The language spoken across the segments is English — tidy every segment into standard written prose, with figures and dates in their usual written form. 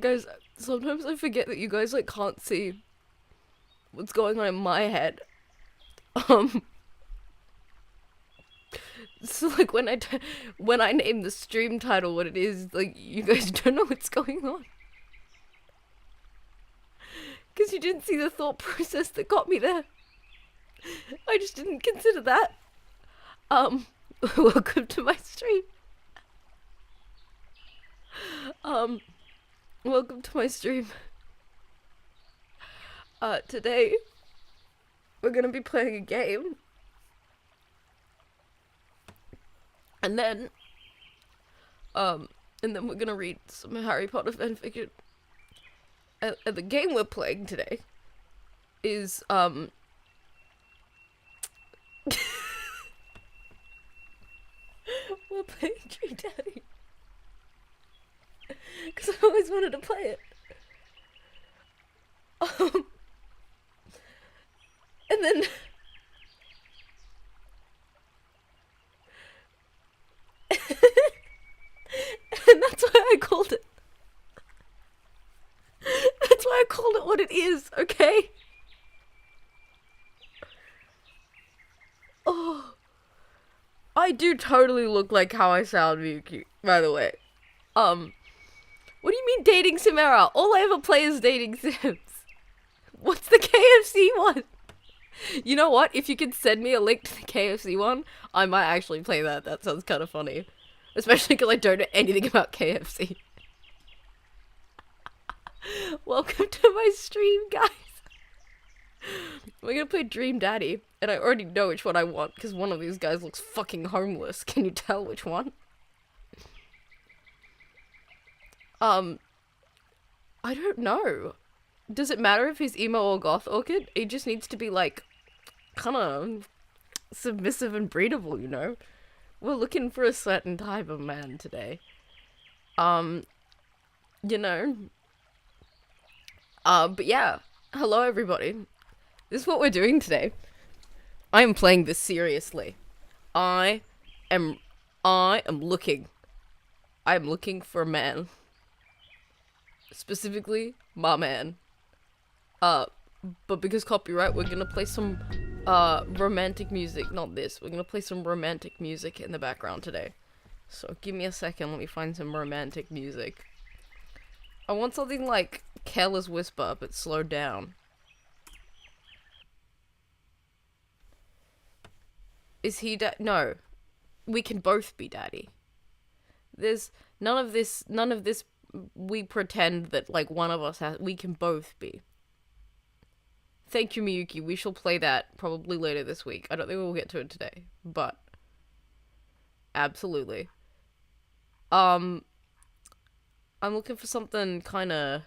Guys, sometimes I forget that you guys, like, can't see what's going on in my head. Um, so, like, when I name the stream title what it is, like, you guys don't know what's going on. Because you didn't see the thought process that got me there. I just didn't consider that. Welcome to my stream. Welcome to my stream. Today, we're gonna be playing a game. And then we're gonna read some Harry Potter fanfiction. And the game we're playing today is, we're playing Dream Daddy. Because I always wanted to play it. And then... and that's why I called it. That's why I called it what it is, okay? Oh. I do totally look like how I sound, Miyuki, by the way. What do you mean dating sim era? All I ever play is dating sims. What's the KFC one? You know what? If you could send me a link to the KFC one, I might actually play that. That sounds kind of funny. Especially because I don't know anything about KFC. Welcome to my stream, guys. We're gonna play Dream Daddy, and I already know which one I want, because one of these guys looks fucking homeless. Can you tell which one? I don't know. Does it matter if he's emo or goth orchid? He just needs to be, like, kind of submissive and breedable, you know? We're looking for a certain type of man today. You know. But yeah. Hello, everybody. This is what we're doing today. I am playing this seriously. I am looking for a man. Specifically, my man. But because copyright, we're gonna play some, romantic music. Not this. We're gonna play some romantic music in the background today. So, give me a second, let me find some romantic music. I want something like Careless Whisper, but slowed down. Is he no. We can both be daddy. There's none of this, we pretend that, like, one of us has, we can both be. Thank you, Miyuki. We shall play that probably later this week. I don't think we'll get to it today, but absolutely. I'm looking for something kind of,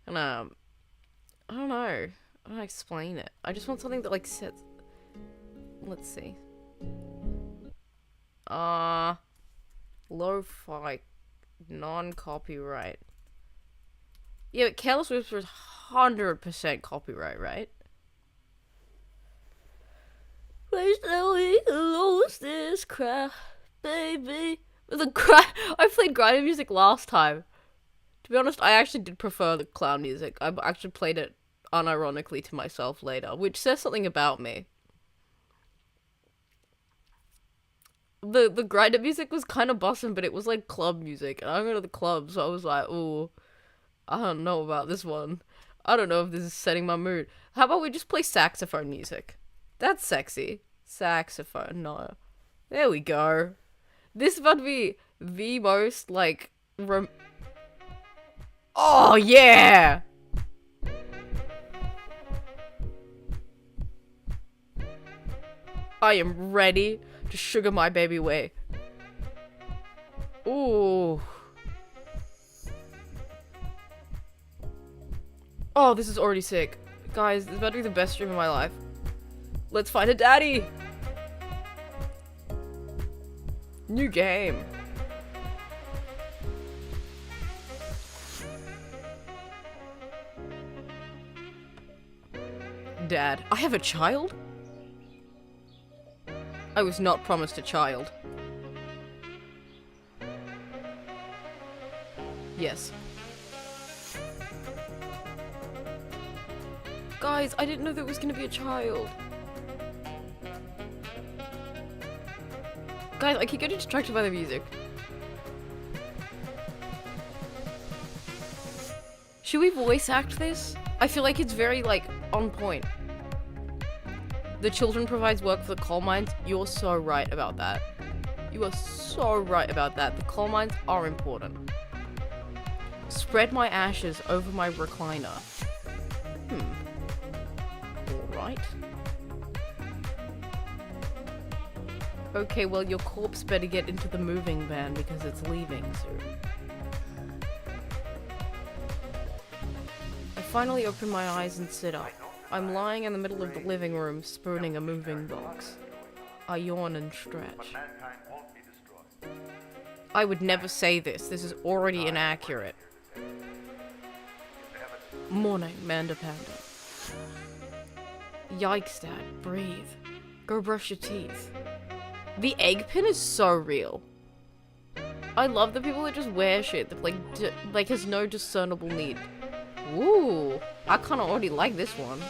I don't know. I don't know how to explain it. I just want something that like sets. Let's see. Lo-fi, non-copyright. Yeah, but Careless Whisper is 100% copyright, right? Please tell me lose this crap, baby. I played grinding music last time. To be honest, I actually did prefer the clown music. I actually played it unironically to myself later, which says something about me. The grinder music was kind of bossing, but it was like club music, and I go to the club, so I was like, ooh, I don't know about this one. I don't know if this is setting my mood. How about we just play saxophone music? That's sexy. Saxophone, no. There we go. This would be the most, like, oh, yeah! I am ready to sugar my baby away. Ooh. Oh, this is already sick. Guys, this is about to be the best stream of my life. Let's find a daddy! New game. Dad, I have a child? I was not promised a child. Yes. Guys, I didn't know there was gonna be a child. Guys, I keep getting distracted by the music. Should we voice act this? I feel like it's very, like, on point. The children provides work for the coal mines. You're so right about that. You are so right about that. The coal mines are important. Spread my ashes over my recliner. Alright. Okay, well, your corpse better get into the moving van because it's leaving soon. I finally open my eyes and sit up. I'm lying in the middle of the living room, spooning a moving box. I yawn and stretch. I would never say this. This is already inaccurate. Morning, Manda Panda. Yikes, Dad. Breathe. Go brush your teeth. The egg pin is so real. I love the people that just wear shit that, like has no discernible need. Ooh, I kind of already like this one.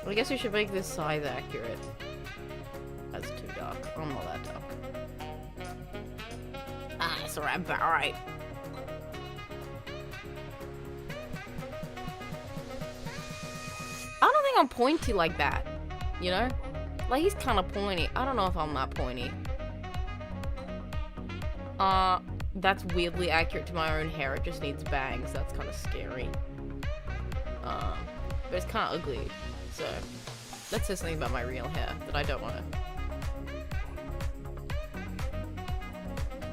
I guess we should make this size accurate. That's too dark. I'm not that dark. Ah, it's alright. I don't think I'm pointy like that, you know? Like, he's kind of pointy. I don't know if I'm that pointy. That's weirdly accurate to my own hair. It just needs bangs. That's kind of scary. But it's kind of ugly. So, that says something about my real hair that I don't want to.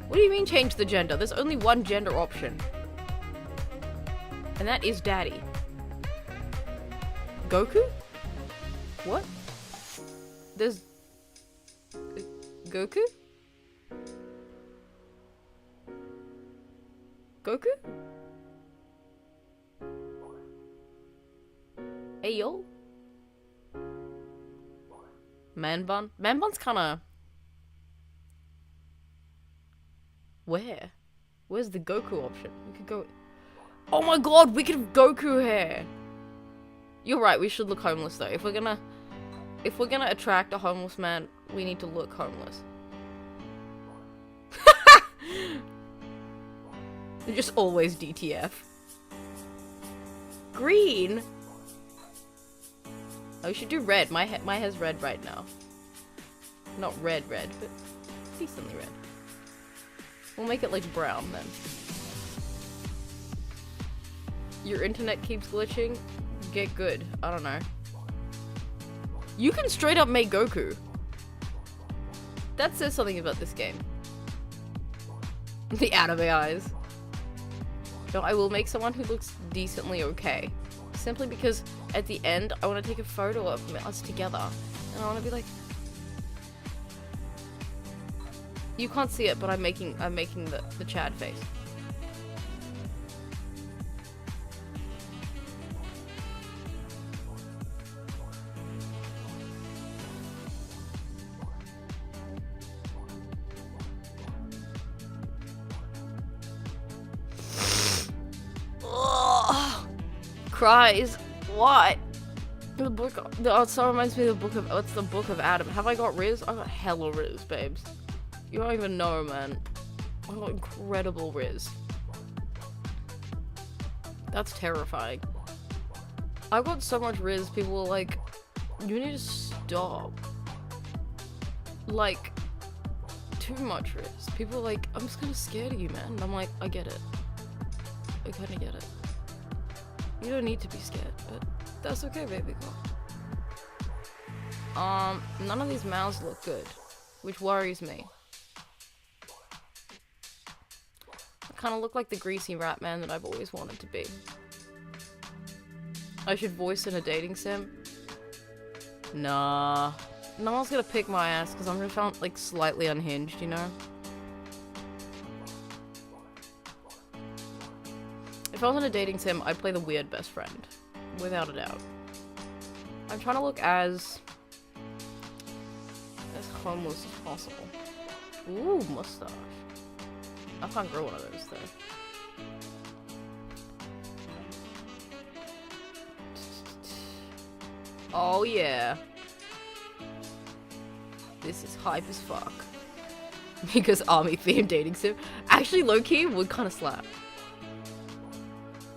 What do you mean change the gender? There's only one gender option. And that is Daddy. Goku? What? There's... Goku? Goku? Hey, yo? Man bun? Man bun's kinda... Where? Where's the Goku option? We could go... Oh my god, we could have Goku hair! You're right, we should look homeless though. If we're gonna attract a homeless man, we need to look homeless. Just always DTF. Green? Oh, we should do red. My hair's red right now. Not red, but decently red. We'll make it like brown then. Your internet keeps glitching? get good. I don't know. You can straight up make Goku. That says something about this game. The anime eyes. No, I will make someone who looks decently okay. Simply because at the end, I want to take a photo of us together. And I want to be like... You can't see it, but I'm making the Chad face. Cries. What? The book. Oh, it so reminds me of the book of. What's the book of Adam? Have I got Riz? I got hella Riz, babes. You don't even know, man. I got incredible Riz. That's terrifying. I got so much Riz. People were like, "You need to stop." Like, too much Riz. People were like, "I'm just kind of scared of you, man." And I'm like, I get it. I kind of get it. You don't need to be scared, but that's okay, baby girl. None of these mouths look good, which worries me. I kind of look like the greasy rat man that I've always wanted to be. I should voice in a dating sim? Nah. No one's gonna pick my ass because I'm just found like slightly unhinged, you know? If I was in a dating sim, I'd play the weird best friend. Without a doubt. I'm trying to look as homeless as possible. Ooh, mustache. I can't grow one of those, though. Oh, yeah. This is hype as fuck. Because army-themed dating sim. Actually, low-key would kind of slap.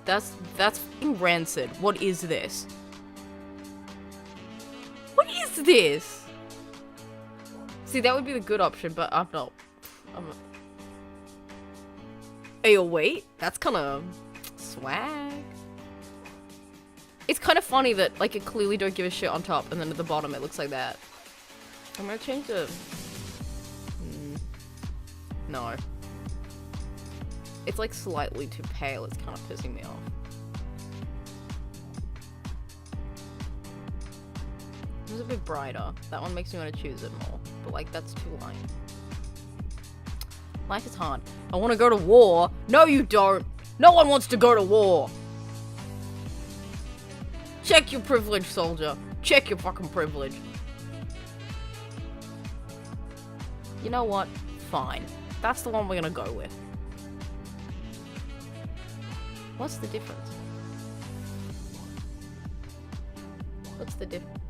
That's fucking rancid. What is this? What is this? See, that would be the good option, but I'm not. Hey, wait. That's kind of swag. It's kind of funny that, like, it clearly don't give a shit on top, and then at the bottom it looks like that. I'm gonna change the... No. It's like slightly too pale, it's kind of pissing me off. It's a bit brighter. That one makes me want to choose it more. But like, that's too light. Life is hard. I want to go to war. No, you don't. No one wants to go to war. Check your privilege, soldier. Check your fucking privilege. You know what? Fine. That's the one we're gonna go with. What's the difference? What's the difference?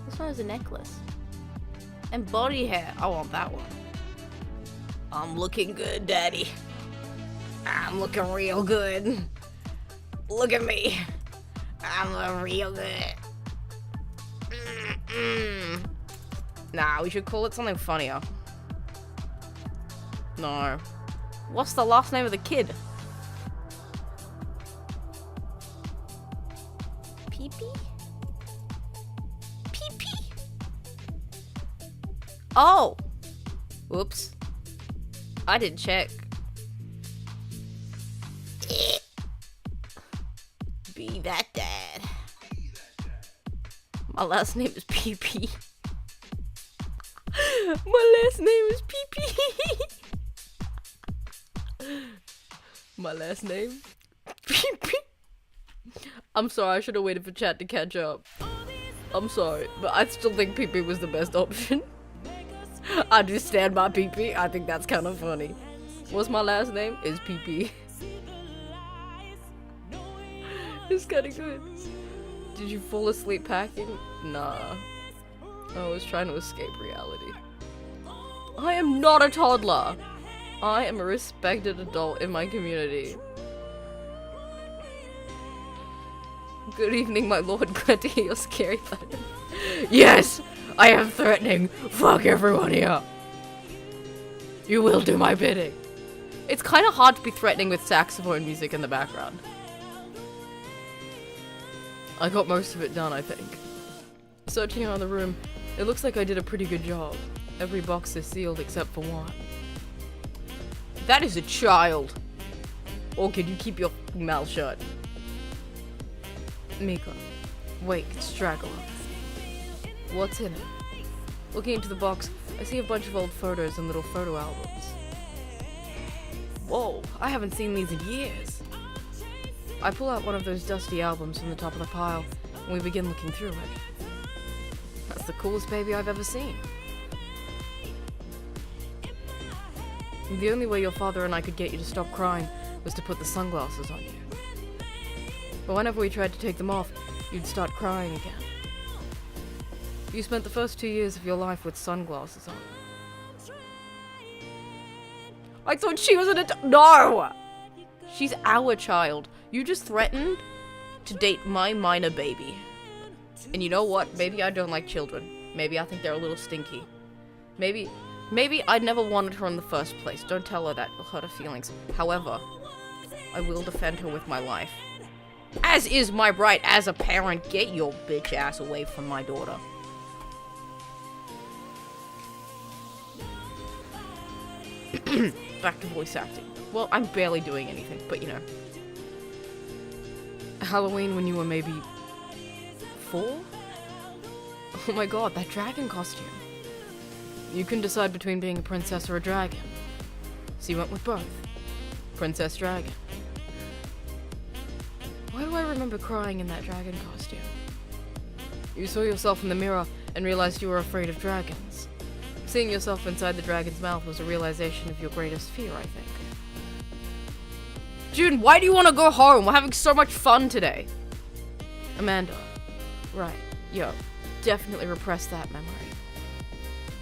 This one is a necklace. And body hair. I want that one. I'm looking good, daddy. I'm looking real good. Look at me. I'm looking real good. Nah, we should call it something funnier. No. What's the last name of the kid? Pee-pee? Pee-pee? Oh! Whoops. I didn't check. Be that dad. My last name is Pee-pee. My last name is Pee-pee. My last name? Pee-pee. I'm sorry, I should have waited for chat to catch up. I'm sorry, but I still think Pee-pee was the best option. I do stand by Pee-pee. I think that's kind of funny. What's my last name? Is Pee-pee. It's kind of good. Did you fall asleep packing? Nah. I was trying to escape reality. I am not a toddler. I am a respected adult in my community. Good evening, my lord. Glad to hear your scary thunder. Yes! I am threatening. Fuck everyone here. You will do my bidding. It's kind of hard to be threatening with saxophone music in the background. I got most of it done, I think. Searching around the room, it looks like I did a pretty good job. Every box is sealed except for one. That is a child! Or can you keep your mouth shut? Mika. Wait, straggler. What's in it? Looking into the box, I see a bunch of old photos and little photo albums. Whoa, I haven't seen these in years. I pull out one of those dusty albums from the top of the pile, and we begin looking through it. That's the coolest baby I've ever seen. The only way your father and I could get you to stop crying was to put the sunglasses on you. But whenever we tried to take them off, you'd start crying again. You spent the first 2 years of your life with sunglasses on. I thought she was No! She's our child. You just threatened to date my minor baby. And you know what? Maybe I don't like children. Maybe I think they're a little stinky. Maybe I never wanted her in the first place. Don't tell her that. It'll hurt her feelings. However, I will defend her with my life. As is my right as a parent. Get your bitch ass away from my daughter. Back to voice acting. Well, I'm barely doing anything, but you know. Halloween when you were maybe 4? Oh my god, that dragon costume. You can decide between being a princess or a dragon. So you went with both. Princess Dragon. Why do I remember crying in that dragon costume? You saw yourself in the mirror and realized you were afraid of dragons. Seeing yourself inside the dragon's mouth was a realization of your greatest fear, I think. June, why do you want to go home? We're having so much fun today. Amanda. Right. Yo, definitely repress that memory.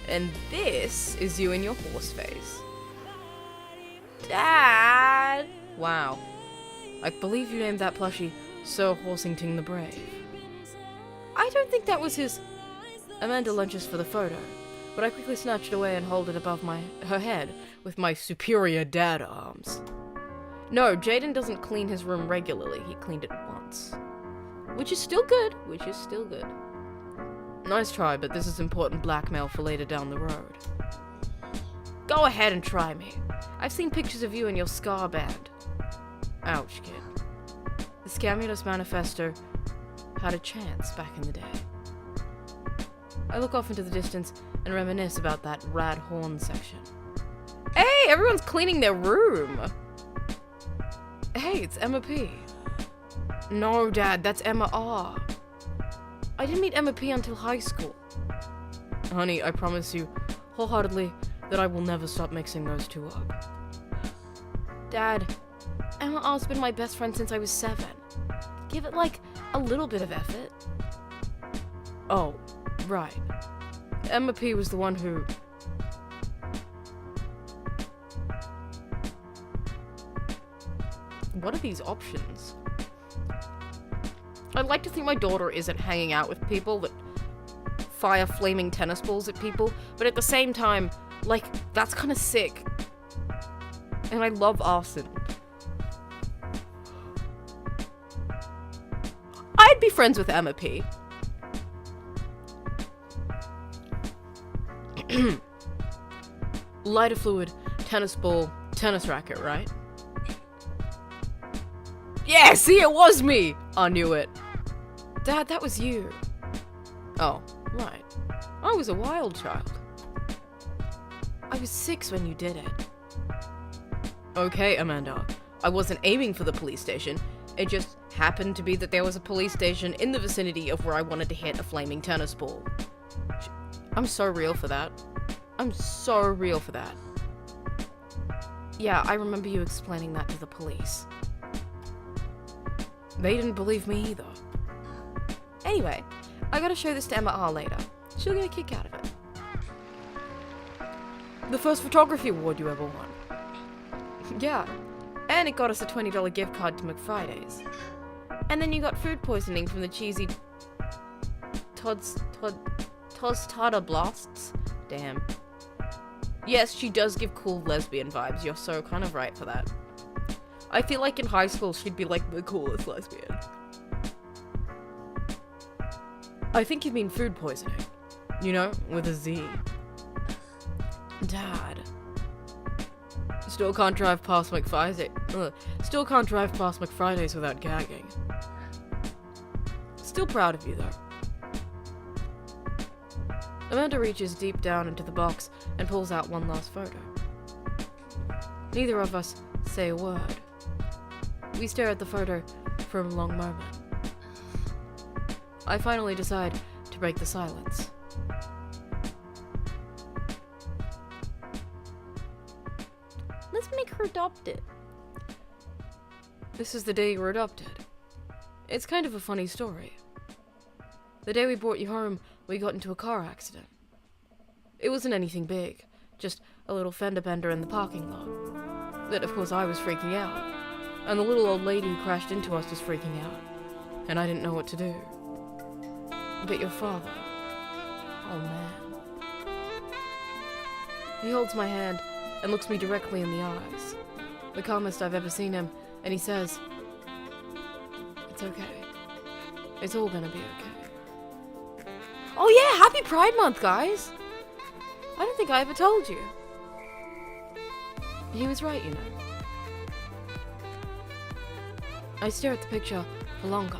And this is you in your horse face. Dad! Wow. I believe you named that plushie Sir Horsington the Brave. I don't think that was his... Amanda lunges for the photo, but I quickly snatch it away and hold it above her head with my superior dad arms. No, Jaden doesn't clean his room regularly. He cleaned it once. Which is still good. Nice try, but this is important blackmail for later down the road. Go ahead and try me. I've seen pictures of you and your scar band. Ouch, kid. The Scamutus Manifesto had a chance back in the day. I look off into the distance and reminisce about that rad horn section. Hey, everyone's cleaning their room! Hey, it's Emma P. No, Dad, that's Emma R. I didn't meet Emma P until high school. Honey, I promise you, wholeheartedly, that I will never stop mixing those two up. Dad, Emma R's been my best friend since I was 7. Give it, like, a little bit of effort. Oh, right. Emma P was the one who... What are these options? I'd like to think my daughter isn't hanging out with people that fire flaming tennis balls at people, but at the same time, like, that's kind of sick. And I love arson. I'd be friends with Emma P. Lighter fluid, tennis ball, tennis racket, right? Yeah, see, it was me! I knew it. Dad, that was you. Oh, right. I was a wild child. I was 6 when you did it. Okay, Amanda. I wasn't aiming for the police station. It just happened to be that there was a police station in the vicinity of where I wanted to hit a flaming tennis ball. I'm so real for that. Yeah, I remember you explaining that to the police. They didn't believe me either. Anyway, I gotta show this to Emma R later. She'll get a kick out of it. The first photography award you ever won. Yeah, and it got us a $20 gift card to McFriday's. And then you got food poisoning from the cheesy tostada blasts. Damn. Yes, she does give cool lesbian vibes. You're so kind of right for that. I feel like in high school she'd be like the coolest lesbian. I think you mean food poisoning. You know, with a Z. Dad. Still can't drive past Still can't drive past McFriday's without gagging. Still proud of you, though. Amanda reaches deep down into the box and pulls out one last photo. Neither of us say a word. We stare at the photo for a long moment. I finally decide to break the silence. Let's make her adopt it. This is the day you were adopted. It's kind of a funny story. The day we brought you home, we got into a car accident. It wasn't anything big, just a little fender bender in the parking lot. But of course I was freaking out, and the little old lady who crashed into us was freaking out, and I didn't know what to do. But your father, oh man. He holds my hand and looks me directly in the eyes, the calmest I've ever seen him, and he says, "It's okay. It's all gonna be okay." Oh yeah, happy Pride Month, guys! I don't think I ever told you. He was right, you know. I stare at the picture for longer.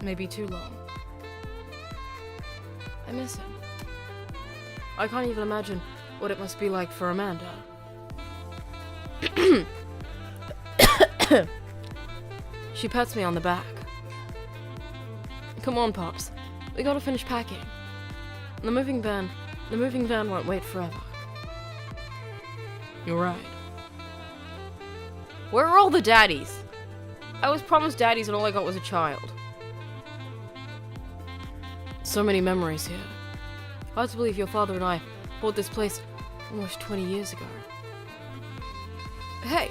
Maybe too long. I miss him. I can't even imagine what it must be like for Amanda. She pats me on the back. Come on, Pops. We gotta finish packing. The moving van won't wait forever. You're right. Where are all the daddies? I was promised daddies and all I got was a child. So many memories here. Hard to believe your father and I bought this place almost 20 years ago. Hey,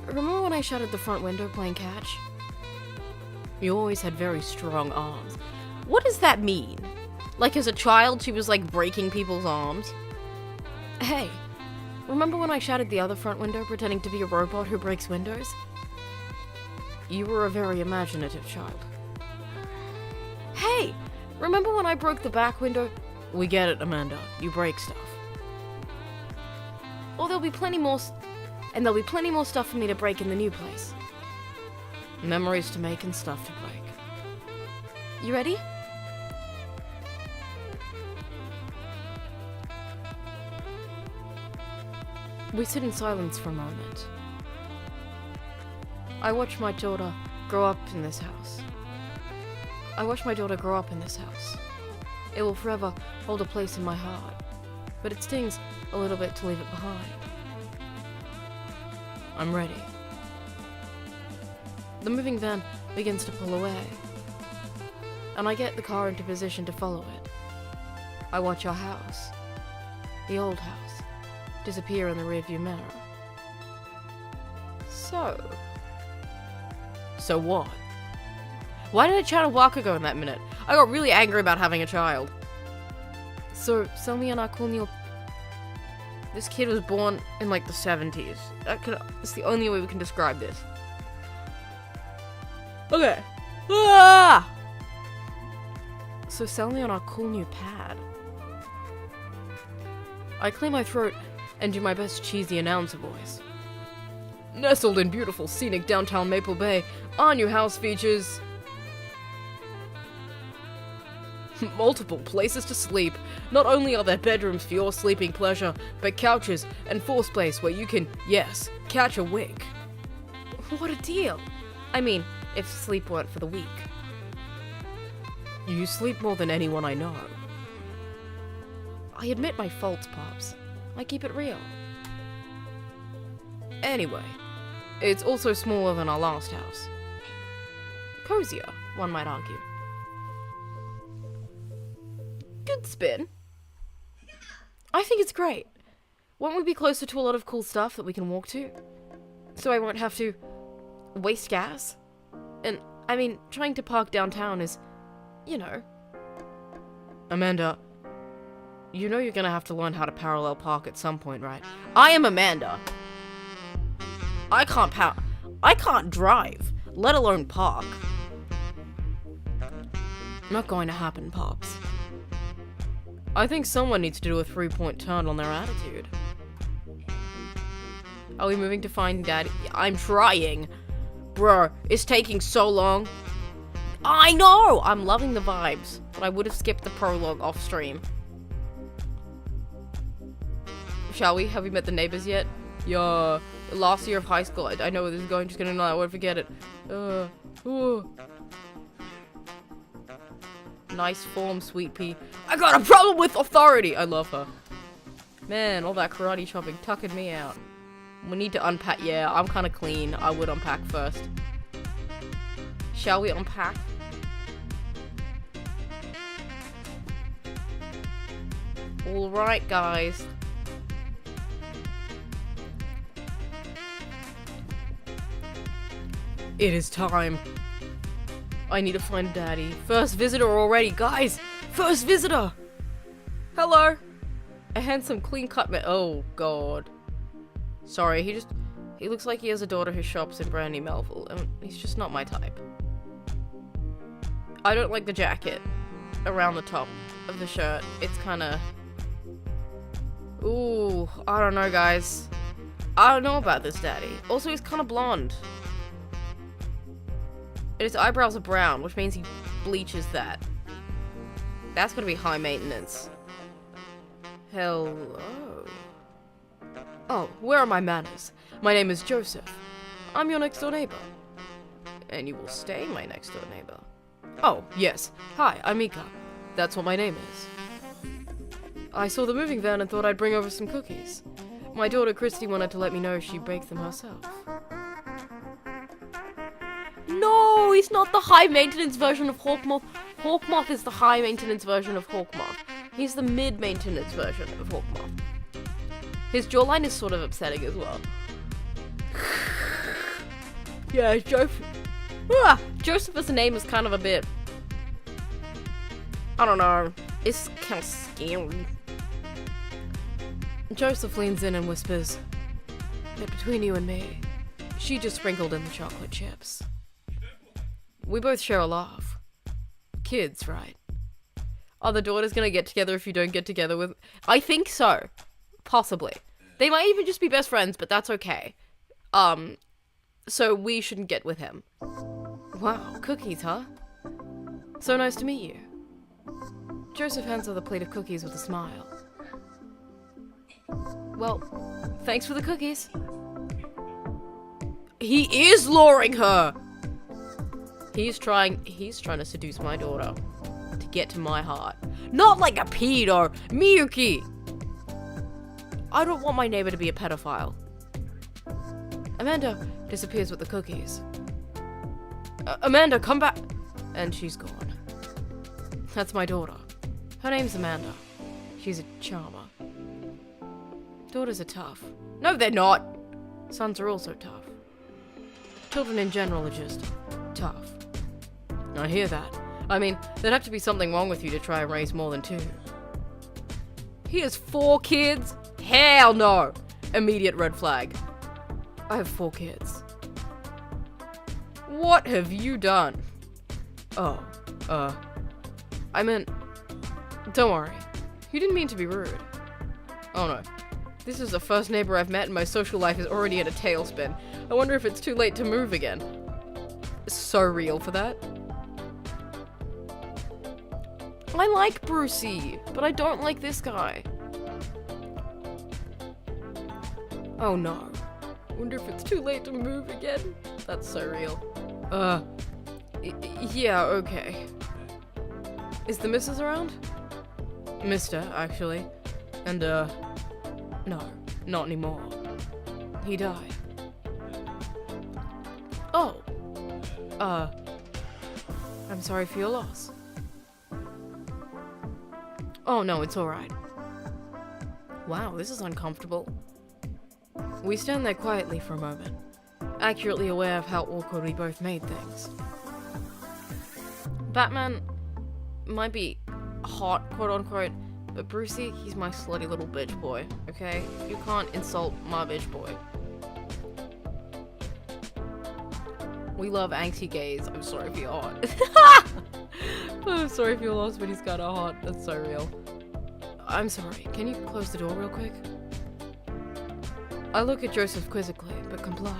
remember when I shattered the front window playing catch? You always had very strong arms. What does that mean? Like as a child she was like breaking people's arms? Hey, remember when I shattered the other front window pretending to be a robot who breaks windows? You were a very imaginative child. Hey, remember when I broke the back window? We get it, Amanda. You break stuff. Or there'll be plenty more stuff for me to break in the new place. Memories to make and stuff to break. You ready? We sit in silence for a moment. I watch my daughter grow up in this house. It will forever hold a place in my heart, but it stings a little bit to leave it behind. I'm ready. The moving van begins to pull away, and I get the car into position to follow it. I watch our house, the old house, disappear in the rearview mirror. So what? Why did I chat a while ago in that minute? I got really angry about having a child. So, Selmy and Arkunio... This kid was born in like the 70s. It's the only way we can describe this. Okay. Ah! So sell me on our cool new pad. I clear my throat and do my best cheesy announcer voice. Nestled in beautiful scenic downtown Maple Bay, our new house features multiple places to sleep. Not only are there bedrooms for your sleeping pleasure, but couches and force place where you can, yes, catch a wink. What a deal. I mean, if sleep weren't for the weak. You sleep more than anyone I know. I admit my faults, Pops. I keep it real. Anyway, it's also smaller than our last house. Cozier, one might argue. Good spin. I think it's great. Won't we be closer to a lot of cool stuff that we can walk to? So I won't have to waste gas? And, I mean, trying to park downtown is, you know. Amanda, You know you're gonna have to learn how to parallel park at some point, right? I am Amanda. I can't drive, let alone park. Not going to happen, Pops. I think someone needs to do a 3-point turn on their attitude. Are we moving to find Daddy? I'm trying. Bro, it's taking so long. I know! I'm loving the vibes, but I would have skipped the prologue off stream. Shall we? Have we met the neighbors yet? Yeah. Last year of high school. I know where this is going. Just gonna know. I won't forget it. Nice form, sweet pea. I got a problem with authority. I love her. Man, all that karate chopping tucking me out. We need to unpack. Yeah, I'm kind of clean. I would unpack first. Shall we unpack? Alright, guys. It is time. I need to find Daddy. First visitor already, guys! First visitor! Hello! A handsome, clean-cut man. Oh, God. Sorry, he looks like he has a daughter who shops in Brandy Melville, and he's just not my type. I don't like the jacket around the top of the shirt. It's kinda... Ooh, I don't know, guys. I don't know about this Daddy. Also, he's kinda blonde. And his eyebrows are brown, which means he bleaches that. That's gonna be high maintenance. Hello? Oh, where are my manners? My name is Joseph. I'm your next door neighbor. And you will stay my next door neighbor. Oh, yes. Hi, I'm Mika. That's what my name is. I saw the moving van and thought I'd bring over some cookies. My daughter Christy wanted to let me know she baked them herself. No, he's not the high-maintenance version of Hawkmoth. Hawkmoth is the high-maintenance version of Hawkmoth. He's the mid-maintenance version of Hawkmoth. His jawline is sort of upsetting as well. Yeah, Joseph. Joseph as a name is kind of a bit... I don't know. It's kind of scary. Joseph leans in and whispers, "But between you and me, she just sprinkled in the chocolate chips." We both share a laugh. Kids, right? Are the daughters gonna get together if you don't get together with... I think so. Possibly. They might even just be best friends, but that's okay. So we shouldn't get with him. Wow, cookies, huh? So nice to meet you. Joseph hands her the plate of cookies with a smile. Well, thanks for the cookies. He is luring her! He's trying to seduce my daughter. To get to my heart. Not like a pedo! Miyuki! I don't want my neighbor to be a pedophile. Amanda disappears with the cookies. Amanda, come back! And she's gone. That's my daughter. Her name's Amanda. She's a charmer. Daughters are tough. No, they're not! Sons are also tough. Children in general are just tough. I hear that. I mean, there'd have to be something wrong with you to try and raise more than 2. He has 4 kids? Hell no! Immediate red flag. I have 4 kids. What have you done? Oh, I meant... Don't worry. You didn't mean to be rude. Oh no. This is the first neighbor I've met and my social life is already in a tailspin. I wonder if it's too late to move again. So real for that. I like Brucey, but I don't like this guy. Oh no. Wonder if it's too late to move again? That's so real. Yeah, okay. Is the missus around? Mister, actually. And, no, not anymore. He died. Oh. I'm sorry for your loss. Oh no, it's alright. Wow, this is uncomfortable. We stand there quietly for a moment, accurately aware of how awkward we both made things. Batman might be hot, quote-unquote, But Brucey, he's my slutty little bitch boy, okay? You can't insult my bitch boy. We love angsty gays. I'm sorry if you're hot. I'm sorry if you're lost, but he's kinda hot. That's so real. I'm sorry. Can you close the door real quick? I look at Joseph quizzically, but comply.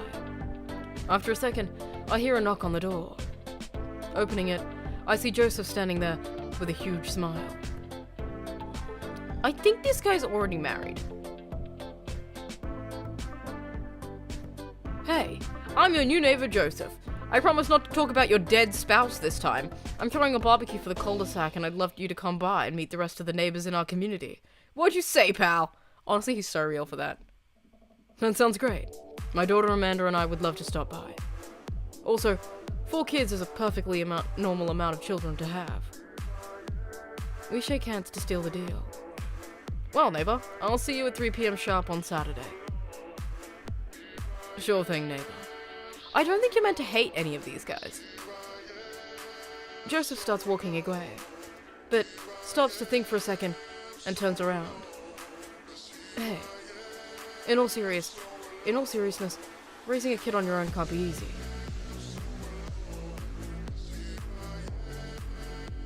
After a second, I hear a knock on the door. Opening it, I see Joseph standing there with a huge smile. I think this guy's already married. Hey, I'm your new neighbor, Joseph. I promise not to talk about your dead spouse this time. I'm throwing a barbecue for the cul-de-sac and I'd love you to come by and meet the rest of the neighbors in our community. What'd you say, pal? Honestly, he's so real for that. That sounds great. My daughter Amanda and I would love to stop by. Also, 4 kids is a perfectly normal amount of children to have. We shake hands to seal the deal. Well, neighbor, I'll see you at 3 p.m. sharp on Saturday. Sure thing, neighbor. I don't think you're meant to hate any of these guys. Joseph starts walking away, but stops to think for a second and turns around. Hey, in all seriousness, raising a kid on your own can't be easy.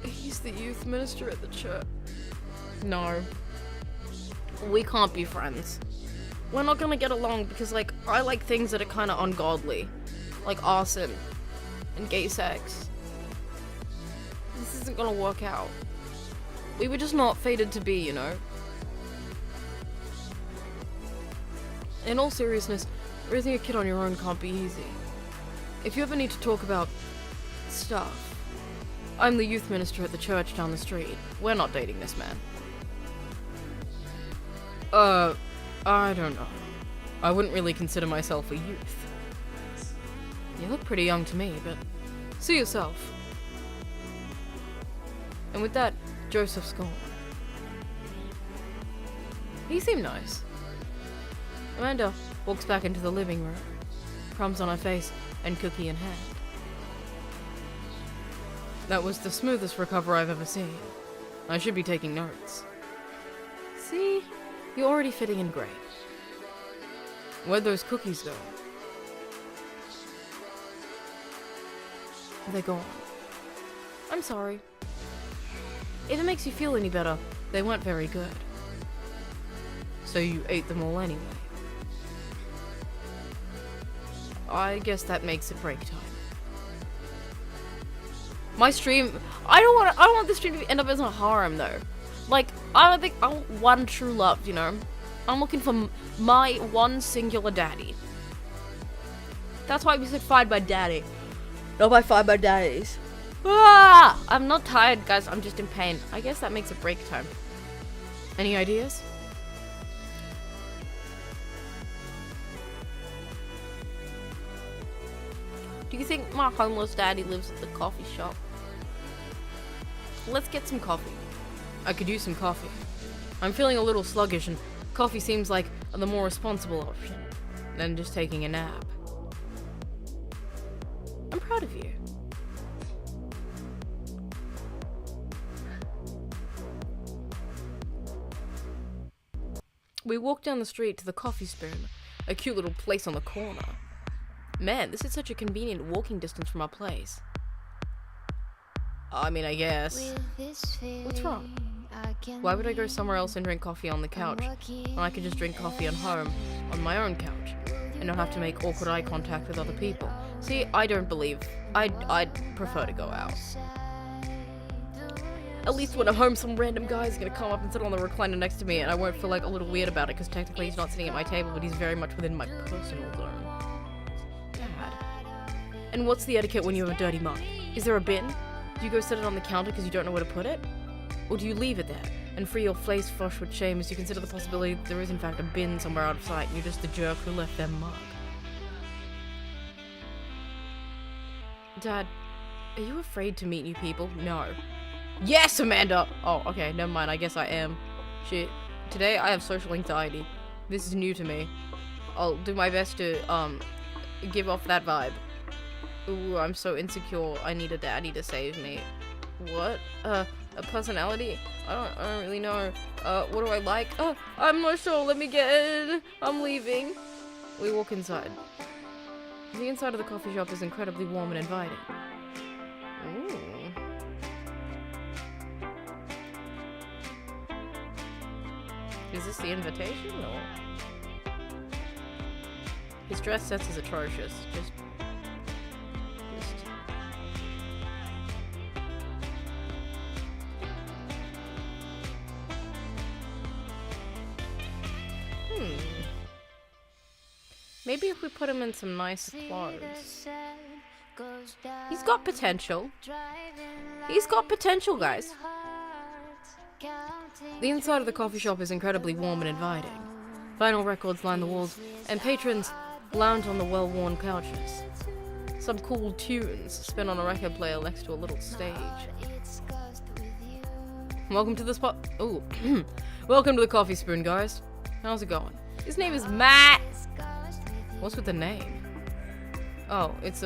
He's the youth minister at the church. No. We can't be friends. We're not gonna get along because, like, I like things that are kinda ungodly. Like arson and gay sex. This isn't gonna work out. We were just not fated to be, you know? In all seriousness, raising a kid on your own can't be easy. If you ever need to talk about stuff, I'm the youth minister at the church down the street. We're not dating this man. I don't know. I wouldn't really consider myself a youth. You look pretty young to me, but see yourself. And with that, Joseph's gone. He seemed nice. Amanda walks back into the living room, crumbs on her face and cookie in hand. That was the smoothest recovery I've ever seen. I should be taking notes. See? You're already fitting in great. Where'd those cookies go? They're gone. I'm sorry. If it makes you feel any better, they weren't very good. So you ate them all anyway. I guess that makes it break time. My stream, I don't want this stream to end up as a harem though. Like, I want one true love, you know? I'm looking for my one singular daddy. That's why we said find my daddy. Not by find my daddies. Ah! I'm not tired, guys. I'm just in pain. I guess that makes it break time. Any ideas? Do you think my homeless daddy lives at the coffee shop? Let's get some coffee. I could use some coffee. I'm feeling a little sluggish and coffee seems like the more responsible option than just taking a nap. I'm proud of you. We walk down the street to the Coffee Spoon, a cute little place on the corner. Man, this is such a convenient walking distance from our place. I mean, I guess. What's wrong? Why would I go somewhere else and drink coffee on the couch when I could just drink coffee at home on my own couch and not have to make awkward eye contact with other people? See, I don't believe. I'd prefer to go out. At least when I'm home, some random guy's gonna come up and sit on the recliner next to me and I won't feel like a little weird about it because technically he's not sitting at my table, but he's very much within my personal zone. Dad. And what's the etiquette when you have a dirty mug? Is there a bin? Do you go set it on the counter because you don't know where to put it? Or do you leave it there and free your face flush with shame as you consider the possibility that there is in fact a bin somewhere out of sight and you're just the jerk who left their mug? Dad, are you afraid to meet new people? No. Yes, Amanda! Oh, okay, never mind, I guess I am. Shit. Today I have social anxiety. This is new to me. I'll do my best to, give off that vibe. Ooh, I'm so insecure. I need a daddy to save me. What? A personality? I don't really know. What do I like? I'm not sure. Let me get in. I'm leaving. We walk inside. The inside of the coffee shop is incredibly warm and inviting. Ooh. Is this the invitation, or? His dress sense is atrocious. Just. Maybe if we put him in some nice clothes. He's got potential. He's got potential, guys. The inside of the coffee shop is incredibly warm and inviting. Vinyl records line the walls, and patrons lounge on the well-worn couches. Some cool tunes spin on a record player next to a little stage. Welcome to the spot. Ooh. Welcome to the Coffee Spoon, guys. How's it going? His name is Matt. What's with the name? Oh, it's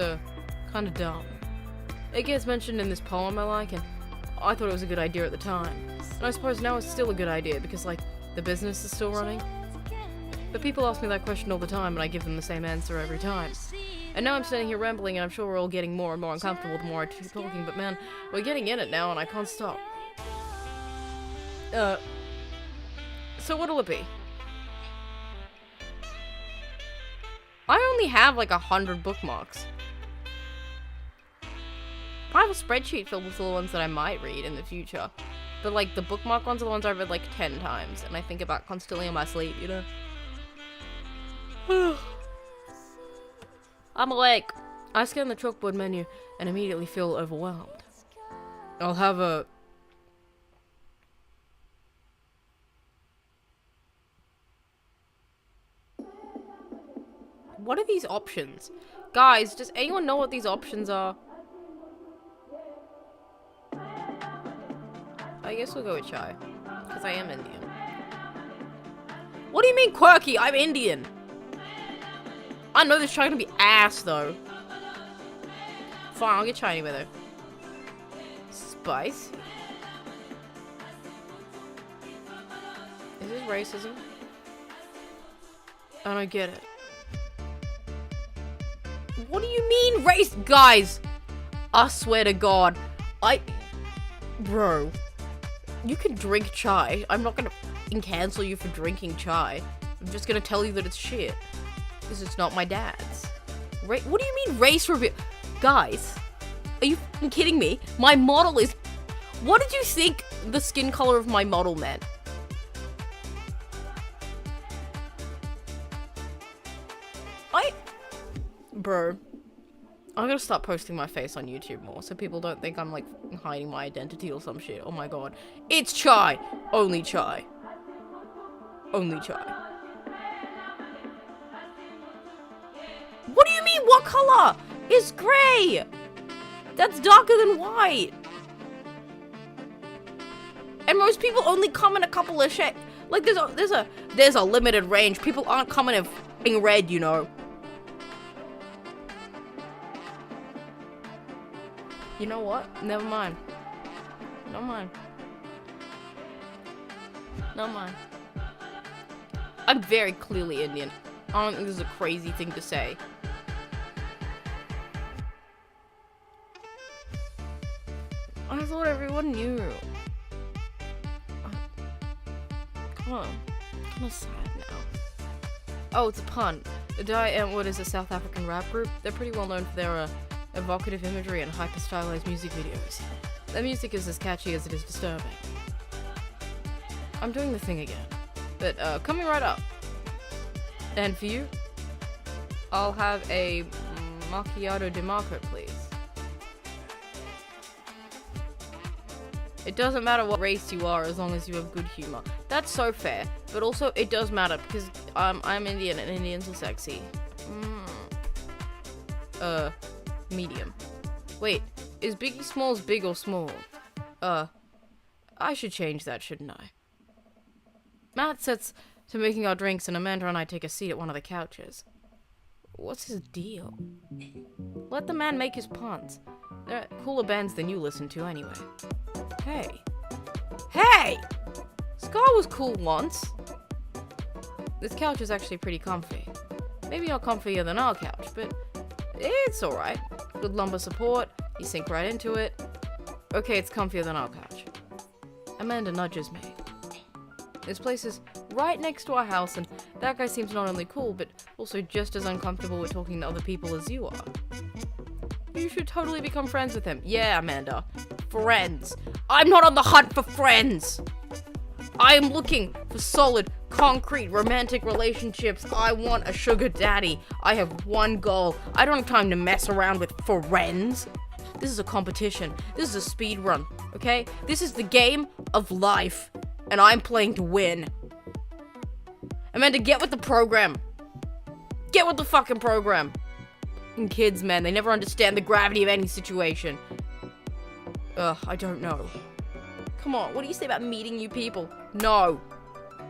kind of dumb. It gets mentioned in this poem I like, and I thought it was a good idea at the time. And I suppose now it's still a good idea because, like, the business is still running. But people ask me that question all the time, and I give them the same answer every time. And now I'm standing here rambling, and I'm sure we're all getting more and more uncomfortable the more I keep talking, but man, we're getting in it now, and I can't stop. So what'll it be? I only have like 100 bookmarks. I have a spreadsheet filled with the ones that I might read in the future. But like the bookmark ones are the ones I've read like 10 times and I think about constantly in my sleep, you know? I'm awake. I scan the chalkboard menu and immediately feel overwhelmed. I'll have a... What are these options? Guys, does anyone know what these options are? I guess we'll go with chai. Because I am Indian. What do you mean quirky? I'm Indian. I know this chai gonna be ass though. Fine, I'll get chai anyway though. Spicy. Is this racism? I don't get it. What do you mean race? Guys, I swear to God, Bro, you can drink chai. I'm not gonna cancel you for drinking chai. I'm just gonna tell you that it's shit. Because it's not my dad's. What do you mean race review? Guys, are you f***ing kidding me? My model is... What did you think the skin color of my model meant? Bro, I'm gonna start posting my face on YouTube more so people don't think I'm like hiding my identity or some shit. Oh my god. It's chai! Only chai. Only chai. What do you mean? What color? It's grey! That's darker than white. And most people only come in a couple of shades. Like there's a limited range. People aren't coming in f***ing red, you know. You know what? Never mind. Never mind. Never mind. I'm very clearly Indian. I don't think this is a crazy thing to say. I thought everyone knew. Come on. I'm kind of sad now. Oh, it's a pun. What is a South African rap group? They're pretty well known for their evocative imagery and hyper-stylized music videos. Their music is as catchy as it is disturbing. I'm doing the thing again. But, coming right up. And for you, I'll have a macchiato de marco, please. It doesn't matter what race you are as long as you have good humor. That's so fair. But also, it does matter because I'm Indian and Indians are sexy. Medium. Wait, is Biggie Smalls big or small? I should change that, shouldn't I? Matt sets to making our drinks and Amanda and I take a seat at one of the couches. What's his deal? Let the man make his puns. There are cooler bands than you listen to anyway. Hey. Hey! Scar was cool once. This couch is actually pretty comfy. Maybe not comfier than our couch, but it's alright. Good lumbar support, you sink right into it. Okay, it's comfier than our couch. Amanda nudges me. This place is right next to our house, and that guy seems not only cool, but also just as uncomfortable with talking to other people as you are. You should totally become friends with him. Yeah, Amanda. Friends. I'm not on the hunt for friends! I am looking for solid, concrete, romantic relationships. I want a sugar daddy. I have one goal. I don't have time to mess around with friends. This is a competition. This is a speed run, okay? This is the game of life, and I'm playing to win. Amanda, get with the program. Get with the fucking program. And kids, man, they never understand the gravity of any situation. Ugh, I don't know. Come on, what do you say about meeting new people? No.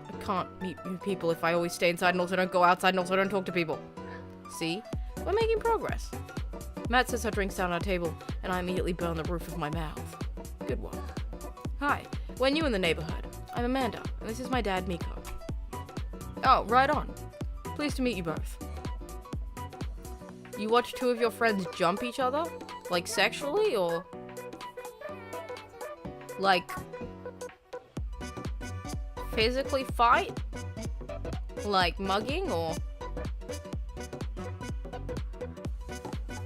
I can't meet new people if I always stay inside and also don't go outside and also don't talk to people. See? We're making progress. Matt sets her drinks down on our table, and I immediately burn the roof of my mouth. Good one. Hi, we're new in the neighborhood. I'm Amanda, and this is my dad, Miko. Oh, right on. Pleased to meet you both. You watch two of your friends jump each other? Like sexually, or... like... physically fight? Like mugging, or...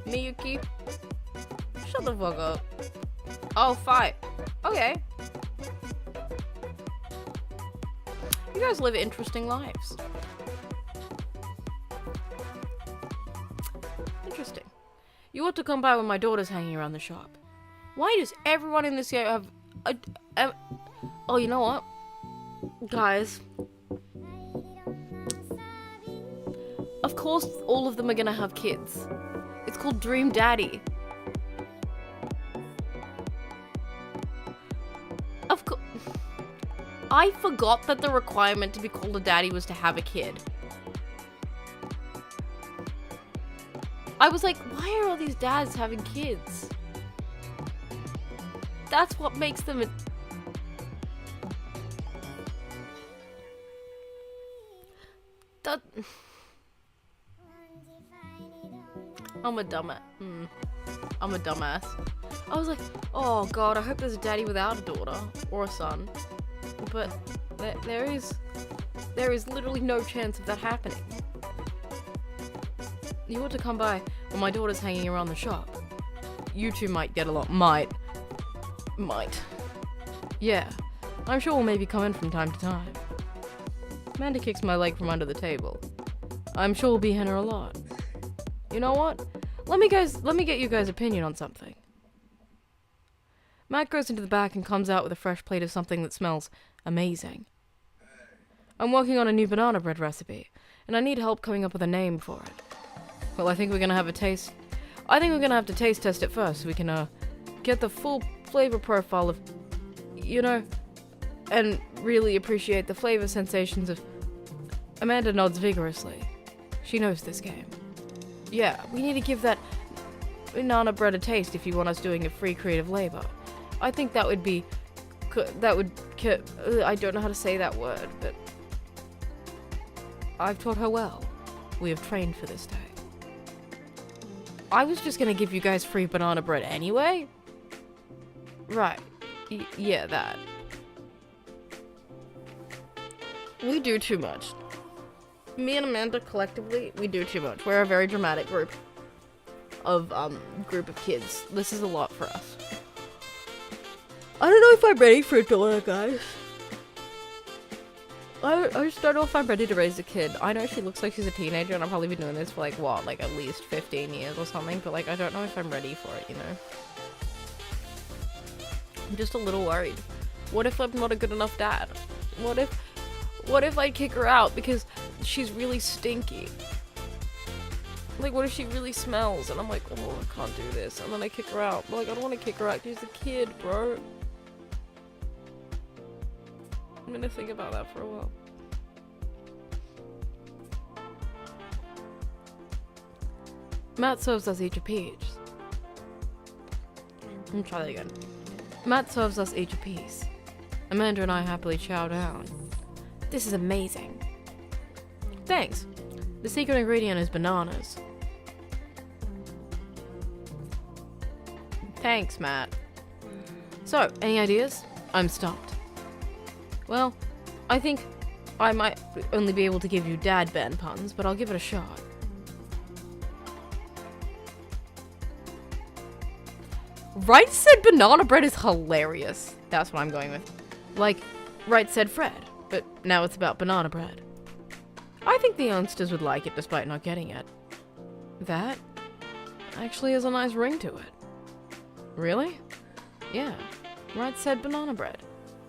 Miyuki? Shut the fuck up. Oh, fight. Okay. You guys live interesting lives. Interesting. You ought to come by when my daughter's hanging around the shop. Why does everyone in this area have a... oh, you know what? Guys. Of course all of them are gonna have kids. It's called Dream Daddy. Of course. I forgot that the requirement to be called a daddy was to have a kid. I was like, why are all these dads having kids? That's what makes them a... that... I'm a dumbass. I'm a dumbass. I was like, oh god, I hope there's a daddy without a daughter or a son. But there is literally no chance of that happening. You ought to come by when my daughter's hanging around the shop. You two might get along. Might. Yeah, I'm sure we'll maybe come in from time to time. Amanda kicks my leg from under the table. I'm sure we'll be in her a lot. You know what? Let me get you guys' opinion on something. Matt goes into the back and comes out with a fresh plate of something that smells amazing. I'm working on a new banana bread recipe, and I need help coming up with a name for it. Well, I think we're gonna have to taste test it first so we can, get the full flavor profile of, you know, and really appreciate the flavor sensations of... Amanda nods vigorously. She knows this game. Yeah, we need to give that banana bread a taste if you want us doing a free creative labor. I think that would be... I don't know how to say that word, but... I've taught her well. We have trained for this day. I was just gonna give you guys free banana bread anyway? Right. Yeah, that. We do too much. Me and Amanda collectively, we do too much. We're a very dramatic group of kids. This is a lot for us. I don't know if I'm ready for a daughter, guys. I just don't know if I'm ready to raise a kid. I know she looks like she's a teenager, and I've probably been doing this for, like, what, like, at least 15 years or something, but, like, I don't know if I'm ready for it, you know? I'm just a little worried. What if I'm not a good enough dad? What if I kick her out because she's really stinky? Like, what if she really smells, and I'm like, oh, I can't do this, and then I kick her out. But, like, I don't want to kick her out, she's a kid, bro. I'm gonna think about that for a while. Matt serves us each a peach. Let me try that again. Matt serves us each a piece. Amanda and I happily chow down. This is amazing. Thanks. The secret ingredient is bananas. Thanks, Matt. So, any ideas? I'm stumped. Well, I think I might only be able to give you dad band puns, but I'll give it a shot. Right said banana bread is hilarious. That's what I'm going with. Like, right said Fred, but now it's about banana bread. I think the youngsters would like it despite not getting it. That actually has a nice ring to it. Really? Yeah. Right said banana bread.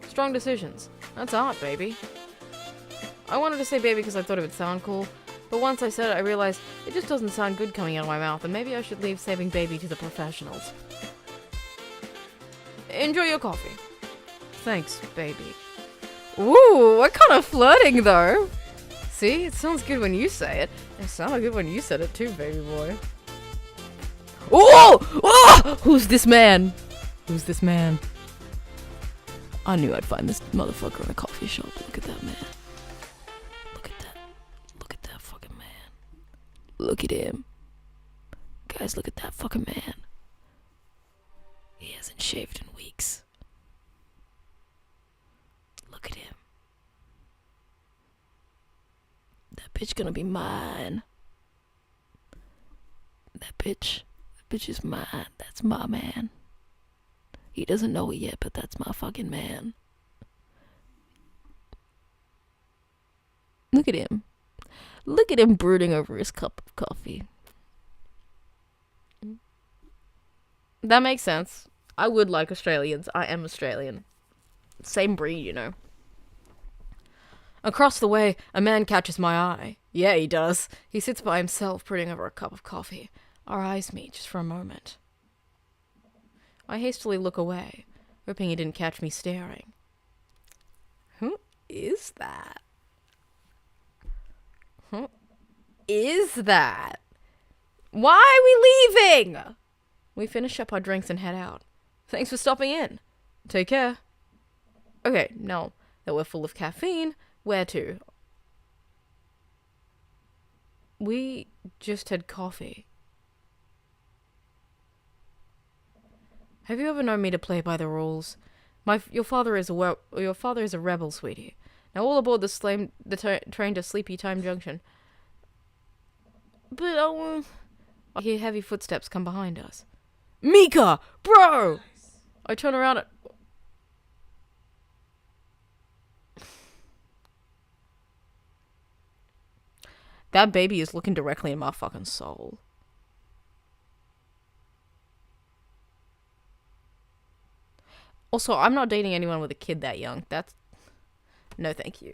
Strong decisions. That's art, baby. I wanted to say baby because I thought it would sound cool, but once I said it, I realized it just doesn't sound good coming out of my mouth, and maybe I should leave saving baby to the professionals. Enjoy your coffee. Thanks, baby. Ooh, what kind of flirting, though? See, it sounds good when you say it. It sounded good when you said it too, baby boy. Oh! Oh! Who's this man? Who's this man? I knew I'd find this motherfucker in a coffee shop. Look at that man. Look at that. Look at that fucking man. Look at him. Guys, look at that fucking man. He hasn't shaved in weeks. Look at him. That bitch gonna be mine. That bitch is mine. That's my man. He doesn't know it yet, but that's my fucking man. Look at him. Look at him brooding over his cup of coffee. That makes sense. I would like Australians. I am Australian. Same breed, you know. Across the way, a man catches my eye. Yeah, he does. He sits by himself, brooding over a cup of coffee. Our eyes meet just for a moment. I hastily look away, hoping he didn't catch me staring. Who is that? Who is that? Why are we leaving? We finish up our drinks and head out. Thanks for stopping in. Take care. Okay, now that we're full of caffeine, where to? We just had coffee. Have you ever known me to play by the rules? Your father is a rebel, sweetie. Now all aboard the train to Sleepy Time Junction. But I hear heavy footsteps come behind us. Mika, bro! I turn around. That baby is looking directly in my fucking soul. Also, I'm not dating anyone with a kid that young. That's... No, thank you.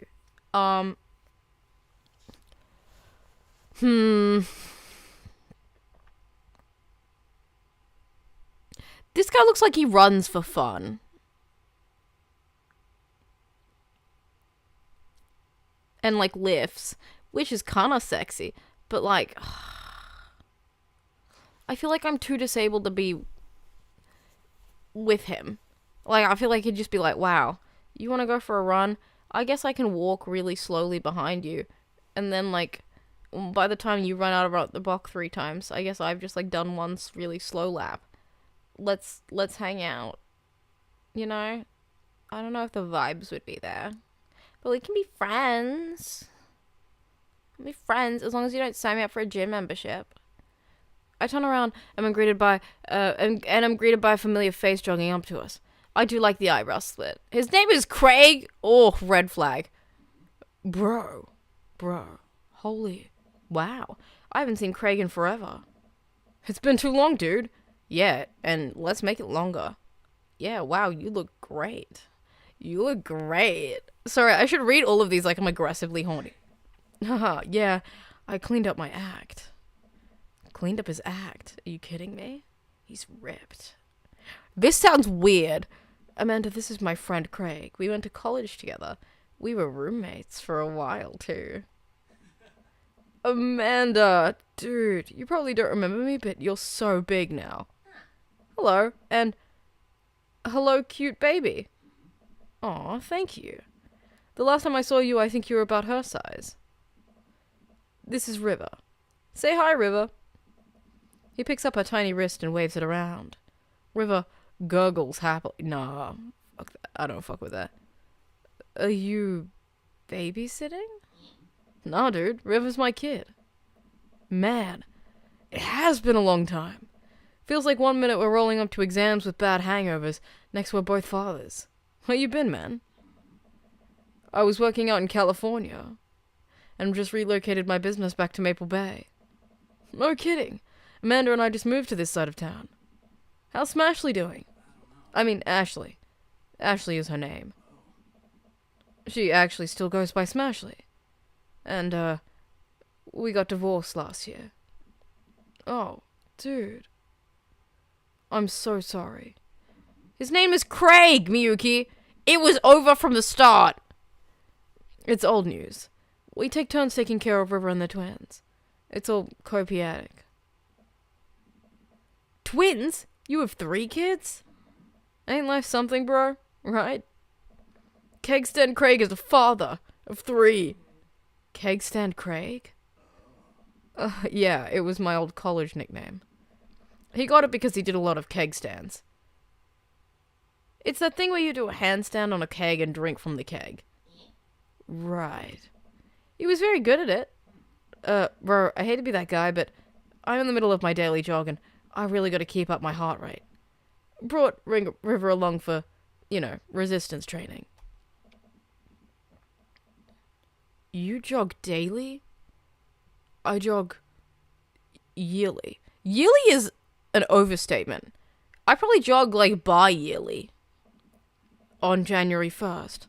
This guy looks like he runs for fun. And, like, lifts. Which is kinda sexy. But, like... I feel like I'm too disabled to be... with him. Like, I feel like he'd just be like, wow, you want to go for a run? I guess I can walk really slowly behind you. And then, like, by the time you run out around the block 3 times, I guess I've just, like, done one really slow lap. Let's hang out. You know? I don't know if the vibes would be there. But we can be friends. Be friends as long as you don't sign me up for a gym membership. I turn around and I'm greeted by a familiar face jogging up to us. I do like the eyebrow split. His name is Craig. Oh, red flag. Bro. Holy. Wow. I haven't seen Craig in forever. It's been too long, dude. Yeah, and let's make it longer. Yeah, wow, you look great. You look great. Sorry, I should read all of these like I'm aggressively horny. Haha, yeah, I cleaned up my act. Cleaned up his act? Are you kidding me? He's ripped. This sounds weird. Amanda, this is my friend Craig. We went to college together. We were roommates for a while, too. Amanda, dude, you probably don't remember me, but you're so big now. Hello, and Hello, cute baby. Aw, thank you. The last time I saw you, I think you were about her size. This is River. Say hi, River. He picks up her tiny wrist and waves it around. River gurgles happily. Nah, fuck that. I don't fuck with that. Are you babysitting? Nah, dude. River's my kid. Man, it has been a long time. Feels like 1 minute we're rolling up to exams with bad hangovers, next we're both fathers. Where you been, man? I was working out in California, and just relocated my business back to Maple Bay. No kidding. Amanda and I just moved to this side of town. How's Smashley doing? I mean, Ashley. Ashley is her name. She actually still goes by Smashley. And, we got divorced last year. Oh, dude. I'm so sorry. His name is Craig, Miyuki. It was over from the start. It's old news. We take turns taking care of River and the twins. It's all copiatic. Twins? You have 3 kids? Ain't life something, bro? Right? Kegstand Craig is a father of 3. Kegstand Craig? Yeah, it was my old college nickname. He got it because he did a lot of keg stands. It's that thing where you do a handstand on a keg and drink from the keg. Right. He was very good at it. Bro, I hate to be that guy, but I'm in the middle of my daily jog and I really gotta keep up my heart rate. Brought River along for, resistance training. You jog daily? I jog yearly. Yearly is an overstatement. I probably jog like bi-yearly. On January 1st.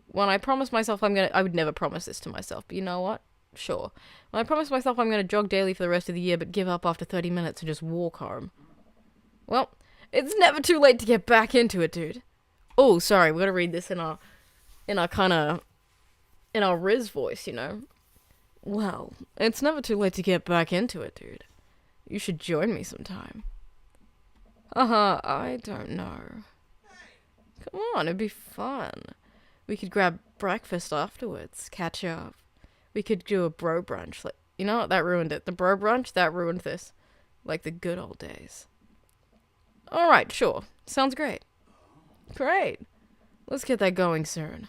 When I promised myself I would never promise this to myself, but you know what? Sure. When I promised myself I'm gonna jog daily for the rest of the year, but give up after 30 minutes and just walk home. Well, it's never too late to get back into it, dude. Oh, sorry, we gotta read this in our Riz voice, Well, it's never too late to get back into it, dude. You should join me sometime. I don't know. Come on, it'd be fun. We could grab breakfast afterwards, catch up. We could do a bro brunch. Like, you know what? That ruined it. The bro brunch, that ruined this. Like the good old days. Alright, sure. Sounds great. Great. Let's get that going soon.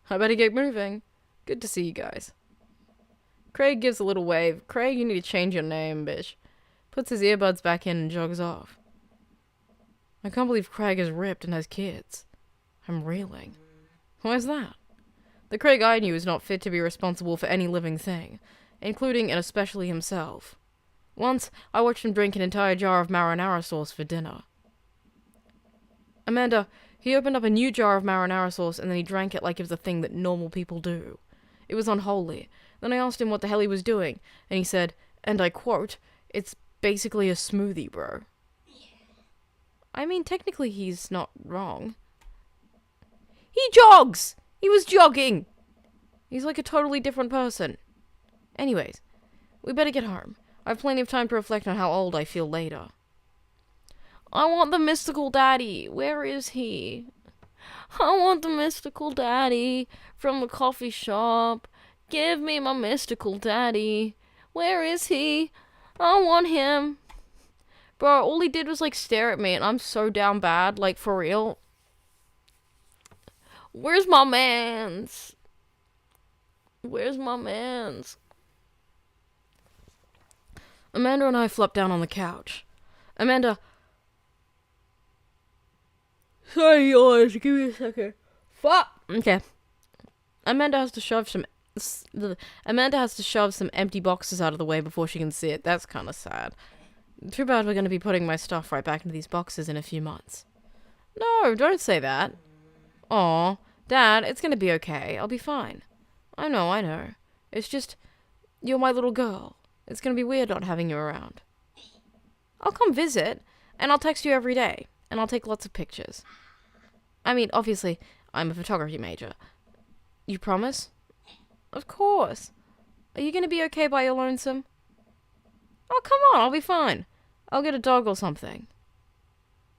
I better get moving. Good to see you guys. Craig gives a little wave. Craig, you need to change your name, bitch. Puts his earbuds back in and jogs off. I can't believe Craig is ripped and has kids. I'm reeling. Why's that? The Craig I knew is not fit to be responsible for any living thing, including and especially himself. Once, I watched him drink an entire jar of marinara sauce for dinner. Amanda, he opened up a new jar of marinara sauce and then he drank it like it was a thing that normal people do. It was unholy. Then I asked him what the hell he was doing, and he said, and I quote, "It's basically a smoothie, bro." I mean, technically he's not wrong. He jogs! He was jogging! He's like a totally different person. Anyways, we better get home. I have plenty of time to reflect on how old I feel later. I want the mystical daddy. Where is he? I want the mystical daddy from the coffee shop. Give me my mystical daddy. Where is he? I want him. Bro, all he did was stare at me and I'm so down bad, for real. Where's my mans? Where's my mans? Amanda and I flopped down on the couch. Amanda... Sorry, guys, give me a second. Fuck! Okay. Amanda has to shove some empty boxes out of the way before she can sit. That's kind of sad. Too bad we're going to be putting my stuff right back into these boxes in a few months. No, don't say that. Aw, Dad, it's going to be okay. I'll be fine. I know. It's just, you're my little girl. It's going to be weird not having you around. I'll come visit, and I'll text you every day, and I'll take lots of pictures. I mean, obviously, I'm a photography major. You promise? Of course. Are you going to be okay by your lonesome? Oh, come on, I'll be fine. I'll get a dog or something.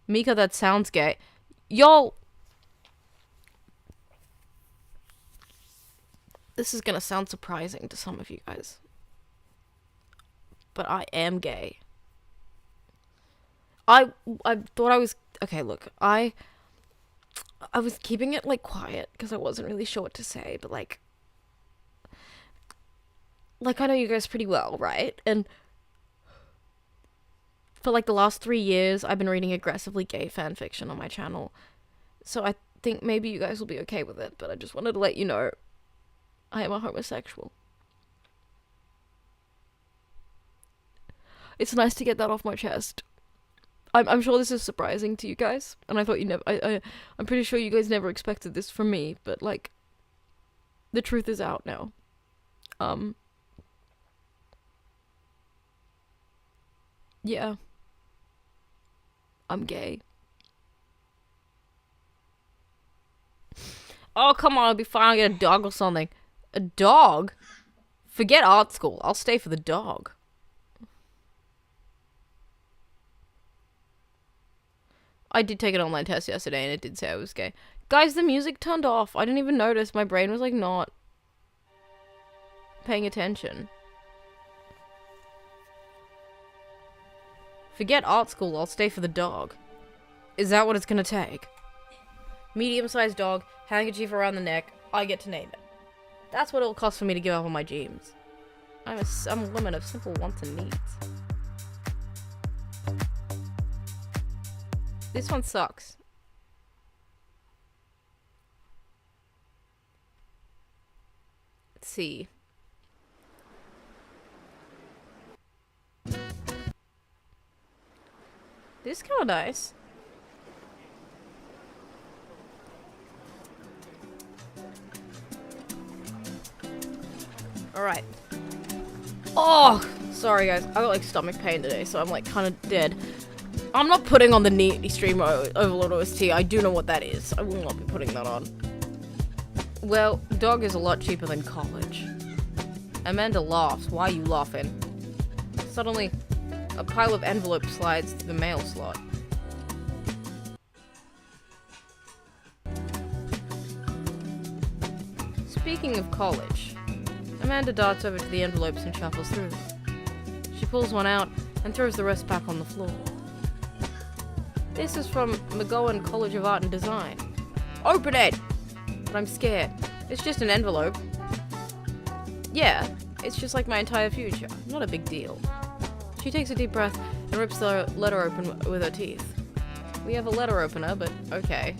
Mika, that sounds gay. Y'all... This is gonna sound surprising to some of you guys. But I am gay. I thought I was... Okay, look. I was keeping it, like, quiet, because I wasn't really sure what to say, but, like, I know you guys pretty well, right? And for, like, the last 3 years, I've been reading aggressively gay fanfiction on my channel. So I think maybe you guys will be okay with it, but I just wanted to let you know I am a homosexual. It's nice to get that off my chest. I'm sure this is surprising to you guys, and I thought you never... I'm pretty sure you guys never expected this from me, but, like, the truth is out now. Yeah. I'm gay. Oh, come on, I'll be fine, I'll get a dog or something. A dog? Forget art school, I'll stay for the dog. I did take an online test yesterday and it did say I was gay. Guys, the music turned off. I didn't even notice. My brain was like not paying attention. Forget art school, I'll stay for the dog. Is that what it's gonna take? Medium-sized dog, handkerchief around the neck, I get to name it. That's what it'll cost for me to give up on my dreams. I'm a woman of simple wants and needs. This one sucks. Let's see. This is kind of nice. Alright. Oh! Sorry guys, I got like stomach pain today, so I'm like kind of dead. I'm not putting on the Neat Extreme Overlord OST. I do know what that is. I will not be putting that on. Well, dog is a lot cheaper than college. Amanda laughs. Why are you laughing? Suddenly, a pile of envelopes slides to the mail slot. Speaking of college, Amanda darts over to the envelopes and shuffles through them. She pulls one out and throws the rest back on the floor. This is from McGowan College of Art and Design. Open it! But I'm scared. It's just an envelope. Yeah, it's just like my entire future. Not a big deal. She takes a deep breath and rips the letter open with her teeth. We have a letter opener, but okay.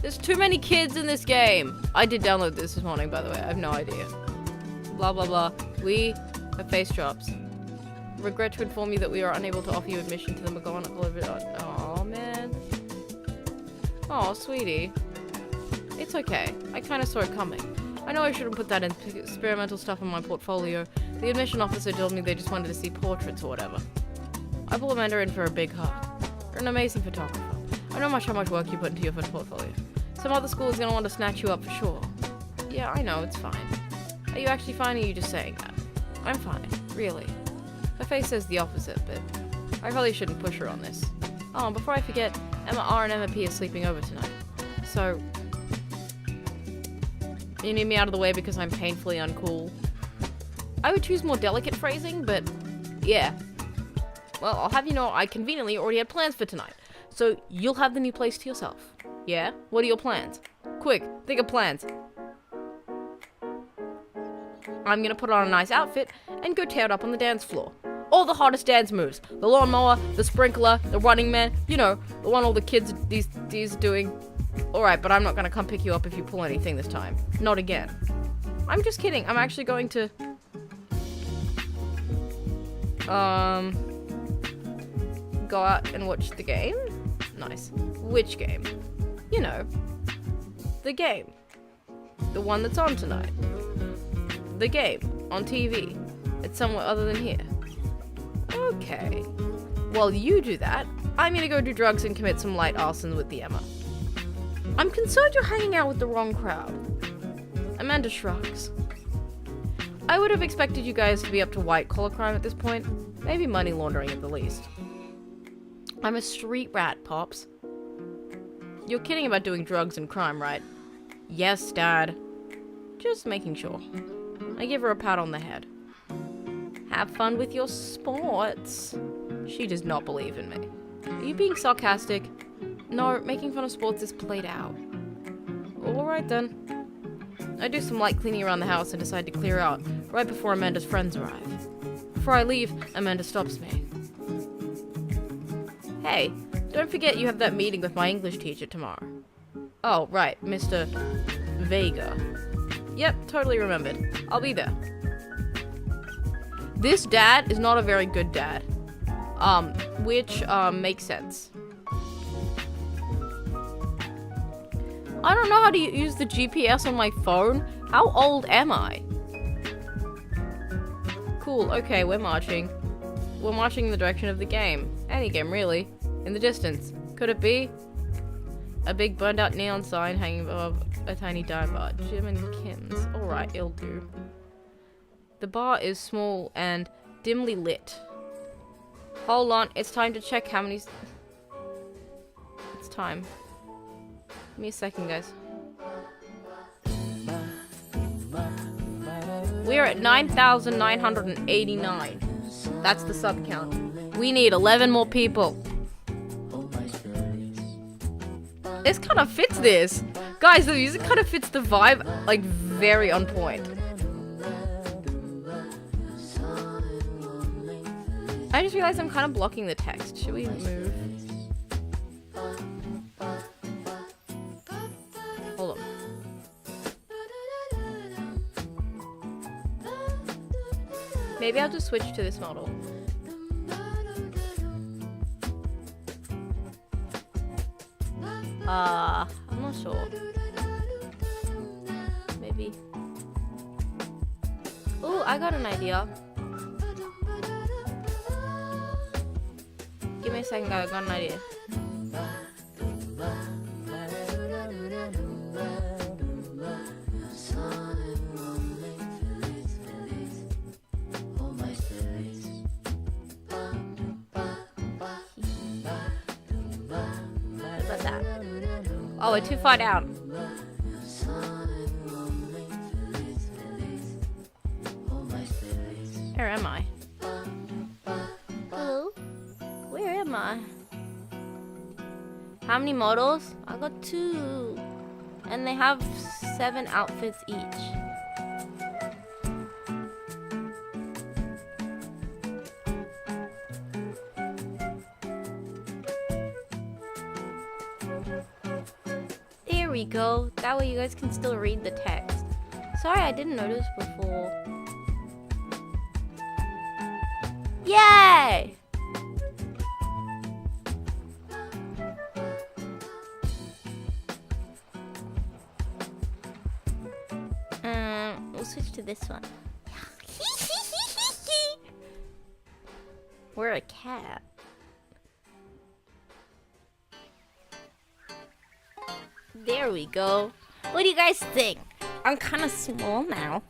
There's too many kids in this game! I did download this morning, by the way. I have no idea. Blah blah blah. We have face drops. Regret to inform you that we are unable to offer you admission to the McGowan College of Art. Aw, man. Aw, sweetie. It's okay. I kinda saw it coming. I know I shouldn't put that experimental stuff in my portfolio. The admission officer told me they just wanted to see portraits or whatever. I pull Amanda in for a big hug. You're an amazing photographer. I know how much work you put into your portfolio. Some other school is gonna want to snatch you up for sure. Yeah, I know, it's fine. Are you actually fine, or are you just saying that? I'm fine, really. Her face says the opposite, but I probably shouldn't push her on this. Oh, and before I forget, Emma R and Emma P are sleeping over tonight. So, you need me out of the way because I'm painfully uncool? I would choose more delicate phrasing, but yeah. Well, I'll have you know I conveniently already had plans for tonight. So, you'll have the new place to yourself. Yeah? What are your plans? Quick, think of plans. I'm gonna put on a nice outfit and go tear it up on the dance floor. All the hottest dance moves. The lawnmower, the sprinkler, the running man. You know, the one all the kids these doing. Alright, but I'm not gonna come pick you up if you pull anything this time. Not again. I'm just kidding. I'm actually going to... go out and watch the game? Nice. Which game? You know. The game. The one that's on tonight. The game. On TV. It's somewhere other than here. Okay. While you do that, I'm gonna go do drugs and commit some light arson with the Emma. I'm concerned you're hanging out with the wrong crowd. Amanda shrugs. I would have expected you guys to be up to white-collar crime at this point. Maybe money laundering at the least. I'm a street rat, Pops. You're kidding about doing drugs and crime, right? Yes, Dad. Just making sure. I give her a pat on the head. Have fun with your sports. She does not believe in me. Are you being sarcastic? No, making fun of sports is played out. Alright then. I do some light cleaning around the house and decide to clear out right before Amanda's friends arrive. Before I leave, Amanda stops me. Hey, don't forget you have that meeting with my English teacher tomorrow. Oh, right, Mr. Vega. Yep, totally remembered. I'll be there. This dad is not a very good dad. Which makes sense. I don't know how to use the GPS on my phone. How old am I? Cool, okay, we're marching. We're marching in the direction of the game. Any game, really. In the distance. Could it be? A big burned out neon sign hanging above a tiny dive bar. Jim and Kim's. Alright, it'll do. The bar is small and dimly lit. Hold on, it's time to check how many... It's time. Give me a second, guys. We're at 9,989. That's the sub count. We need 11 more people. This kind of fits this. Guys, the music kind of fits the vibe, like, very on point. I just realized I'm kind of blocking the text. Should we move? Hold on. Maybe I'll just switch to this model. I'm not sure. Maybe. Oh, I got an idea. Give me a second, guys. I got an idea. What about that? Oh, we're too far down. Where am I? Hello? Where am I? How many models? I got 2. And they have 7 outfits each. There we go. That way you guys can still read the text. Sorry, I didn't notice before. Yay! We'll switch to this one. We're a cat. There we go. What do you guys think? I'm kind of small now.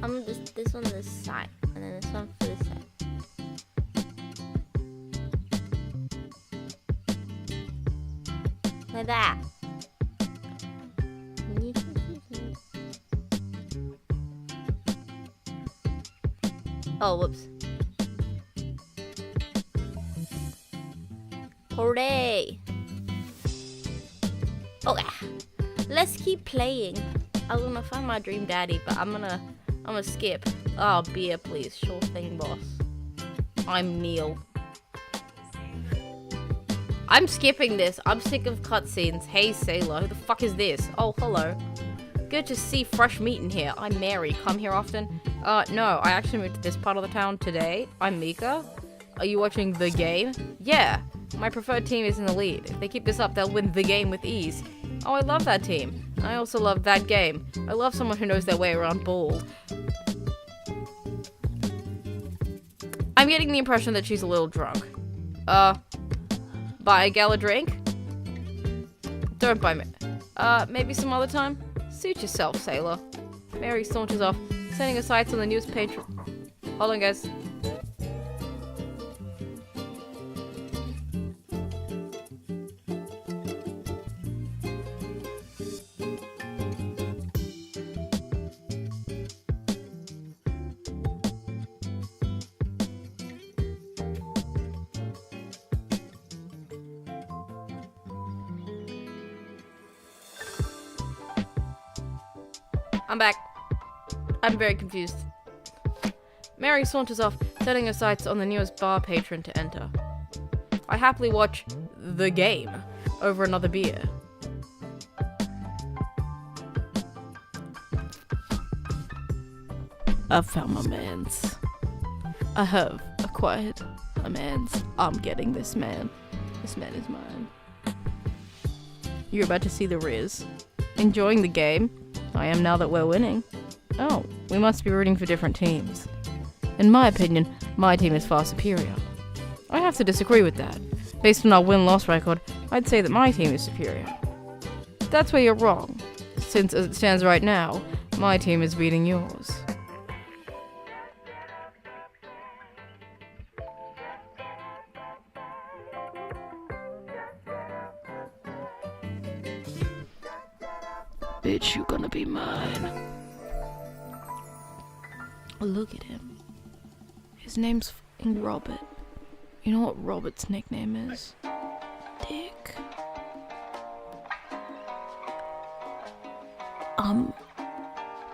I'm just this one this side, and then this one for this side. Like that. Oh, whoops. Hooray! Okay, let's keep playing. I was gonna find my dream daddy, but I'm gonna skip. Oh, beer, please. Sure thing, boss. I'm Neil. I'm skipping this. I'm sick of cutscenes. Hey, sailor. Who the fuck is this? Oh, hello. Good to see fresh meat in here. I'm Mary. Come here often? No. I actually moved to this part of the town today. I'm Mika. Are you watching the game? Yeah. My preferred team is in the lead. If they keep this up, they'll win the game with ease. Oh, I love that team. I also love that game. I love someone who knows their way around bald. I'm getting the impression that she's a little drunk. Buy a gal a drink? Don't buy me. Maybe some other time? Suit yourself, sailor. Mary saunters off, Setting her sights on the newest patron. Hold on, guys. I'm back. I'm very confused. Mary saunters off, setting her sights on the newest bar patron to enter. I happily watch the game over another beer. I've found my mans. I have acquired a mans. I'm getting this man. This man is mine. You're about to see the Riz. Enjoying the game? I am now that we're winning. Oh, we must be rooting for different teams. In my opinion, my team is far superior. I have to disagree with that. Based on our win-loss record, I'd say that my team is superior. That's where you're wrong, since as it stands right now, my team is beating yours. Bitch, you gonna be mine. Look at him. His name's f***ing Robert. You know what Robert's nickname is? Dick.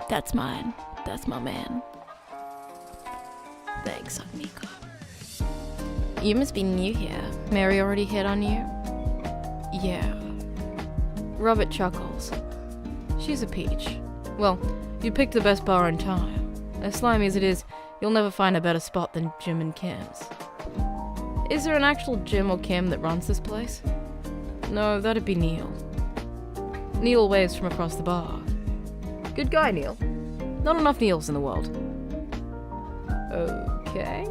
That's mine. That's my man. Thanks, amigo. You must be new here. Mary already hit on you? Yeah. Robert chuckles. She's a peach. Well, you picked the best bar in town. As slimy as it is, you'll never find a better spot than Jim and Kim's. Is there an actual Jim or Kim that runs this place? No, that'd be Neil. Neil waves from across the bar. Good guy, Neil. Not enough Neils in the world. Okay.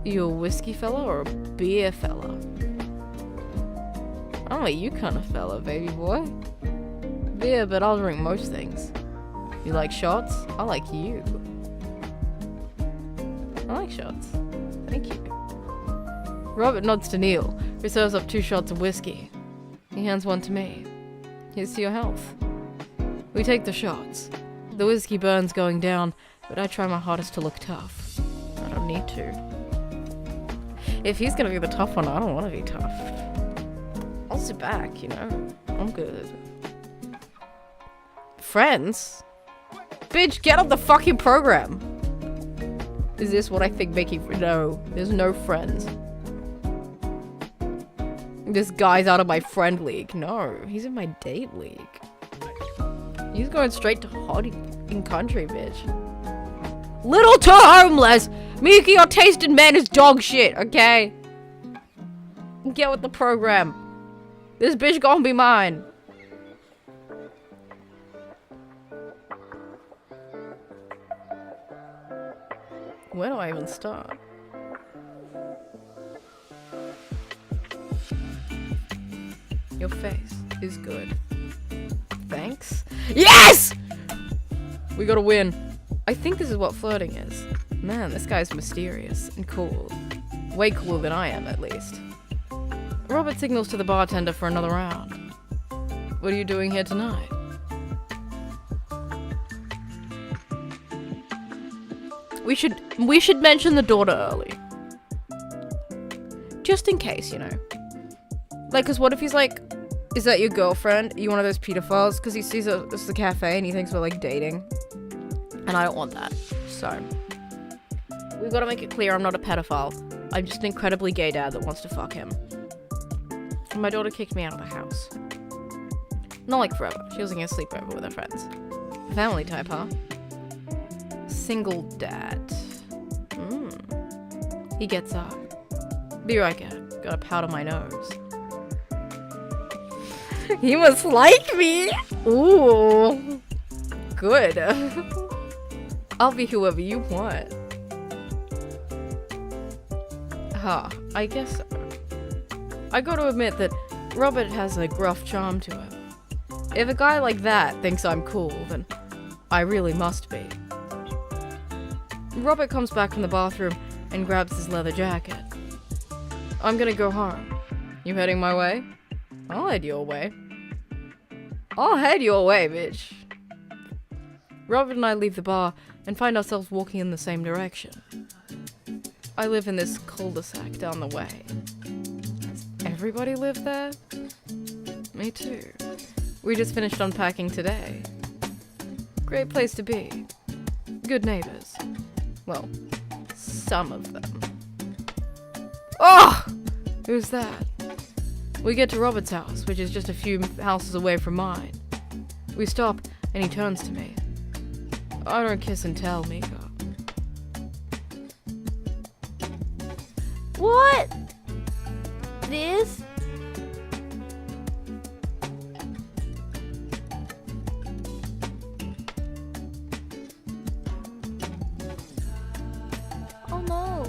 You a whiskey fella or a beer fella? I'm a you kind of fella, baby boy. Beer, but I'll drink most things. You like shots? I like you. I like shots. Thank you. Robert nods to Neil, who serves up 2 shots of whiskey. He hands one to me. Here's to your health. We take the shots. The whiskey burns going down, but I try my hardest to look tough. I don't need to. If he's gonna be the tough one, I don't want to be tough. I'll sit back, you know. I'm good. Friends? Bitch, get off the fucking program! Is this what I think making... No, there's no friends. This guy's out of my friend league. No, he's in my date league. He's going straight to hot in country, bitch. Little to homeless! Miki, your taste in men is dog shit, okay? Get with the program. This bitch gonna be mine. Where do I even start? Your face is good. Thanks. Yes! We gotta win. I think this is what flirting is. Man, this guy's mysterious and cool. Way cooler than I am, at least. Robert signals to the bartender for another round. What are you doing here tonight? We should mention the daughter early. Just in case, you know. Like, cause what if he's like, is that your girlfriend? Are you one of those pedophiles? Cause he sees us at the cafe and he thinks we're like dating. And I don't want that. So, we've got to make it clear I'm not a pedophile. I'm just an incredibly gay dad that wants to fuck him. And my daughter kicked me out of the house. Not like forever. She was gonna sleep over with her friends. Family type, huh? Single dad. He gets up. Be right back. Got a powder my nose. He must like me! Ooh. Good. I'll be whoever you want. Huh, I guess so. I gotta admit that Robert has a gruff charm to him. If a guy like that thinks I'm cool, then I really must be. Robert comes back from the bathroom and grabs his leather jacket. I'm gonna go home. You heading my way? I'll head your way. I'll head your way, bitch. Robert and I leave the bar and find ourselves walking in the same direction. I live in this cul-de-sac down the way. Does everybody live there? Me too. We just finished unpacking today. Great place to be. Good neighbors. Well, some of them. Oh! Who's that? We get to Robert's house, which is just a few houses away from mine. We stop, and he turns to me. I don't kiss and tell, Mika. What? This? Oh no.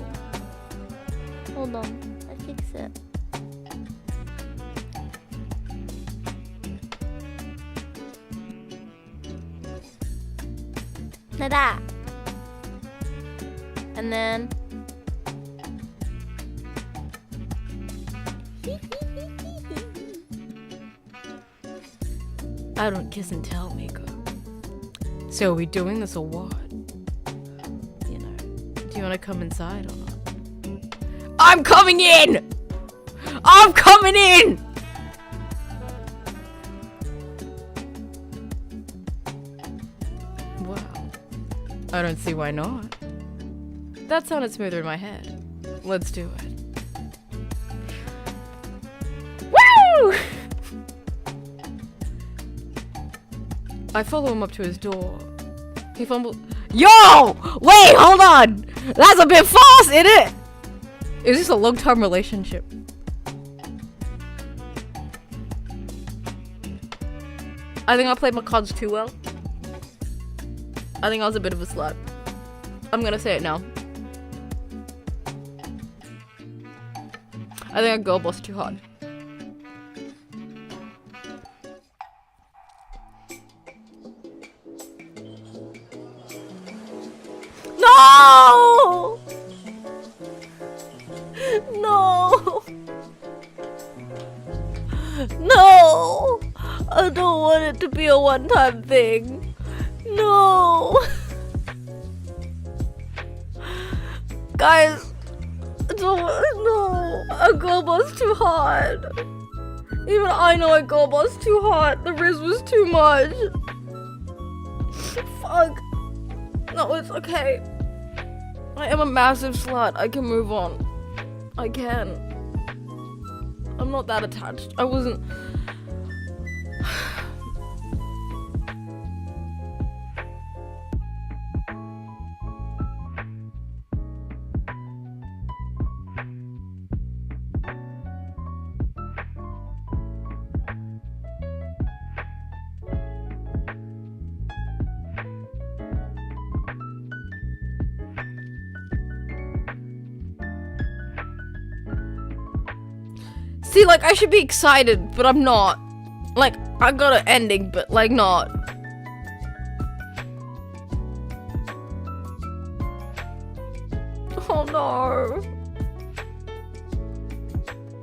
Hold on, I fix it. Ta-da! And then... I don't kiss and tell, Mika. So are we doing this or what? You know, do you want to come inside or not? I'm coming in! I'm coming in! Wow. I don't see why not. That sounded smoother in my head. Let's do it. Woo! I follow him up to his door. He fumbles. Yo! Wait, hold on! That's a bit fast, isn't it? Is this a long-term relationship? I think I played my cards too well. I think I was a bit of a slut. I'm gonna say it now. I think I girl bossed too hard. No! No! No! I don't want it to be a one-time thing. No! Guys, no! A girl boss too hard. Even I know a girl boss too hard. The riz was too much. Fuck. No, it's okay. I am a massive slut. I can move on. I can. I'm not that attached. I wasn't... See, like, I should be excited, but I'm not. Like, I got an ending, but, like, not. Oh, no.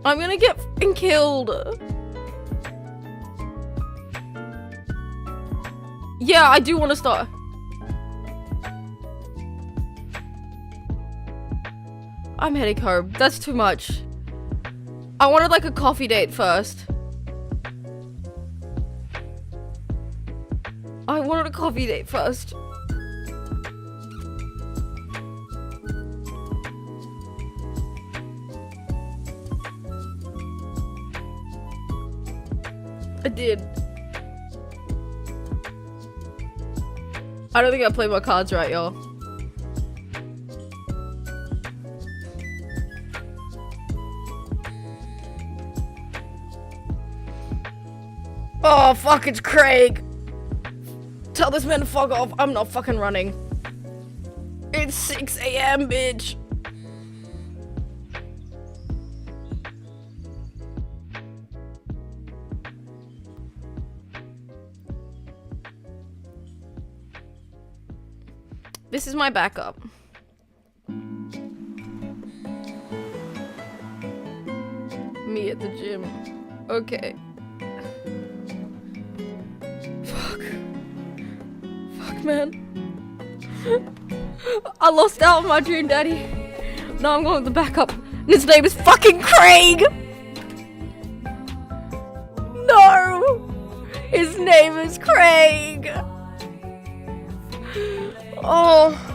I'm gonna get f***ing killed. Yeah, I do want to start. I'm heading home. That's too much. I wanted like a coffee date first. I wanted a coffee date first. I did. I don't think I played my cards right, y'all. Oh, fuck, it's Craig. Tell this man to fuck off. I'm not fucking running. It's 6 a.m., bitch. This is my backup. Me at the gym. Okay. Fuck, man. I lost out on my dream daddy. Now I'm going with the backup. And his name is fucking Craig! No! His name is Craig! Oh.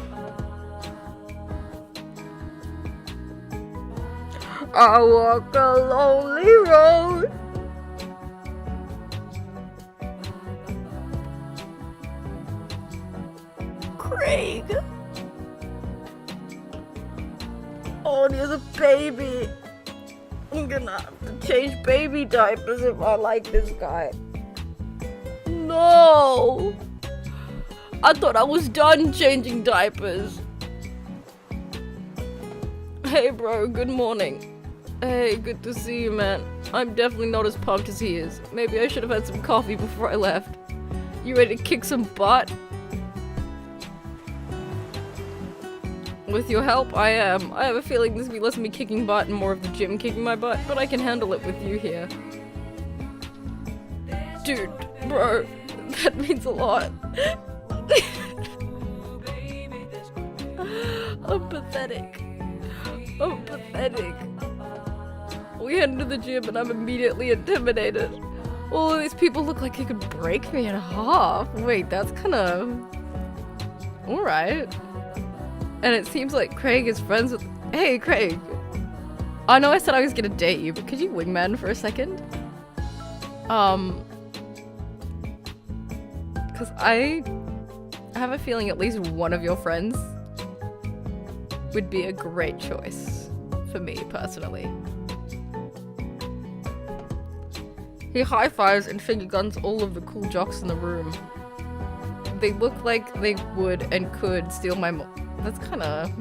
I walk a lonely road. Craig. Oh, and he has a baby. I'm gonna have to change baby diapers if I like this guy. No! I thought I was done changing diapers. Hey bro, good morning. Hey, good to see you, man. I'm definitely not as pumped as he is. Maybe I should have had some coffee before I left. You ready to kick some butt? With your help, I am. I have a feeling this will be less of me kicking butt and more of the gym kicking my butt, but I can handle it with you here. Dude, bro, that means a lot. I'm pathetic. I'm pathetic. We head to the gym and I'm immediately intimidated. All of these people look like they could break me in half. Wait, that's kinda... alright. And it seems like Craig is friends with... Hey, Craig. I know I said I was gonna date you, but could you wingman for a second? Because I have a feeling at least one of your friends would be a great choice for me, personally. He high-fives and finger guns all of the cool jocks in the room. They look like they would and could steal my That's kinda...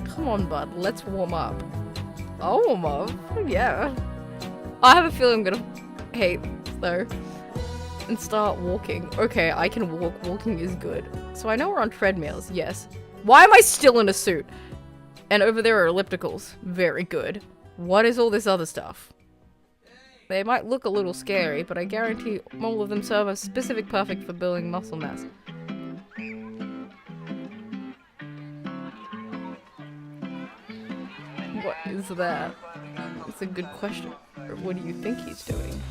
Come on, bud. Let's warm up. I'll warm up? Yeah. I have a feeling I'm gonna hate, though. And start walking. Okay, I can walk. Walking is good. So I know we're on treadmills. Yes. Why am I still in a suit? And over there are ellipticals. Very good. What is all this other stuff? They might look a little scary, but I guarantee all of them serve a specific perfect for building muscle mass. What is that? That's a good question. Or what do you think he's doing?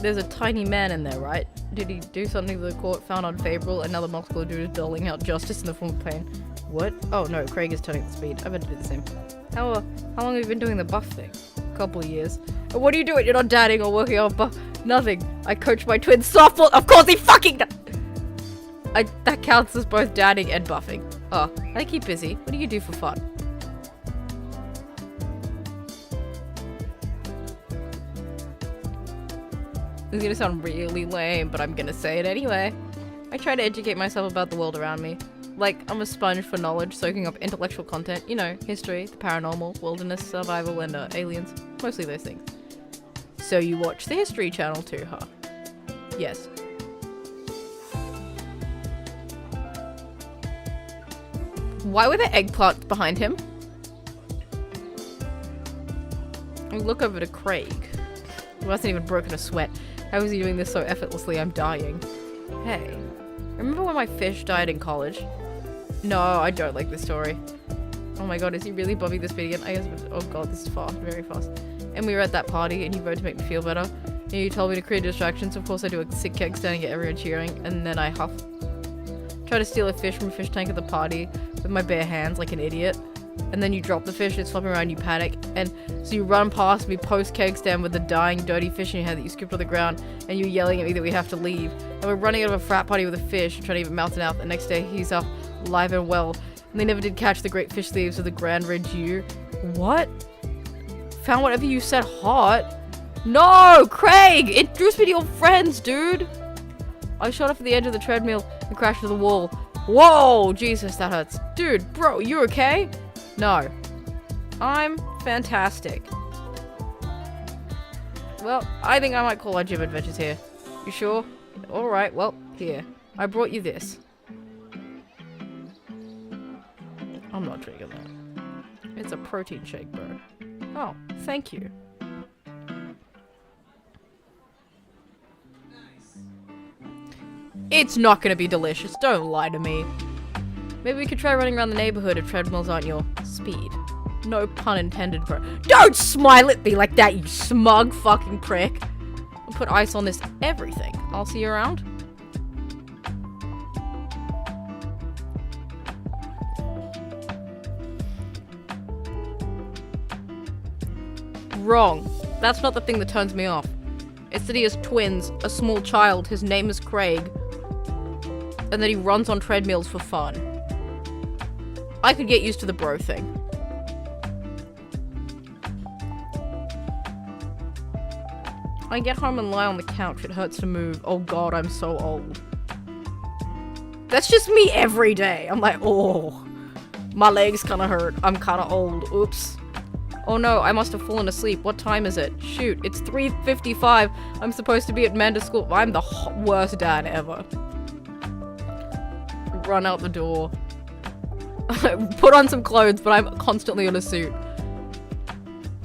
There's a tiny man in there, right? Did he do something the court found unfavorable? Another muscular dude is doling out justice in the form of pain. What? Oh no, Craig is turning the speed. I better do the same. How long have you been doing the buff thing? A couple of years. And what are you doing? You're not dadding or working on buff? Nothing. I coach my twin softball. Of course he fucking that counts as both dadding and buffing. Oh, I keep busy. What do you do for fun? This is gonna sound really lame, but I'm gonna say it anyway. I try to educate myself about the world around me. Like, I'm a sponge for knowledge, soaking up intellectual content. You know, history, the paranormal, wilderness, survival, and aliens. Mostly those things. So you watch the History Channel too, huh? Yes. Why were there eggplants behind him? I look over to Craig. He wasn't even broken a sweat. How is he doing this so effortlessly? I'm dying. Hey, remember when my fish died in college? No, I don't like this story. Oh my god, is he really bumping this beat again? I guess, oh god, this is fast, very fast. And we were at that party and you voted to make me feel better. And you told me to create distractions. Of course I do a sick keg standing at everyone cheering. And then I try to steal a fish from a fish tank at the party with my bare hands like an idiot. And then you drop the fish, it's flopping around, you panic. And so you run past me post keg stand with the dying dirty fish in your hand that you scooped on the ground. And you're yelling at me that we have to leave. And we're running out of a frat party with a fish and trying to even mouth it out. The next day he's up alive and well. And they never did catch the great fish thieves of the Grand Red Jew. What? Found whatever you said hot? No! Craig! Introduce me to your friends, dude! I shot off at the edge of the treadmill and crashed to the wall. Whoa! Jesus, that hurts. Dude, bro, you okay? No. I'm fantastic. Well, I think I might call our gym adventures here. You sure? Alright, well, Here, I brought you this. I'm not drinking that. It's a protein shake, bro. Oh, thank you. It's not gonna be delicious, don't lie to me. Maybe we could try running around the neighborhood if treadmills aren't your speed. No pun intended, bro. Don't smile at me like that, you smug fucking prick. I'll put ice on this everything. I'll see you around. Wrong. That's not the thing that turns me off. It's that he has twins, a small child, his name is Craig, and that he runs on treadmills for fun. I could get used to the bro thing. I get home and lie on the couch, it hurts to move. Oh god, I'm so old. That's just me every day. I'm like, oh, my legs kinda hurt. I'm kinda old. Oops. Oh no, I must have fallen asleep. What time is it? Shoot, it's 3:55. I'm supposed to be at Manda school. I'm the worst dad ever. Run out the door. Put on some clothes, but I'm constantly in a suit.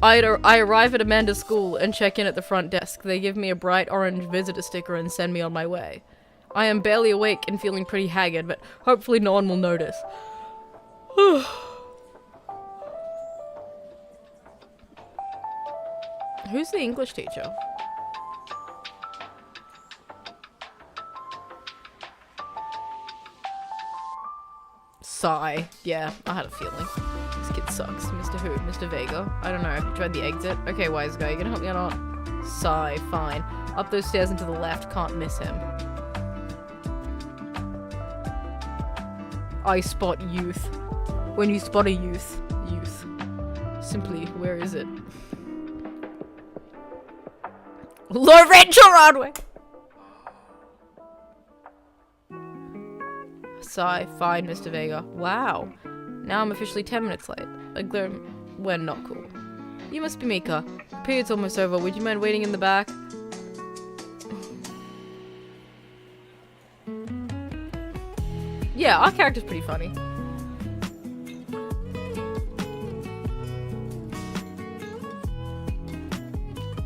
I arrive at Amanda's school and check in at the front desk. They give me a bright orange visitor sticker and send me on my way. I am barely awake and feeling pretty haggard, but hopefully no one will notice. Who's the English teacher? Sigh. Yeah, I had a feeling. This kid sucks. Mr. Who? Mr. Vega? I don't know. Have you tried the exit? Okay, wise guy, you gonna help me or not? Sigh. Fine. Up those stairs and to the left. Can't miss him. I spot youth. When you spot a youth. Youth. Simply, where is it? Lorenzo Rodway! Sigh. Fine, Mr. Vega. Wow. Now I'm officially 10 minutes late. We're not cool. You must be Mika. The period's almost over. Would you mind waiting in the back? Yeah, our character's pretty funny.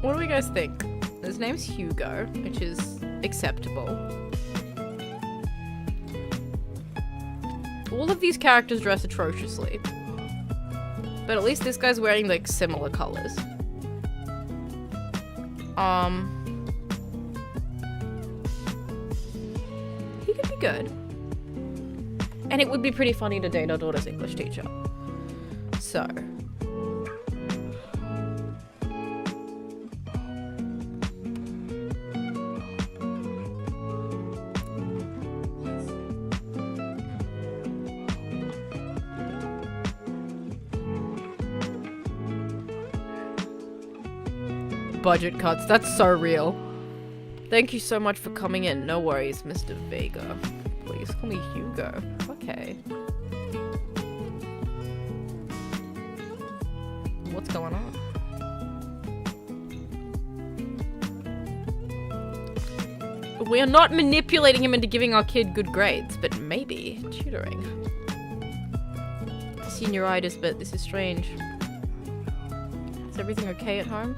What do you guys think? His name's Hugo, which is acceptable. All of these characters dress atrociously. But at least this guy's wearing, like, similar colors. He could be good. And it would be pretty funny to date our daughter's English teacher. So. Budget cuts, that's so real. Thank you so much for coming in. No worries, Mr. Vega. Please call me Hugo. Okay. What's going on? We are not manipulating him into giving our kid good grades, but maybe tutoring. Senioritis, but this is strange. Is everything okay at home?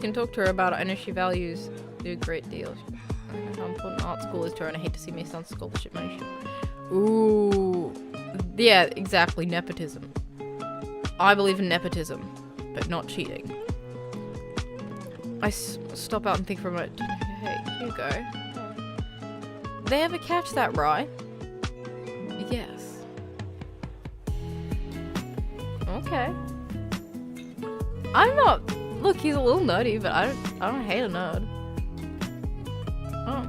Can talk to her about it. I know she values you a great deal. I know how important art school is to her, and I hate to see my son's scholarship money. Ooh. Yeah, exactly. Nepotism. I believe in nepotism, but not cheating. I stop out and think for a moment. Hey, Hugo. They ever catch that right? Yes. Okay. I'm not... Look, he's a little nerdy, but I don't hate a nerd. Oh.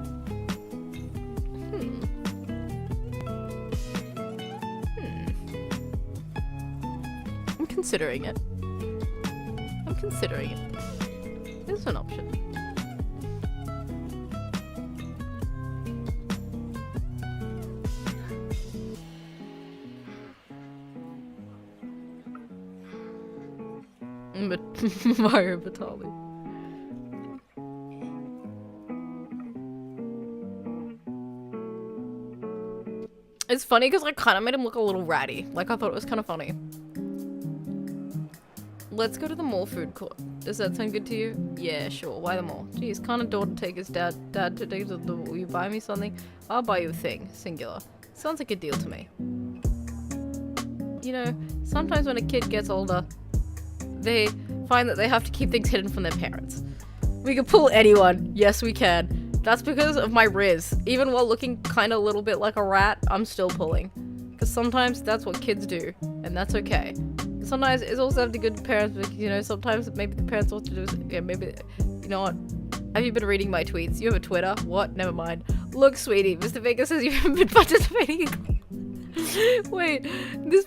I'm considering it. I'm considering it. It's an option. Mario Batali. It's funny because I kind of made him look a little ratty. Like, I thought it was kind of funny. Let's go to the mall food court. Does that sound good to you? Yeah, sure. Why the mall? Jeez, can't a daughter take his dad to take the will you buy me something? I'll buy you a thing. Singular. Sounds like a deal to me. You know, sometimes when a kid gets older, they find that they have to keep things hidden from their parents. We can pull anyone. Yes, we can. That's because of my riz. Even while looking kind of a little bit like a rat, I'm still pulling. Because sometimes that's what kids do, and that's okay. Sometimes it's also have to good parents, because, you know, sometimes maybe the parents want to do is, yeah, maybe, you know what? Have you been reading my tweets? You have a Twitter? What? Never mind. Look, sweetie, Mr. Vega says you haven't been participating. Wait, this,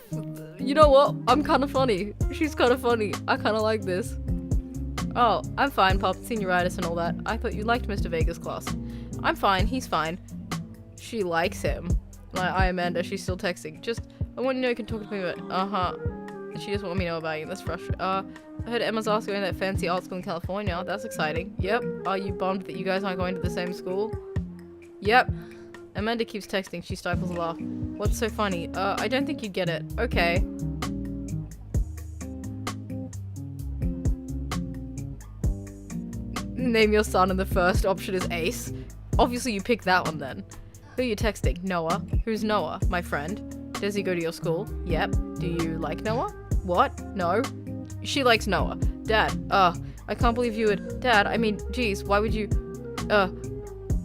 you know what? I'm kind of funny. She's kind of funny. I kind of like this. Oh, I'm fine, Pop. Senioritis and all that. I thought you liked Mr. Vega's class. I'm fine. He's fine. She likes him. I Amanda. She's still texting. Just, I want you to know you can talk to me about, She just want me to know about you. That's frustrating. I heard Emma's also going to that fancy art school in California. That's exciting. Yep. Are you bummed that you guys aren't going to the same school? Yep. Amanda keeps texting. She stifles a laugh. What's so funny? I don't think you'd get it. Okay. Name your son and the first option is Ace. Obviously you pick that one then. Who are you texting? Noah. Who's Noah? My friend. Does he go to your school? Yep. Do you like Noah? What? No. She likes Noah. Dad. I can't believe you would. Dad, I mean, geez, why would you?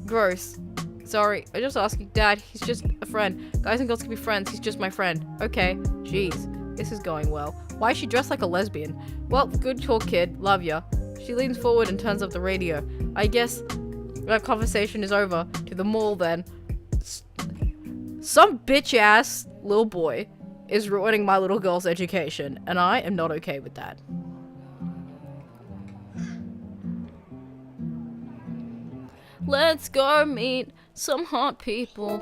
Gross. Sorry, I just asking. Dad, he's just a friend. Guys and girls can be friends. He's just my friend. Okay. Jeez, this is going well. Why is she dressed like a lesbian? Well, good talk, kid. Love ya. She leans forward and turns off the radio. I guess that conversation is over. To the mall then. Some bitch-ass little boy is ruining my little girl's education, and I am not okay with that. Let's go meet some hot people.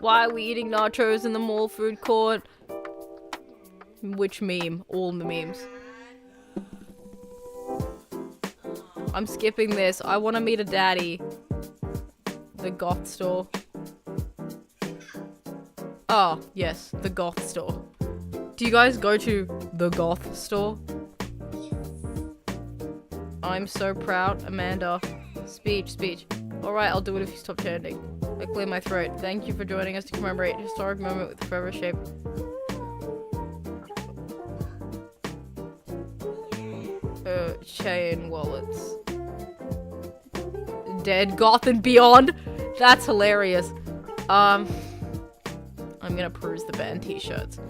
Why are we eating nachos in the mall food court? Which meme? All the memes. I'm skipping this. I want to meet a daddy. The goth store. Oh, yes, the goth store. Do you guys go to the goth store? I'm so proud, Amanda. Speech. Alright, I'll do it if you stop chanting. I clear my throat. Thank you for joining us to commemorate a historic moment with forever shape. Chain wallets. Dead Goth and Beyond. That's hilarious. I'm gonna peruse the band t-shirts.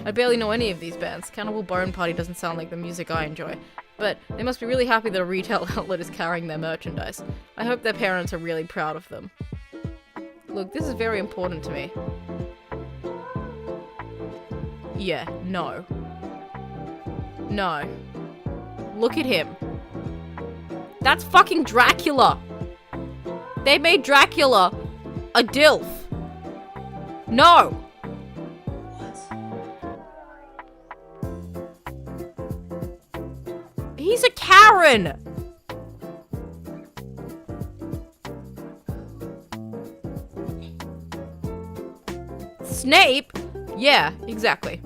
I barely know any of these bands. Cannibal Bone Party doesn't sound like the music I enjoy. But they must be really happy that a retail outlet is carrying their merchandise. I hope their parents are really proud of them. Look, this is very important to me. Yeah, no. No. Look at him. That's fucking Dracula! They made Dracula a DILF. No! He's a Karen! Snape? Yeah, exactly.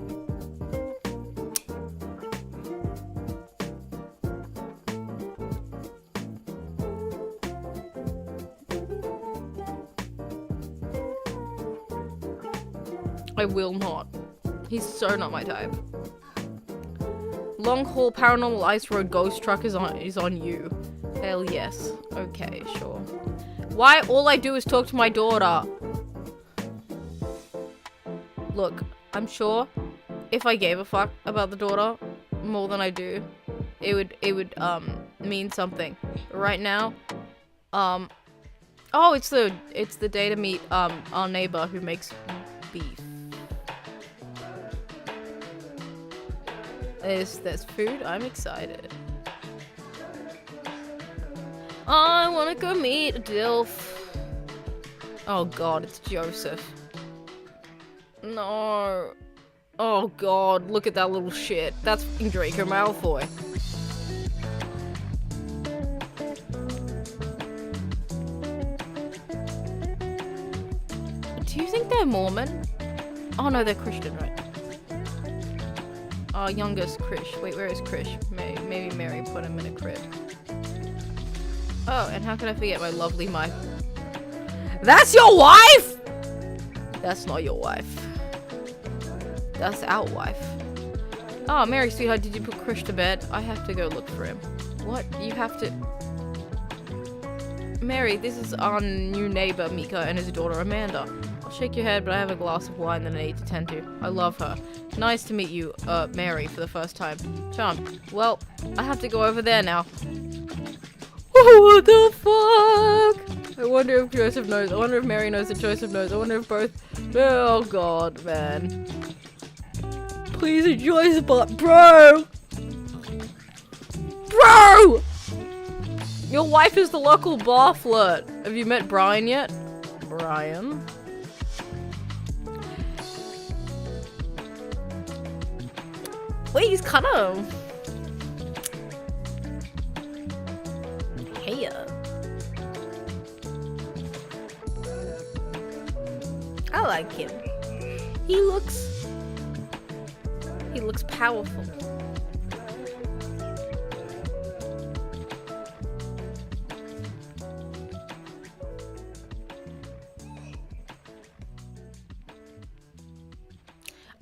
I will not. He's so not my type. Long haul paranormal ice road ghost truck is on you. Hell yes. Okay, sure. Why all I do is talk to my daughter? Look, I'm sure if I gave a fuck about the daughter more than I do, it would mean something. But right now, oh, it's the day to meet our neighbor who makes beef. There's food. I'm excited. I wanna go meet a DILF. Oh god, it's Joseph. No. Oh god, look at that little shit. That's fucking Draco Malfoy. Do you think they're Mormon? Oh no, they're Christian, right? Our youngest Krish. Wait, where is Krish? Maybe Mary put him in a crib. Oh, and how can I forget my lovely Mike? That's your wife?! That's not your wife. That's our wife. Oh, Mary, sweetheart, did you put Krish to bed? I have to go look for him. What? You have to... Mary, this is our new neighbor, Mika, and his daughter, Amanda. I'll shake your head, but I have a glass of wine that I need to tend to. I love her. Nice to meet you, Mary, for the first time. Charmed. Well, I have to go over there now. What the fuck? I wonder if Joseph knows. I wonder if Mary knows that Joseph knows. I wonder if both... Oh god, man. Please enjoy the butt, bro! Bro! Your wife is the local bar flirt. Have you met Brian yet? Brian? Wait, he's kind of... Hey. I like him. He looks powerful.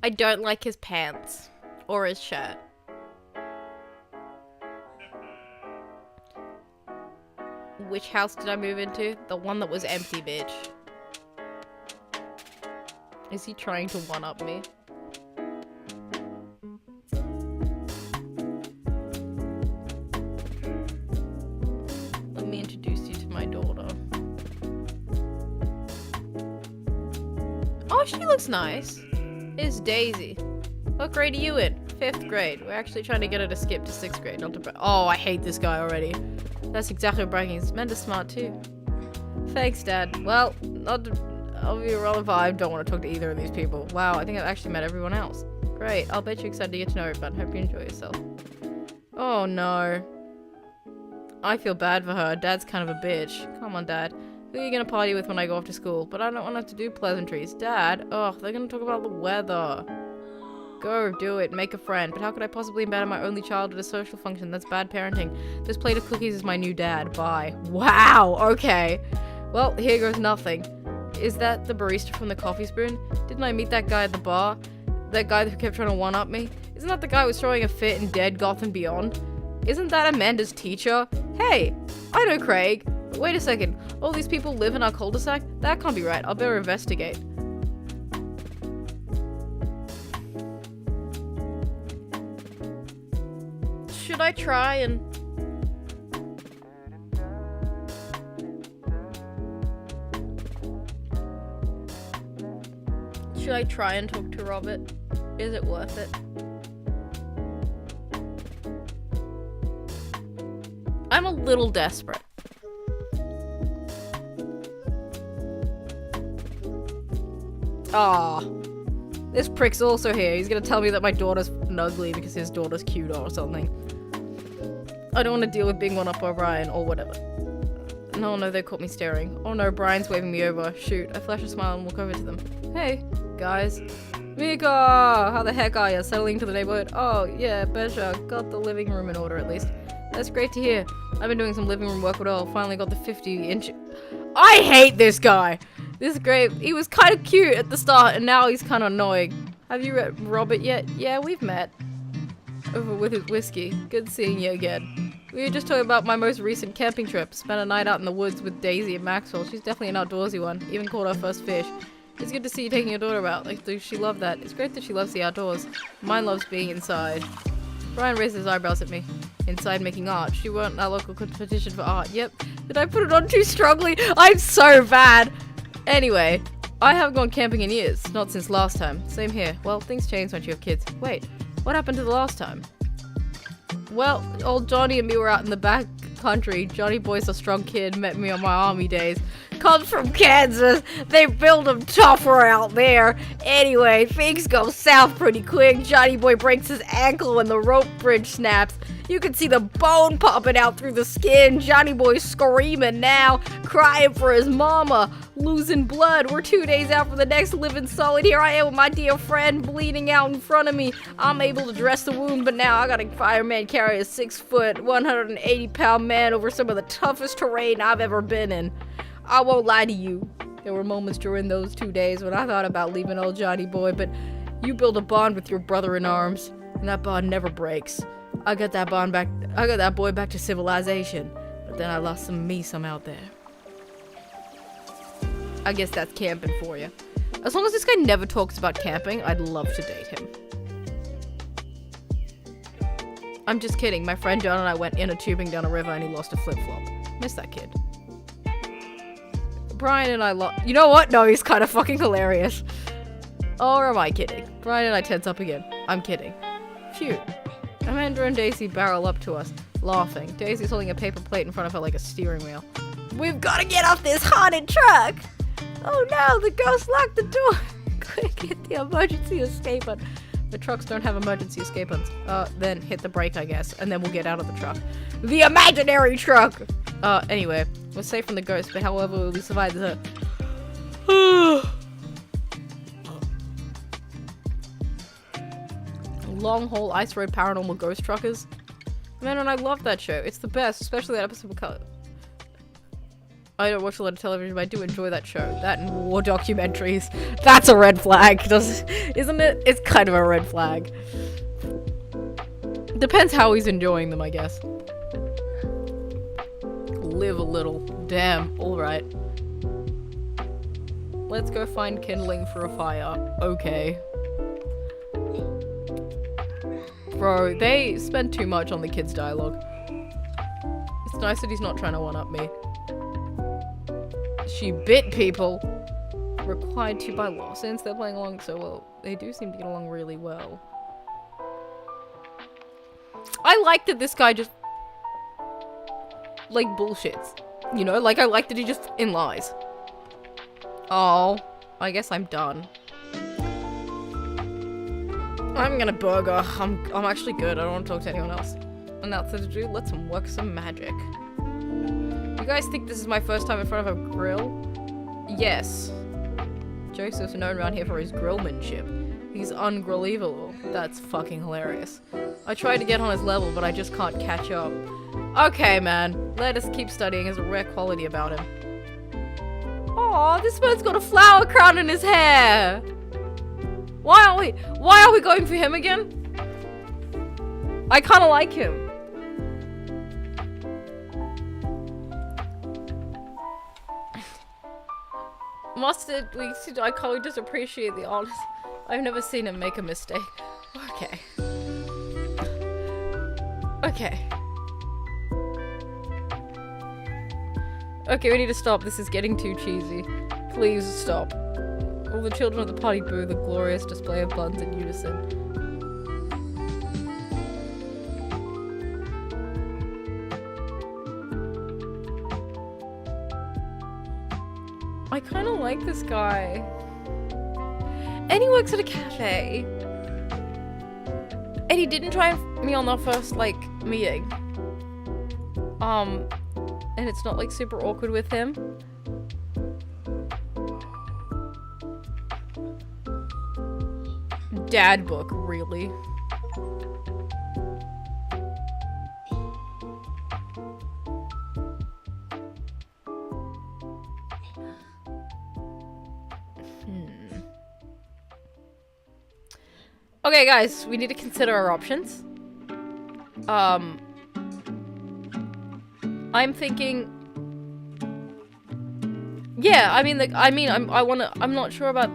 I don't like his pants or his shirt. Which house did I move into? The one that was empty, bitch. Is he trying to one-up me? Let me introduce you to my daughter. Oh, she looks nice. It's Daisy. What grade are you in? 5th grade. We're actually trying to get her to skip to 6th grade, not to... Oh, I hate this guy already. That's exactly what bragging is. Amanda's smart too. Thanks, Dad. Well, I'll be real if I don't want to talk to either of these people. Wow, I think I've actually met everyone else. Great, I'll bet you're excited to get to know everyone. Hope you enjoy yourself. Oh no. I feel bad for her. Dad's kind of a bitch. Come on, Dad. Who are you gonna party with when I go off to school? But I don't want to have to do pleasantries. Dad? Ugh, they're gonna talk about the weather. Go, do it, make a friend. But how could I possibly abandon my only child at a social function? That's bad parenting. This plate of cookies is my new dad. Bye. Wow, okay. Well, here goes nothing. Is that the barista from the Coffee Spoon? Didn't I meet that guy at the bar? That guy who kept trying to one-up me? Isn't that the guy who was throwing a fit in Dead Gotham Beyond? Isn't that Amanda's teacher? Hey, I know Craig. But wait a second. All these people live in our cul-de-sac? That can't be right. I'll better investigate. Should I try and... Should I try and talk to Robert? Is it worth it? I'm a little desperate. Ah, this prick's also here. He's gonna tell me that my daughter's ugly because his daughter's cute or something. I don't want to deal with being one up by Brian or whatever. No, they caught me staring. Oh no, Brian's waving me over. Shoot, I flash a smile and walk over to them. Hey, guys. Mika! How the heck are you? Settling to the neighborhood? Oh, yeah, Besha. Got the living room in order at least. That's great to hear. I've been doing some living room work with all. Finally got the 50-inch... I hate this guy! This is great. He was kind of cute at the start and now he's kind of annoying. Have you met Robert yet? Yeah, we've met. Over with his whiskey. Good seeing you again. We were just talking about my most recent camping trip. Spent a night out in the woods with Daisy and Maxwell. She's definitely an outdoorsy one. Even caught our first fish. It's good to see you taking your daughter out. Like, does she love that? It's great that she loves the outdoors. Mine loves being inside. Brian raised his eyebrows at me. Inside making art. She won our local competition for art. Yep. Did I put it on too strongly? I'm so bad. Anyway, I haven't gone camping in years. Not since last time. Same here. Well, things change once you have kids. Wait, what happened to the last time? Well, old Johnny and me were out in the back country. Johnny Boy's a strong kid, met me on my army days. Comes from Kansas. They build them tougher out there. Anyway, things go south pretty quick. Johnny Boy breaks his ankle when the rope bridge snaps. You can see the bone popping out through the skin. Johnny Boy's screaming now, crying for his mama, losing blood. We're 2 days out from the next living solid. Here I am with my dear friend bleeding out in front of me. I'm able to dress the wound, but now I gotta fireman carry a 6 foot, 180-pound man over some of the toughest terrain I've ever been in. I won't lie to you. There were moments during those 2 days when I thought about leaving old Johnny Boy, but you build a bond with your brother in arms, and that bond never breaks. I got that boy back to civilization, but then I lost some out there. I guess that's camping for you. As long as this guy never talks about camping, I'd love to date him. I'm just kidding. My friend John and I went inner tubing down a river and he lost a flip-flop. Miss that kid. Brian and I you know what? No, he's kind of fucking hilarious. Or am I kidding? Brian and I tense up again. I'm kidding. Phew. Amanda and Daisy barrel up to us, laughing. Daisy's holding a paper plate in front of her like a steering wheel. We've got to get off this haunted truck! Oh no, the ghost locked the door! Quick, hit the emergency escape button. The trucks don't have emergency escape buttons. Then hit the brake, I guess, and then we'll get out of the truck. The imaginary truck! Anyway, we're safe from the ghost, but however will we survive the... Long haul ice road paranormal ghost truckers. Man, and I love that show. It's the best, especially that episode of Color. I don't watch a lot of television, but I do enjoy that show. That and war documentaries. That's a red flag, isn't it? It's kind of a red flag. Depends how he's enjoying them, I guess. Live a little. Damn, alright. Let's go find kindling for a fire. Okay. Bro, they spend too much on the kids' dialogue. It's nice that he's not trying to one-up me. She bit people. Required to by law. Since they're playing along so well, they do seem to get along really well. I like that this guy just... like, bullshits. You know, like, I like that he just in lies. Oh, I guess I'm done. I'm gonna burger. I'm actually good. I don't want to talk to anyone else. And that's what to do. Let's work some magic. You guys think this is my first time in front of a grill? Yes. Joseph's known around here for his grillmanship. He's ungrillable. That's fucking hilarious. I tried to get on his level, but I just can't catch up. Okay, man. Let us keep studying. There's a rare quality about him. Aw, this bird's got a flower crown in his hair. Why are we going for him again? I kind of like him. Mustard, I can't just appreciate the honest. I've never seen him make a mistake. Okay. Okay. Okay, we need to stop. This is getting too cheesy. Please stop. All the children of the party boo the glorious display of buns in unison. I kind of like this guy. And he works at a cafe. And he didn't try me on the first, like, meeting. And it's not, like, super awkward with him. Dad book, really? Okay, guys, we need to consider our options. I'm thinking... Yeah, I mean, I'm not sure about...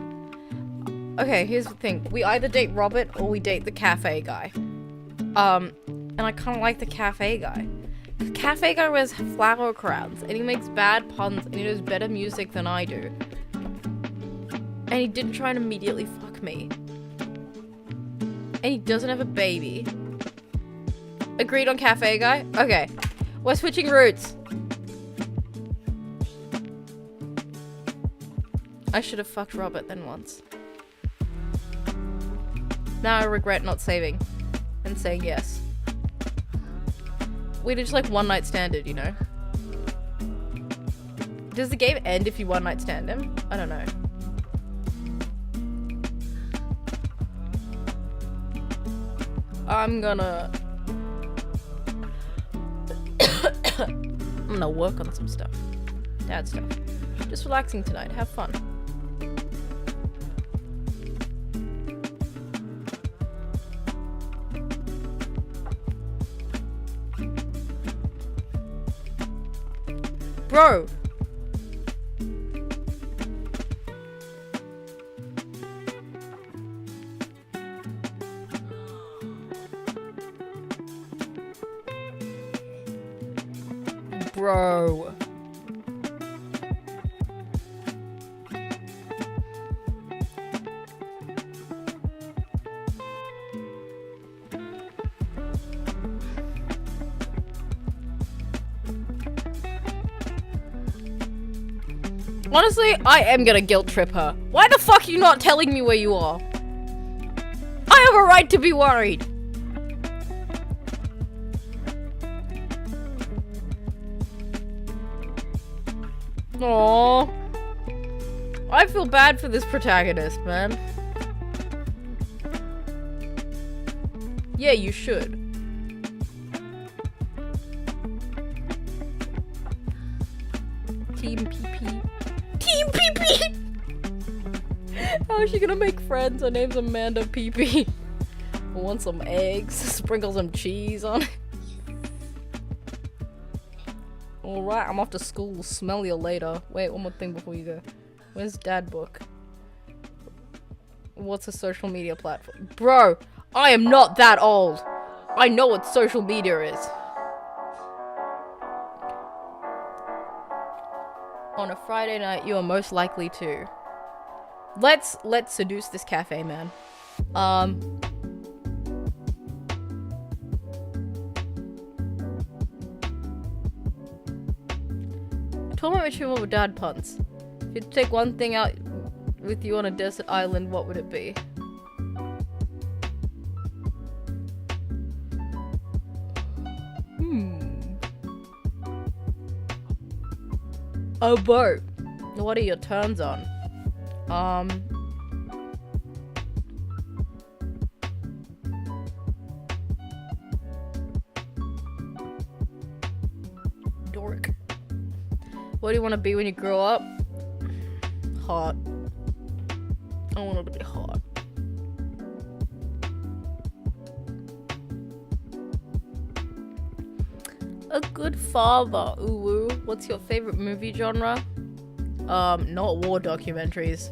Okay, here's the thing. We either date Robert or we date the cafe guy. And I kind of like the cafe guy. The cafe guy wears flower crowns, and he makes bad puns, and he knows better music than I do. And he didn't try and immediately fuck me. And he doesn't have a baby. Agreed on cafe guy? Okay. We're switching routes. I should have fucked Robert then once. Now I regret not saving and saying yes. We'd just like one night standed, you know? Does the game end if you one night stand him? I don't know. I'm gonna work on some stuff. Dad stuff. Just relaxing tonight. Have fun. Bro! Bro. Honestly, I am gonna guilt trip her. Why the fuck are you not telling me where you are? I have a right to be worried. Aww. I feel bad for this protagonist, man. Yeah, you should. Team PP. Team PP! How is she gonna make friends? Her name's Amanda PP. I want some eggs, sprinkle some cheese on it. Alright, I'm off to school. Smell you later. Wait, one more thing before you go. Where's Dad book? What's a social media platform? Bro, I am not that old. I know what social media is. On a Friday night, you are most likely to. Let's seduce this cafe man. Told my retrieval with dad puns. If you could take one thing out with you on a desert island, what would it be? A boat. What are your turns on? Dork. What do you want to be when you grow up? Hot. I want to be hot. A good father. Ooh. What's your favorite movie genre? Not war documentaries.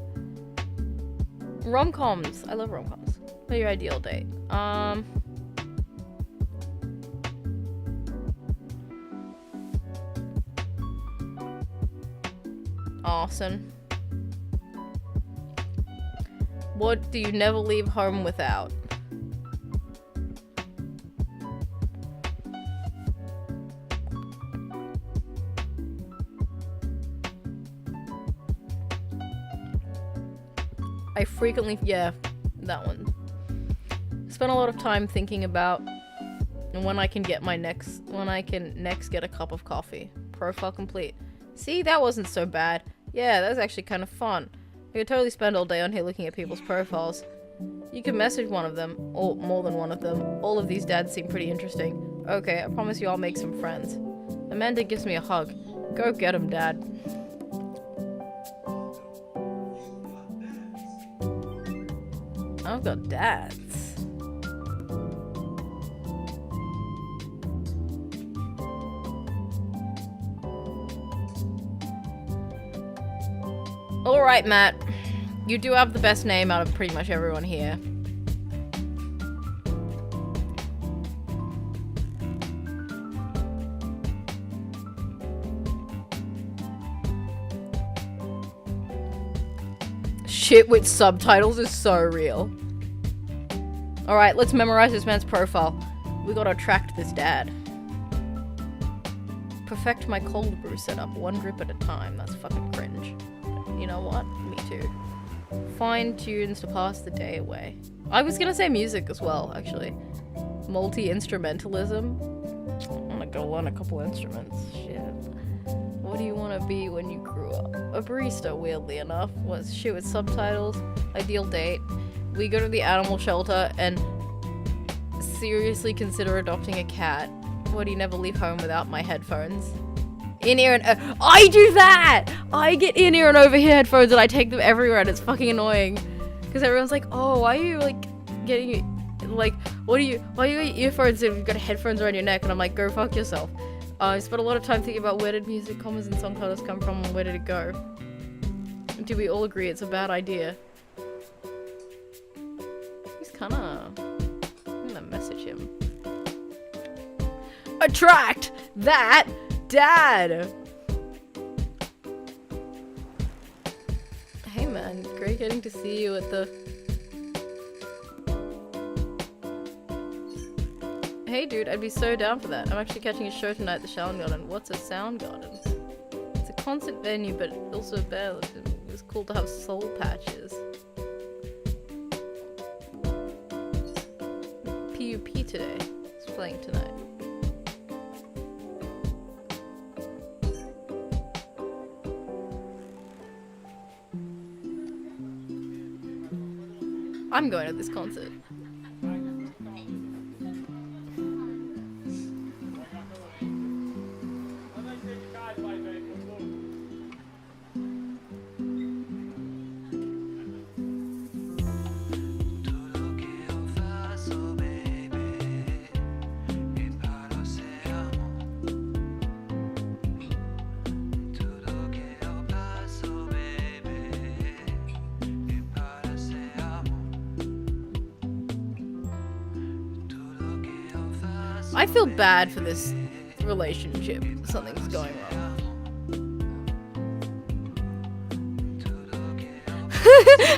Rom-coms. I love rom-coms. What are your ideal date? Arson. What do you never leave home without? I frequently, yeah, that one. Spend a lot of time thinking about when I can next get a cup of coffee. Profile complete. See, that wasn't so bad. Yeah, that was actually kind of fun. I could totally spend all day on here looking at people's profiles. You can message one of them, or more than one of them. All of these dads seem pretty interesting. Okay, I promise you I'll make some friends. Amanda gives me a hug. Go get him, Dad. I've got dads. Alright, Matt. You do have the best name out of pretty much everyone here. Shit with subtitles is so real. Alright, let's memorize this man's profile. We gotta attract this dad. Perfect my cold brew setup, one drip at a time. That's fucking cringe. You know what? Me too. Find tunes to pass the day away. I was gonna say music as well, actually. Multi-instrumentalism. I'm gonna go learn a couple instruments. Shit. What do you want to be when you grew up? A barista, weirdly enough. Was shit with subtitles. Ideal date. We go to the animal shelter and seriously consider adopting a cat. Would you never leave home without my headphones? In-ear and I do that! I get in-ear and over-ear headphones and I take them everywhere and it's fucking annoying. Because everyone's like, oh, why are you like getting, like, why are you getting earphones if you've got headphones around your neck? And I'm like, go fuck yourself. I spent a lot of time thinking about where did music, commas, and song titles come from and where did it go? Do we all agree it's a bad idea? He's kinda... I'm gonna message him. Attract that dad! Hey man, great getting to see you at the... Hey dude, I'd be so down for that. I'm actually catching a show tonight at the Sound Garden. What's a Sound Garden? It's a concert venue, but also a bear. It was cool to have soul patches. PUP today. It's playing tonight. I'm going to this concert. I feel bad for this relationship. Something's going wrong.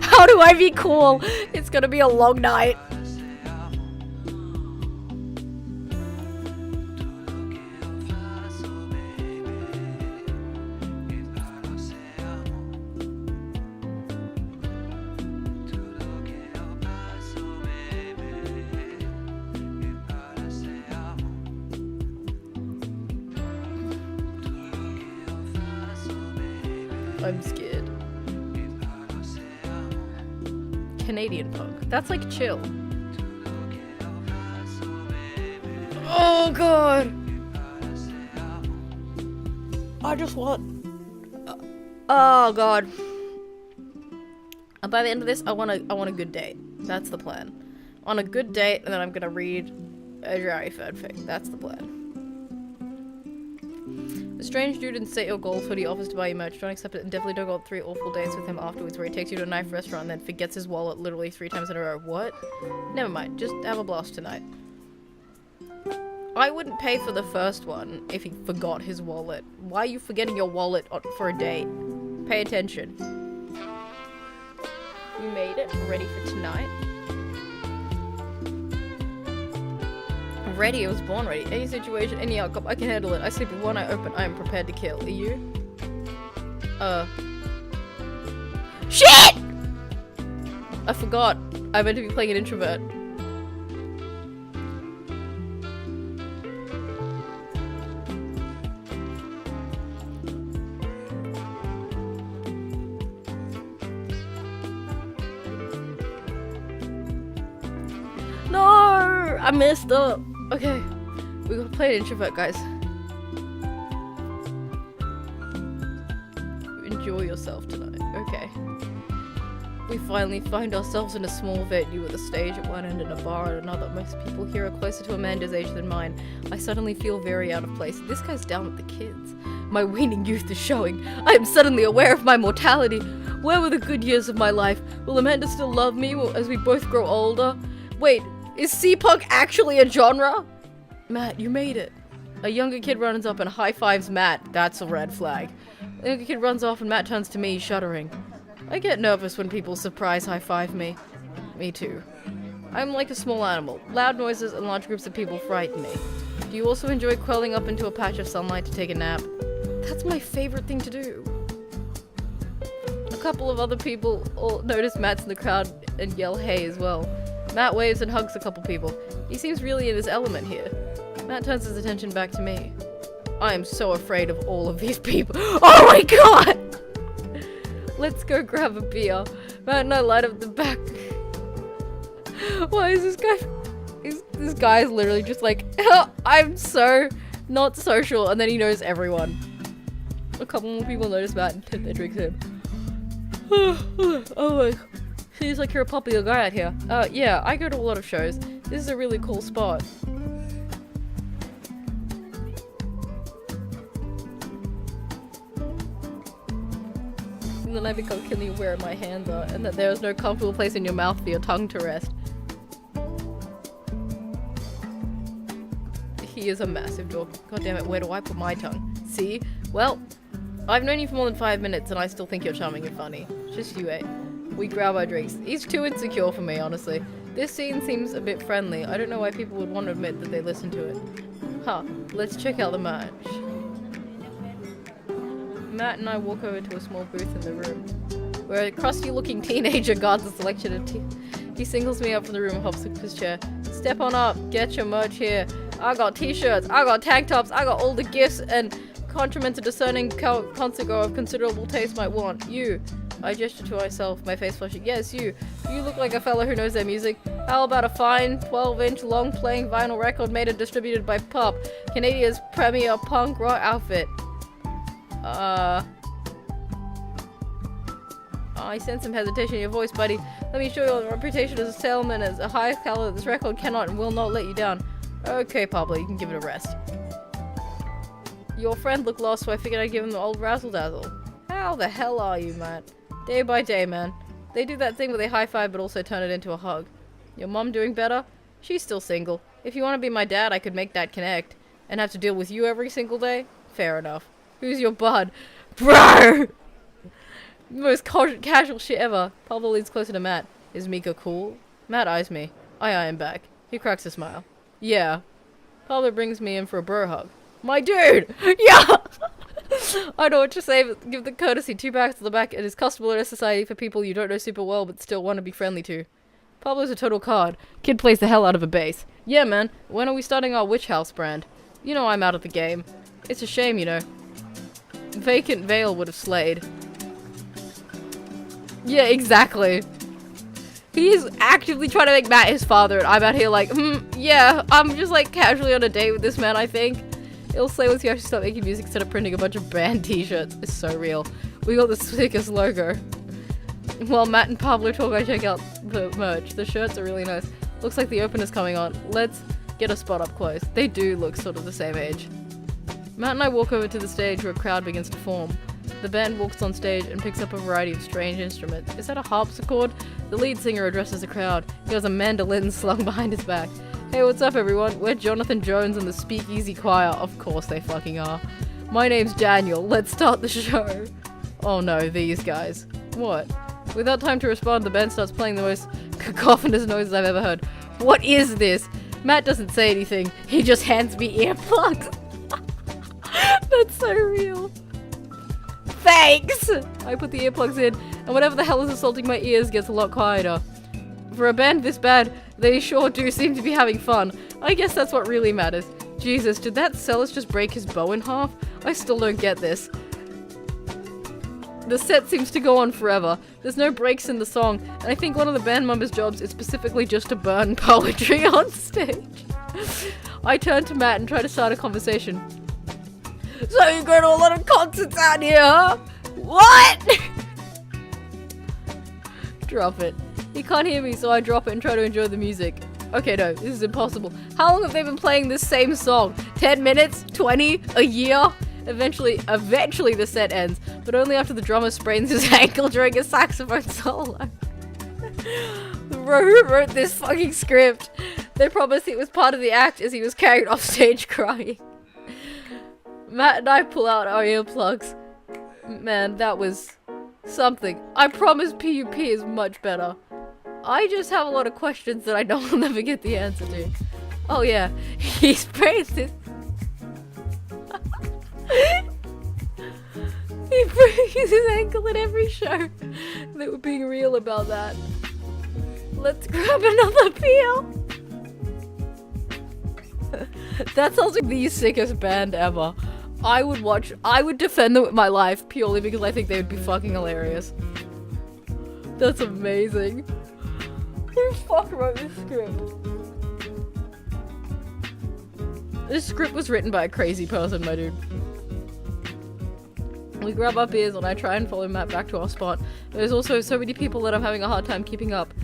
How do I be cool? It's gonna be a long night. I'm scared. Canadian punk. That's like chill. Oh god. I just want. Oh god. And by the end of this, I want a good date. That's the plan. On a good date, and then I'm gonna read a dry fanfic. That's the plan. A strange dude didn't set your goals when he offers to buy you merch. Don't accept it and definitely don't go on 3 awful dates with him afterwards where he takes you to a knife restaurant and then forgets his wallet literally 3 times in a row. What? Never mind. Just have a blast tonight. I wouldn't pay for the first one if he forgot his wallet. Why are you forgetting your wallet for a date? Pay attention. You made it. Ready for tonight? Ready, I was born ready. Any situation, any outcome, I can handle it. I sleep with one eye open, I am prepared to kill. Are you? Shit! I forgot. I meant to be playing an introvert. No! I messed up. Okay, we gotta play an introvert, guys. Enjoy yourself tonight. Okay. We finally find ourselves in a small venue with a stage at one end and a bar at another. Most people here are closer to Amanda's age than mine. I suddenly feel very out of place. This guy's down with the kids. My waning youth is showing. I am suddenly aware of my mortality. Where were the good years of my life? Will Amanda still love me as we both grow older? Wait, is C-punk actually a genre? Matt, you made it. A younger kid runs up and high-fives Matt. That's a red flag. A younger kid runs off and Matt turns to me, shuddering. I get nervous when people surprise high-five me. Me too. I'm like a small animal. Loud noises and large groups of people frighten me. Do you also enjoy curling up into a patch of sunlight to take a nap? That's my favorite thing to do. A couple of other people all notice Matt's in the crowd and yell hey as well. Matt waves and hugs a couple people. He seems really in his element here. Matt turns his attention back to me. I am so afraid of all of these people. Oh my god! Let's go grab a beer. Matt and I light up the back. Why is this guy... This guy is literally just like, I'm so not social, and then he knows everyone. A couple more people notice Matt and tip their drinks in. Oh my... Seems like you're a popular guy out here. Yeah, I go to a lot of shows. This is a really cool spot. And then I become keenly aware where my hands are, and that there is no comfortable place in your mouth for your tongue to rest. He is a massive dork. God damn it, where do I put my tongue? See? Well, I've known you for more than 5 minutes and I still think you're charming and funny. Just you wait. We grab our drinks. He's too insecure for me, honestly. This scene seems a bit friendly. I don't know why people would want to admit that they listen to it. Huh, let's check out the merch. Matt and I walk over to a small booth in the room, where a crusty-looking teenager guards the selection of tea. He singles me up from the room and hops up his chair. Step on up, get your merch here. I got t-shirts, I got tank tops, I got all the gifts and contraments a discerning concert goer of considerable taste might want. You. I gesture to myself, my face flushing. Yes, you. You look like a fella who knows their music. How about a fine 12-inch long-playing vinyl record made and distributed by Pop, Canadia's premier punk rock outfit? I sense some hesitation in your voice, buddy. Let me show your reputation as a salesman as a high caliber. This record cannot and will not let you down. Okay, Pablo, you can give it a rest. Your friend looked lost, so I figured I'd give him the old razzle-dazzle. How the hell are you, Matt? Day by day, man. They do that thing where they high-five but also turn it into a hug. Your mom doing better? She's still single. If you want to be my dad, I could make that connect. And have to deal with you every single day? Fair enough. Who's your bud? Bro! Most casual shit ever. Pablo leans closer to Matt. Is Mika cool? Matt eyes me. I eye him back. He cracks a smile. Yeah. Pablo brings me in for a bro hug. My dude! Yeah! I know what to say, but give the courtesy 2 pats to the back. It is customary in a society for people you don't know super well but still want to be friendly to. Pablo's a total card. Kid plays the hell out of a bass. Yeah, man. When are we starting our Witch House brand? You know I'm out of the game. It's a shame, you know. Vacant Veil would have slayed. Yeah, exactly. He's actively trying to make Matt his father, and I'm out here like, yeah, I'm just like casually on a date with this man, I think. It'll slay once you actually start making music instead of printing a bunch of band t-shirts. It's so real. We got the sickest logo. While Matt and Pablo talk, I check out the merch. The shirts are really nice. Looks like the opener's coming on. Let's get a spot up close. They do look sort of the same age. Matt and I walk over to the stage where a crowd begins to form. The band walks on stage and picks up a variety of strange instruments. Is that a harpsichord? The lead singer addresses the crowd. He has a mandolin slung behind his back. Hey, what's up everyone? We're Jonathan Jones and the Speakeasy Choir. Of course they fucking are. My name's Daniel. Let's start the show. Oh no, these guys. What? Without time to respond, the band starts playing the most cacophonous noises I've ever heard. What is this? Matt doesn't say anything. He just hands me earplugs. That's so real. Thanks! I put the earplugs in, and whatever the hell is assaulting my ears gets a lot quieter. For a band this bad, they sure do seem to be having fun. I guess that's what really matters. Jesus, did that cellist just break his bow in half? I still don't get this. The set seems to go on forever. There's no breaks in the song, and I think one of the band members' jobs is specifically just to burn poetry on stage. I turn to Matt and try to start a conversation. So you go to a lot of concerts out here, huh? What? Drop it. He can't hear me, so I drop it and try to enjoy the music. Okay, no, this is impossible. How long have they been playing this same song? 10 minutes? 20? A year? Eventually the set ends, but only after the drummer sprains his ankle during a saxophone solo. The bro who wrote this fucking script. They promised it was part of the act as he was carried off stage crying. Matt and I pull out our earplugs. Man, that was something. I promise PUP is much better. I just have a lot of questions that I know I'll never get the answer to. Oh yeah, he sprains his squeeze his ankle at every show. They were being real about that. Let's grab another peel. That sounds like the sickest band ever. I would defend them with my life purely because I think they would be fucking hilarious. That's amazing. Who the fuck wrote this script? This script was written by a crazy person, my dude. We grab our beers and I try and follow Matt back to our spot. There's also so many people that I'm having a hard time keeping up.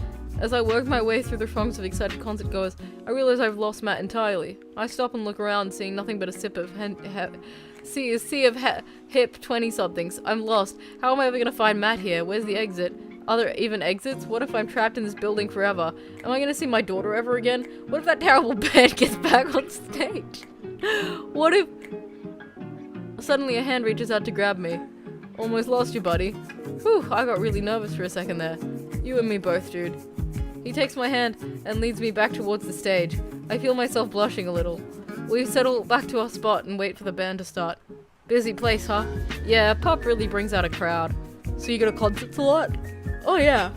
As I work my way through the throngs of excited concert goers, I realize I've lost Matt entirely. I stop and look around, seeing nothing but a sea of hip 20-somethings. I'm lost. How am I ever gonna find Matt here? Where's the exit? Are there even exits? What if I'm trapped in this building forever? Am I gonna see my daughter ever again? What if that terrible band gets back on stage? What if... Suddenly a hand reaches out to grab me. Almost lost you, buddy. Whew, I got really nervous for a second there. You and me both, dude. He takes my hand and leads me back towards the stage. I feel myself blushing a little. We settle back to our spot and wait for the band to start. Busy place, huh? Yeah, pop really brings out a crowd. So you go to concerts a lot? Oh yeah.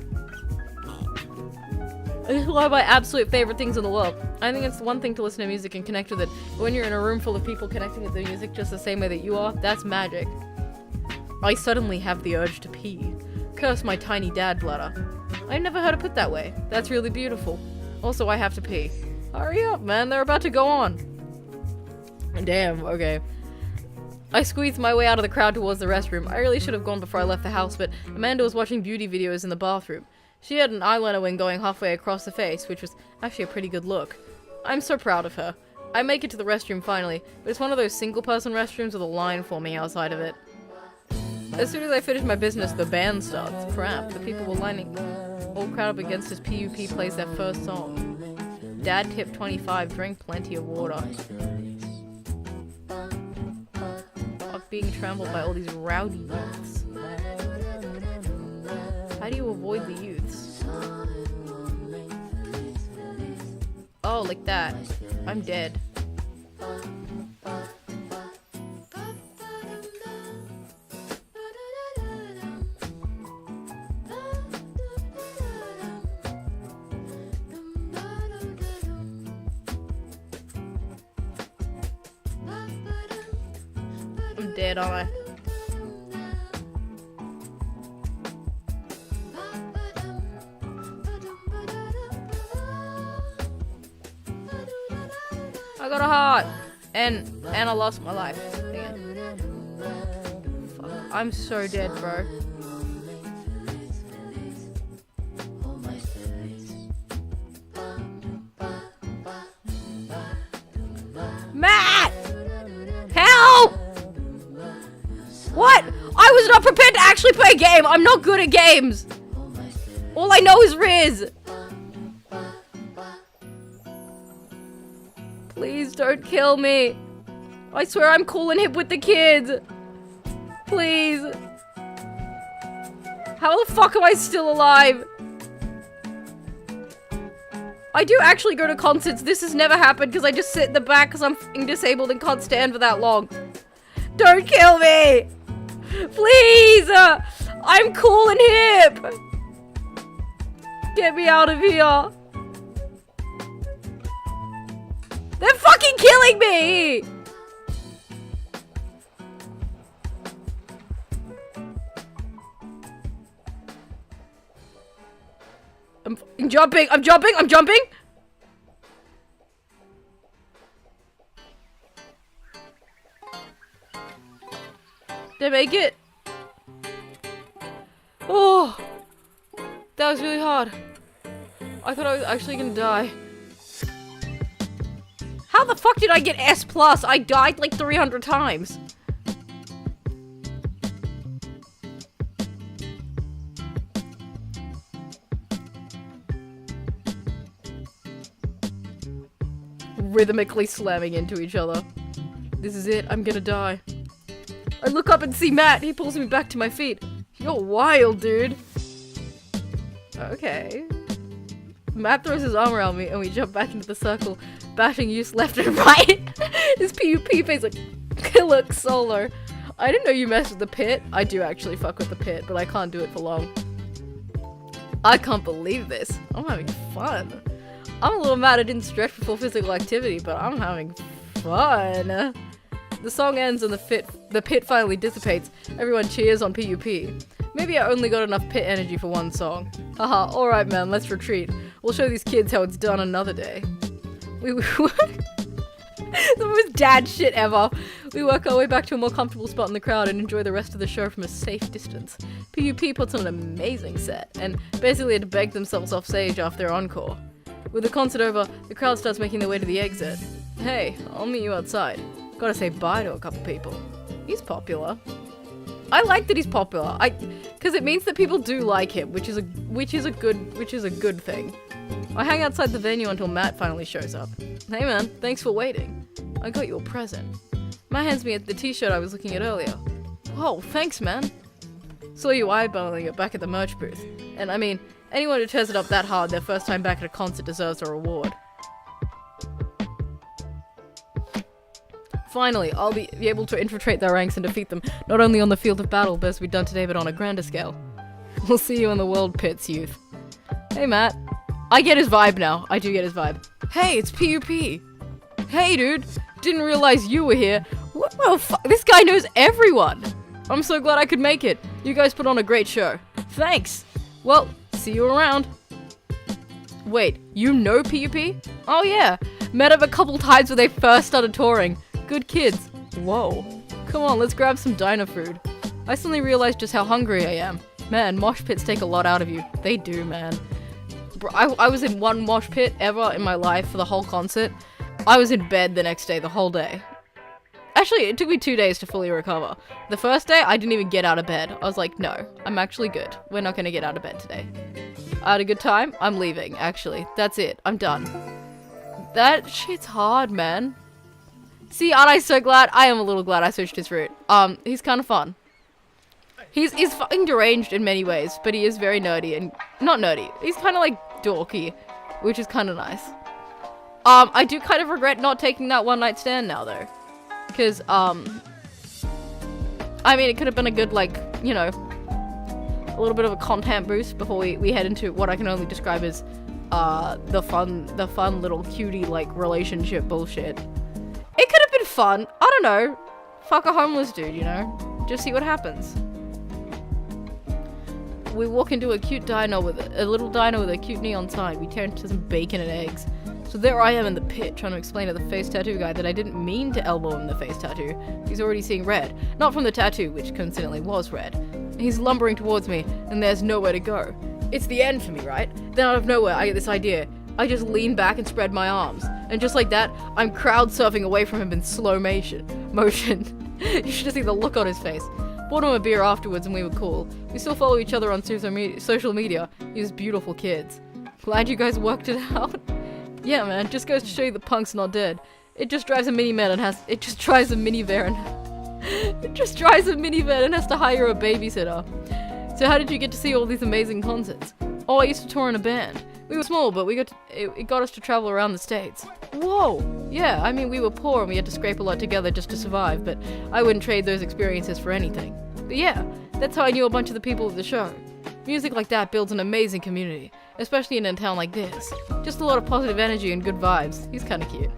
This is one of my absolute favorite things in the world. I think it's one thing to listen to music and connect with it, but when you're in a room full of people connecting with the music just the same way that you are, that's magic. I suddenly have the urge to pee. Curse my tiny dad bladder. I've never heard it put that way. That's really beautiful. Also, I have to pee. Hurry up, man, they're about to go on. Damn, okay. I squeezed my way out of the crowd towards the restroom. I really should have gone before I left the house, but Amanda was watching beauty videos in the bathroom. She had an eyeliner wing going halfway across the face, which was actually a pretty good look. I'm so proud of her. I make it to the restroom finally, but it's one of those single-person restrooms with a line forming outside of it. As soon as I finish my business, the band starts. Crap, the people were lining all crowd up against as PUP plays their first song. Dad tip 25, drink plenty of water. I'm being trampled by all these rowdy youths. How do you avoid the youths? Oh, like that. I'm dead. I'm dead, aren't I? I got a heart, and I lost my life. Fuck. I'm so dead, bro. Matt! Help! What? I was not prepared to actually play a game. I'm not good at games. All I know is Riz. Please don't kill me. I swear I'm cool and hip with the kids. Please. How the fuck am I still alive? I do actually go to concerts. This has never happened because I just sit in the back because I'm f***ing disabled and can't stand for that long. Don't kill me. Please. I'm cool and hip. Get me out of here. They're fucking killing me! I'm fucking jumping! I'm jumping! I'm jumping! Did I make it? Oh! That was really hard. I thought I was actually gonna die. How the fuck did I get S+? I died like 300 times. Rhythmically slamming into each other. This is it, I'm gonna die. I look up and see Matt, he pulls me back to my feet. You're wild, dude. Okay. Matt throws his arm around me and we jump back into the circle, bashing youths left and right. His PUP face like killer solo. I didn't know you messed with the pit. I do actually fuck with the pit, but I can't do it for long. I can't believe this. I'm having fun. I'm a little mad I didn't stretch before physical activity, but I'm having fun. The song ends and the pit finally dissipates. Everyone cheers on PUP. Maybe I only got enough pit energy for one song. Haha, alright man, let's retreat. We'll show these kids how it's done another day. The most dad shit ever. We work our way back to a more comfortable spot in the crowd and enjoy the rest of the show from a safe distance. PUP puts on an amazing set, and basically had to beg themselves off stage after their encore. With the concert over, the crowd starts making their way to the exit. Hey, I'll meet you outside. Gotta say bye to a couple people. He's popular. I like that he's popular. Because it means that people do like him, which is a good thing. I hang outside the venue until Matt finally shows up. Hey man, thanks for waiting. I got you a present. Matt hands me the t-shirt I was looking at earlier. Whoa, thanks man. Saw you eyeballing it back at the merch booth. And I mean, anyone who tears it up that hard their first time back at a concert deserves a reward. Finally, I'll be able to infiltrate their ranks and defeat them, not only on the field of battle, as we've done today, but on a grander scale. We'll see you in the world pits, youth. Hey Matt. I get his vibe now. I do get his vibe. Hey, it's PUP. Hey, dude. Didn't realize you were here. Well, this guy knows everyone. I'm so glad I could make it. You guys put on a great show. Thanks. Well, see you around. Wait, you know PUP? Oh yeah. Met him a couple times when they first started touring. Good kids. Whoa. Come on, let's grab some diner food. I suddenly realized just how hungry I am. Man, mosh pits take a lot out of you. They do, man. I was in one mosh pit ever in my life for the whole concert. I was in bed the next day, the whole day. Actually, it took me 2 days to fully recover. The first day, I didn't even get out of bed. I was like, no, I'm actually good. We're not gonna get out of bed today. I had a good time. I'm leaving, actually. That's it. I'm done. That shit's hard, man. See, aren't I so glad? I am a little glad I switched his route. He's kind of fun. He's fucking deranged in many ways, but he is very nerdy and... Not nerdy. He's kind of like dorky, which is kind of nice. I do kind of regret not taking that one night stand now, though. Because, I mean, it could have been a good, like, you know, a little bit of a content boost before we head into what I can only describe as, the fun little cutie, like, relationship bullshit. It could have been fun. I don't know. Fuck a homeless dude, you know? Just see what happens. We walk into a cute diner with a little diner with a cute neon sign. We tear into some bacon and eggs. So there I am in the pit trying to explain to the face tattoo guy that I didn't mean to elbow him in the face tattoo. He's already seeing red. Not from the tattoo, which coincidentally was red. He's lumbering towards me, and there's nowhere to go. It's the end for me, right? Then out of nowhere, I get this idea. I just lean back and spread my arms. And just like that, I'm crowd surfing away from him in slow motion. You should have seen the look on his face. Bought him a beer afterwards and we were cool. We still follow each other on social media. He's beautiful kids. Glad you guys worked it out. Yeah, man, just goes to show you the punk's not dead. It just drives a minivan and has to hire a babysitter. So how did you get to see all these amazing concerts? Oh, I used to tour in a band. We were small, but it got us to travel around the States. Whoa! Yeah, I mean, we were poor and we had to scrape a lot together just to survive, but I wouldn't trade those experiences for anything. But yeah, that's how I knew a bunch of the people at the show. Music like that builds an amazing community, especially in a town like this. Just a lot of positive energy and good vibes. He's kinda cute.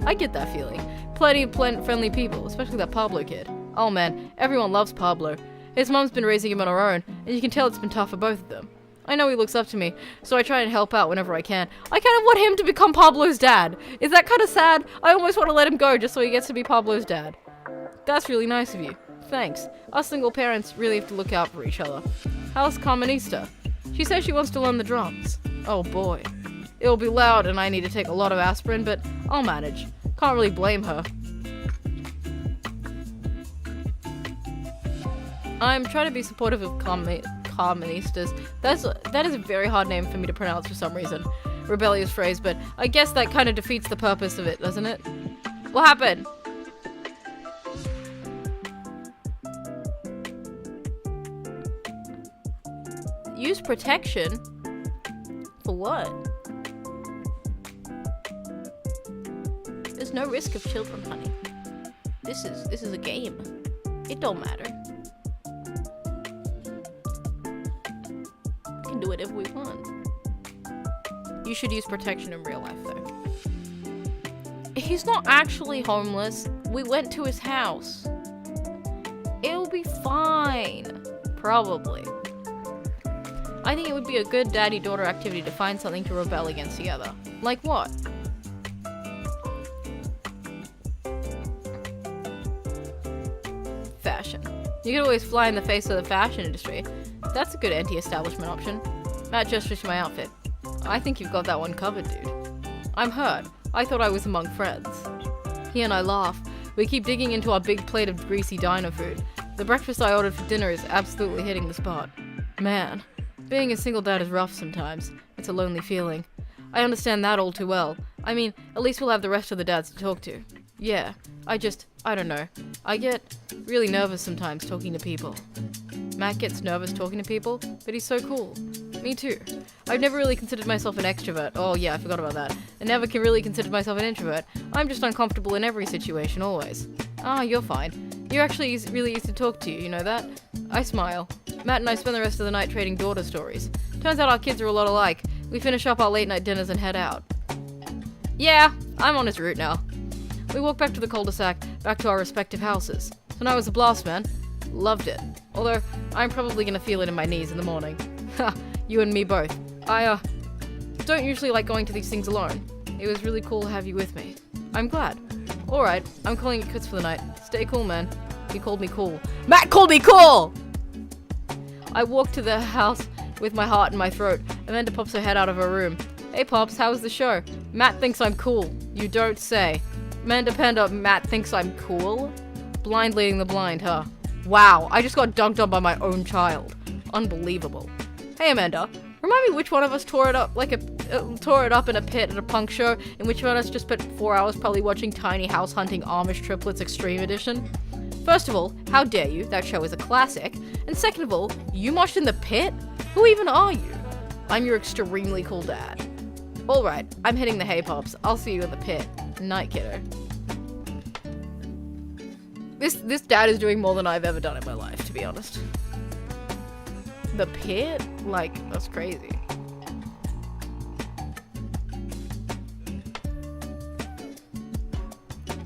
I get that feeling. Plenty of friendly people, especially that Pablo kid. Oh man, everyone loves Pablo. His mom's been raising him on her own, and you can tell it's been tough for both of them. I know he looks up to me, so I try and help out whenever I can. I kind of want him to become Pablo's dad. Is that kind of sad? I almost want to let him go just so he gets to be Pablo's dad. That's really nice of you. Thanks. Us single parents really have to look out for each other. How's Carmenista? She says she wants to learn the drums. Oh boy. It'll be loud and I need to take a lot of aspirin, but I'll manage. Can't really blame her. I'm trying to be supportive of Carmenistas. That is a very hard name for me to pronounce for some reason. Rebellious phrase, but I guess that kind of defeats the purpose of it, doesn't it? What happened? Use protection? For what? There's no risk of children, honey. This is a game. It don't matter. We can do whatever we want. You should use protection in real life, though. He's not actually homeless. We went to his house. It'll be fine. Probably. I think it would be a good daddy-daughter activity to find something to rebel against together. Like what? Fashion. You could always fly in the face of the fashion industry. That's a good anti-establishment option. Matt gestures to my outfit. I think you've got that one covered, dude. I'm hurt. I thought I was among friends. He and I laugh. We keep digging into our big plate of greasy diner food. The breakfast I ordered for dinner is absolutely hitting the spot. Man, being a single dad is rough sometimes. It's a lonely feeling. I understand that all too well. I mean, at least we'll have the rest of the dads to talk to. Yeah, I don't know. I get really nervous sometimes talking to people. Matt gets nervous talking to people, but he's so cool. Me too. I've never really considered myself an extrovert. Oh yeah, I forgot about that. I never can really consider myself an introvert. I'm just uncomfortable in every situation, always. Ah, you're fine. You're actually really easy to talk to, you know that? I smile. Matt and I spend the rest of the night trading daughter stories. Turns out our kids are a lot alike. We finish up our late night dinners and head out. Yeah, I'm on his route now. We walk back to the cul-de-sac, back to our respective houses. Tonight was a blast, man. Loved it. Although, I'm probably gonna feel it in my knees in the morning. Ha, you and me both. I, don't usually like going to these things alone. It was really cool to have you with me. I'm glad. Alright, I'm calling it quits for the night. Stay cool, man. He called me cool. Matt called me cool! I walk to the house with my heart in my throat. Amanda pops her head out of her room. Hey, Pops, how was the show? Matt thinks I'm cool. You don't say. Amanda Panda, Matt thinks I'm cool? Blind leading the blind, huh? Wow, I just got dunked on by my own child. Unbelievable. Hey, Amanda, remind me which one of us tore it up in a pit at a punk show, and which one of us just spent 4 hours probably watching Tiny House Hunting Amish Triplets Extreme Edition? First of all, how dare you? That show is a classic. And second of all, you moshed in the pit? Who even are you? I'm your extremely cool dad. Alright, I'm hitting the hay pops. I'll see you in the pit. Night, kiddo. This dad is doing more than I've ever done in my life, to be honest. The pit? Like, that's crazy.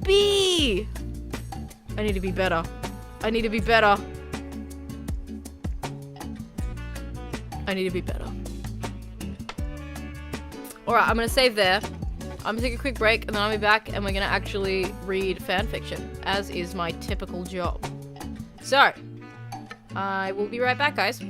B! I need to be better. I need to be better. I need to be better. Alright, I'm gonna save there. I'm gonna take a quick break, and then I'll be back, and we're gonna actually read fanfiction, as is my typical job. So, I will be right back, guys.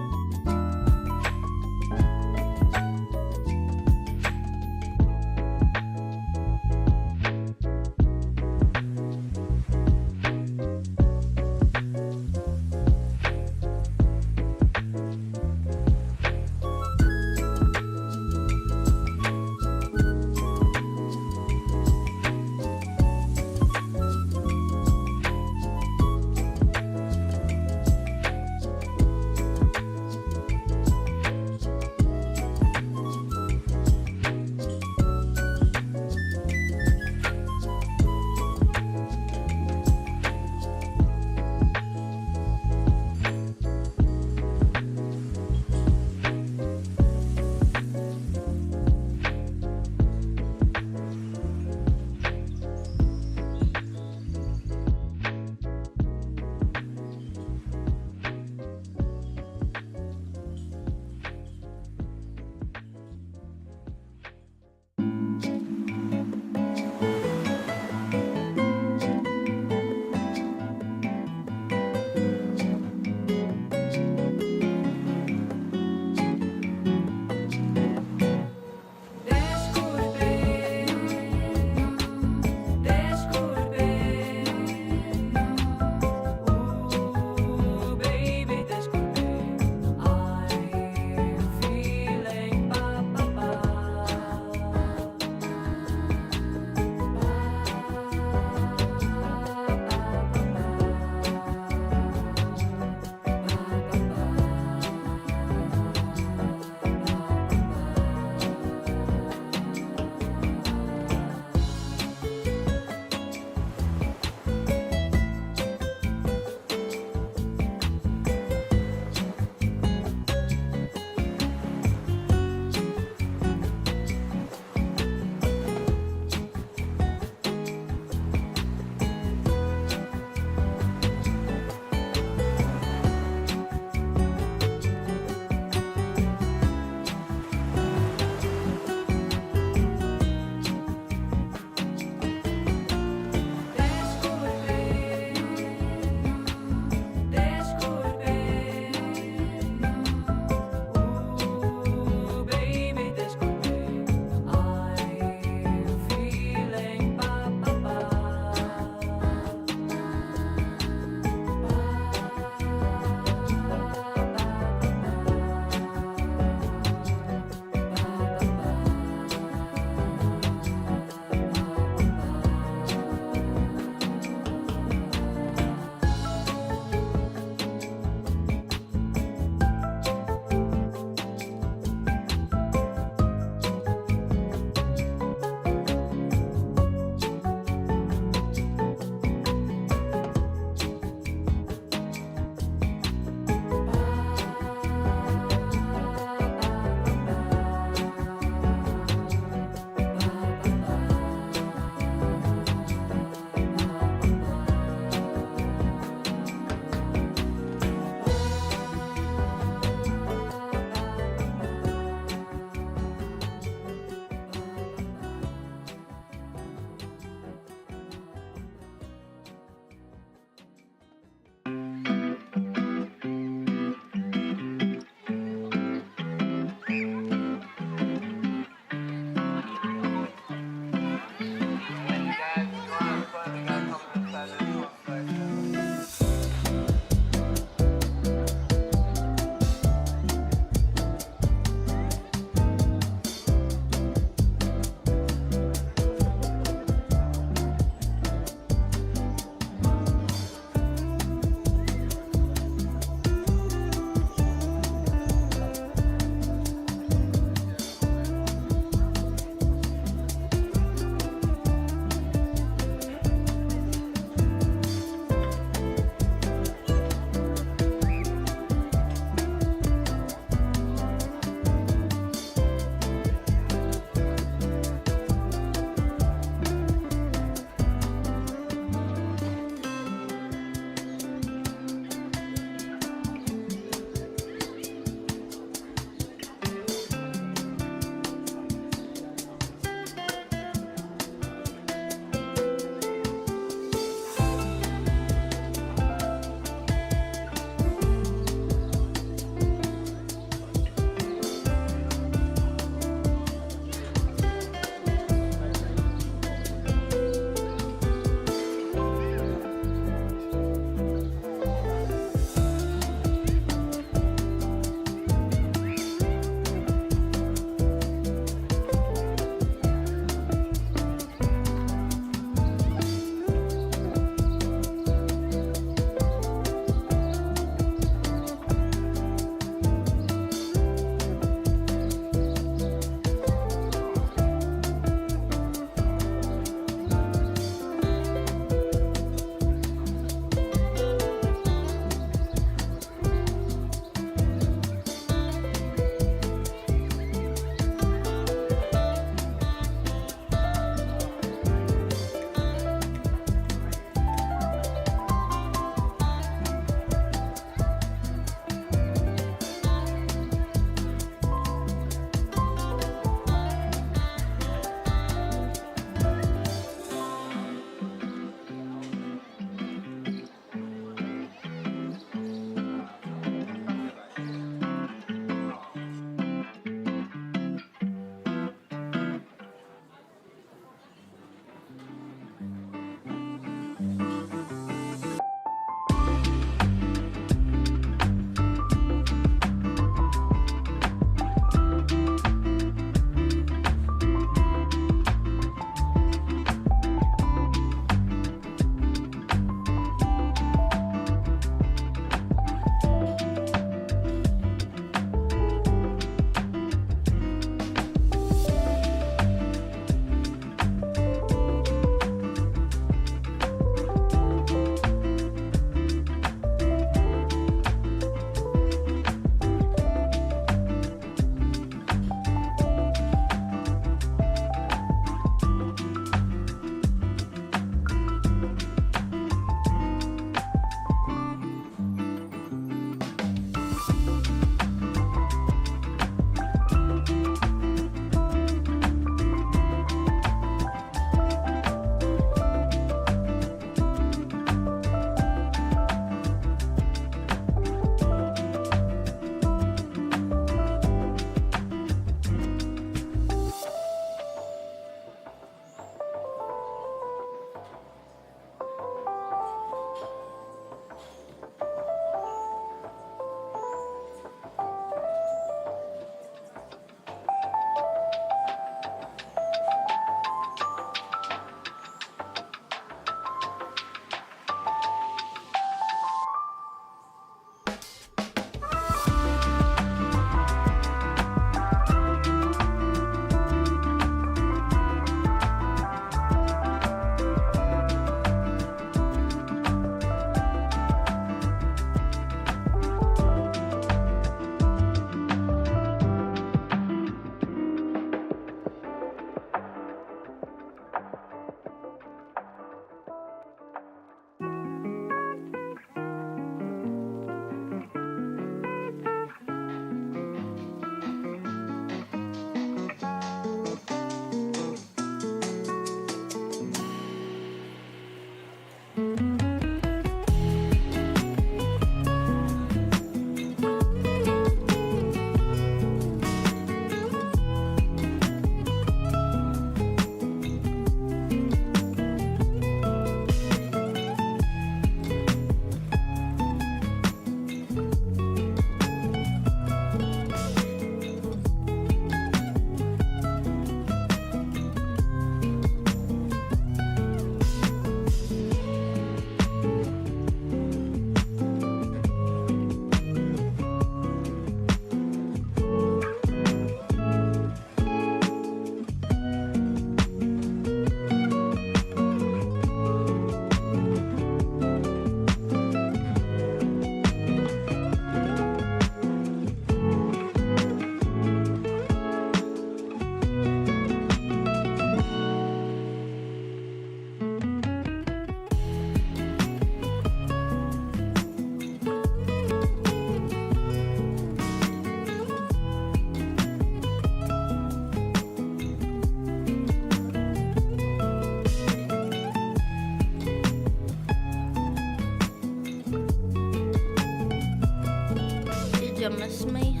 Did you miss me?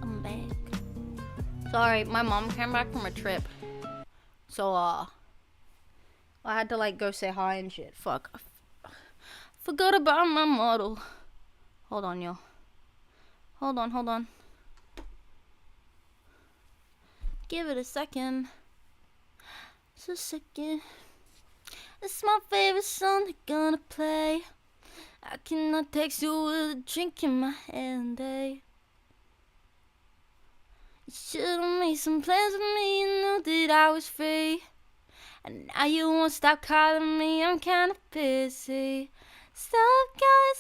I'm back. Sorry, my mom came back from a trip. So, I had to, like, go say hi and shit. Fuck. Forgot about my model. Hold on, yo. Hold on. Give it a second. Just a second. It's my favorite song they're gonna play. I cannot text you with a drink in my hand, eh? You should've made some plans with me, you knew that I was free. And now you won't stop calling me, I'm kinda busy. Stop calling,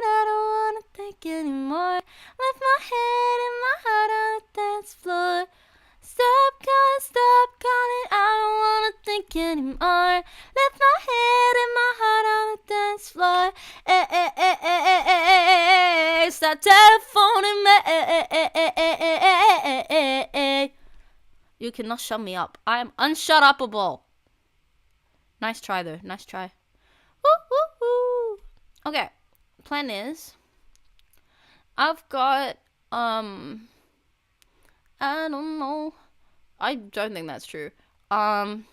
I don't wanna think anymore. Left my head and my heart on the dance floor. Stop calling, I don't wanna think anymore. Left my head and my heart on the dance floor. Stop telephoning me. You cannot shut me up. I am unshut-upable. Nice try, though. Nice try. Woo. Okay. Plan is, I've got, I don't know. I don't think that's true. I've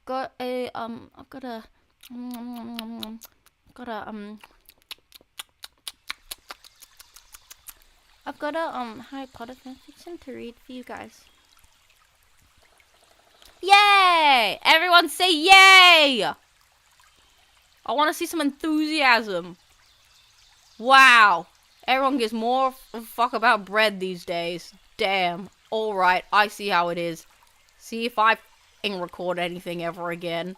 got a, Harry Potter fanfiction to read for you guys. Yay! Everyone say yay! I want to see some enthusiasm. Wow. Everyone gives more a fuck about bread these days. Damn. Alright, I see how it is. See if I f***ing record anything ever again.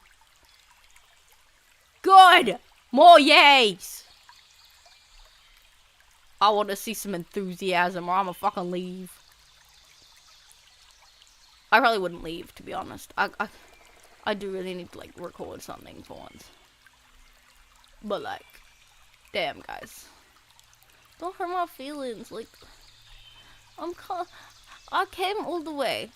Good! More yays! I want to see some enthusiasm or I'ma fucking leave. I probably wouldn't leave, to be honest. I do really need to, like, record something for once. But, like, damn, guys. Don't hurt my feelings. Like, I came all the way.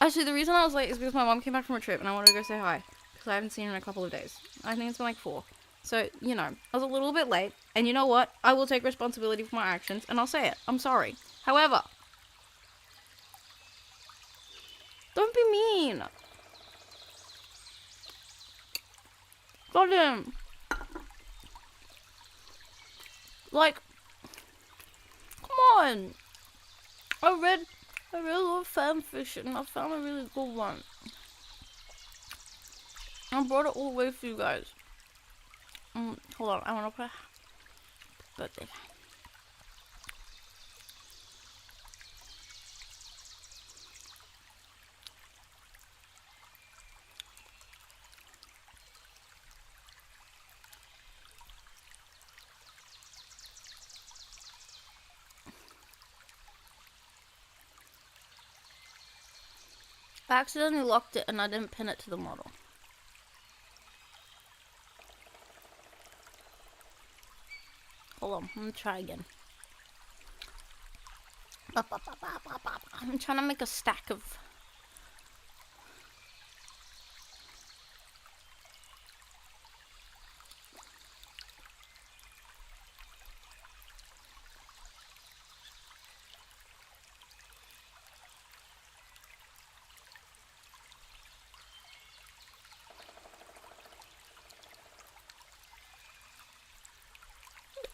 Actually, the reason I was late is because my mom came back from a trip and I wanted to go say hi. Because I haven't seen her in a couple of days. I think it's been like 4. So, you know, I was a little bit late. And you know what? I will take responsibility for my actions and I'll say it. I'm sorry. However, don't be mean. Goddamn. Like, come on. I read a lot of fanfiction. I found a really good one. I brought it all the way for you guys. Hold on, I want to put birthday. I accidentally locked it and I didn't pin it to the model. Hold on, I'm gonna try again. I'm trying to make a stack of...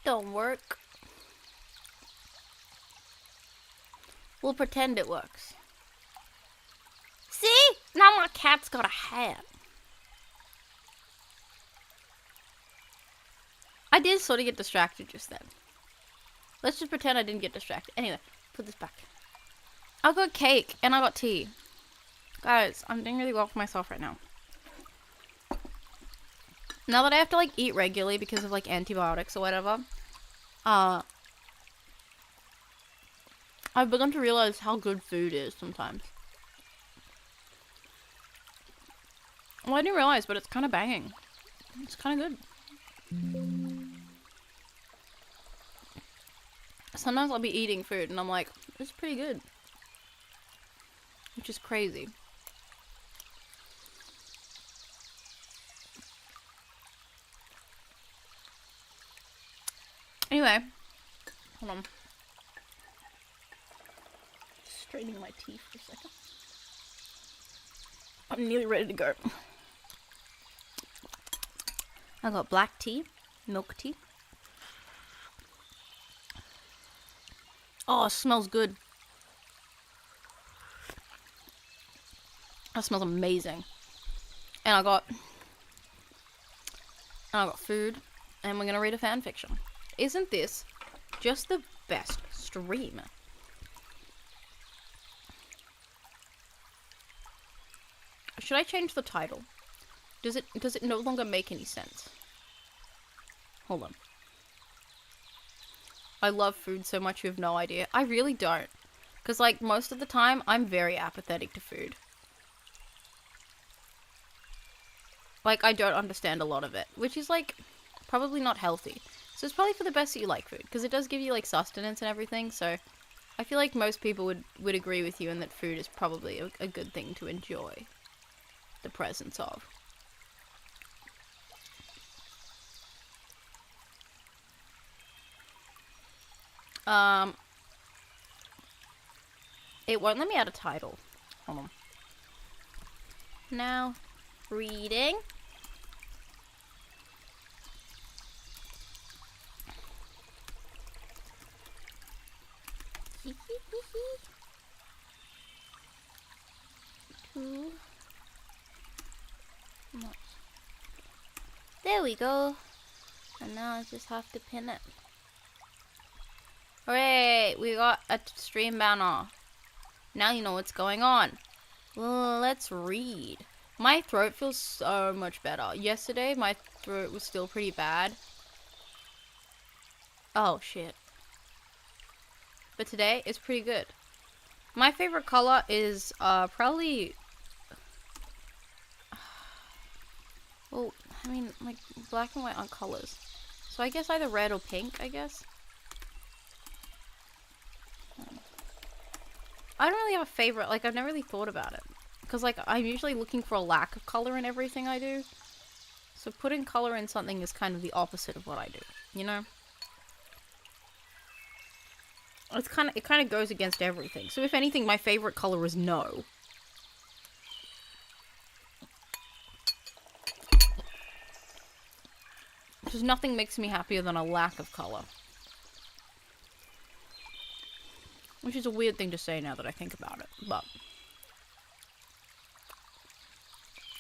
Don't work. We'll pretend it works. See? Now my cat's got a hat. I did sort of get distracted just then. Let's just pretend I didn't get distracted. Anyway, put this back. I got cake and I got tea. Guys, I'm doing really well for myself right now. Now that I have to, like, eat regularly because of, like, antibiotics or whatever, I've begun to realize how good food is sometimes. Well, I didn't realize, but it's kind of banging. It's kind of good. Sometimes I'll be eating food and I'm like, it's pretty good. Which is crazy. Anyway, hold on. Straightening my teeth for a second. I'm nearly ready to go. I got black tea, milk tea. Oh, it smells good. That smells amazing. And I got food, and we're gonna read a fan fiction. Isn't this just the best stream? Should I change the title? Does it no longer make any sense? Hold on. I love food so much you have no idea. I really don't. Because, like, most of the time, I'm very apathetic to food. Like, I don't understand a lot of it. Which is, like, probably not healthy. So it's probably for the best that you like food. Because it does give you, like, sustenance and everything. So I feel like most people would agree with you in that food is probably a good thing to enjoy the presence of. It won't let me add a title. Hold on. Now, reading. Two. There we go. And now I just have to pin it. Hooray! We got a stream banner. Now you know what's going on. Let's read. My throat feels so much better. Yesterday, my throat was still pretty bad. Oh, shit. But today, it's pretty good. My favorite color is, probably... Well, I mean, like, black and white aren't colors. So I guess either red or pink, I guess. I don't really have a favorite. Like, I've never really thought about it. Because, like, I'm usually looking for a lack of color in everything I do. So putting color in something is kind of the opposite of what I do. You know? It kind of goes against everything. So if anything, my favorite color is no. Because nothing makes me happier than a lack of color. Which is a weird thing to say now that I think about it, but...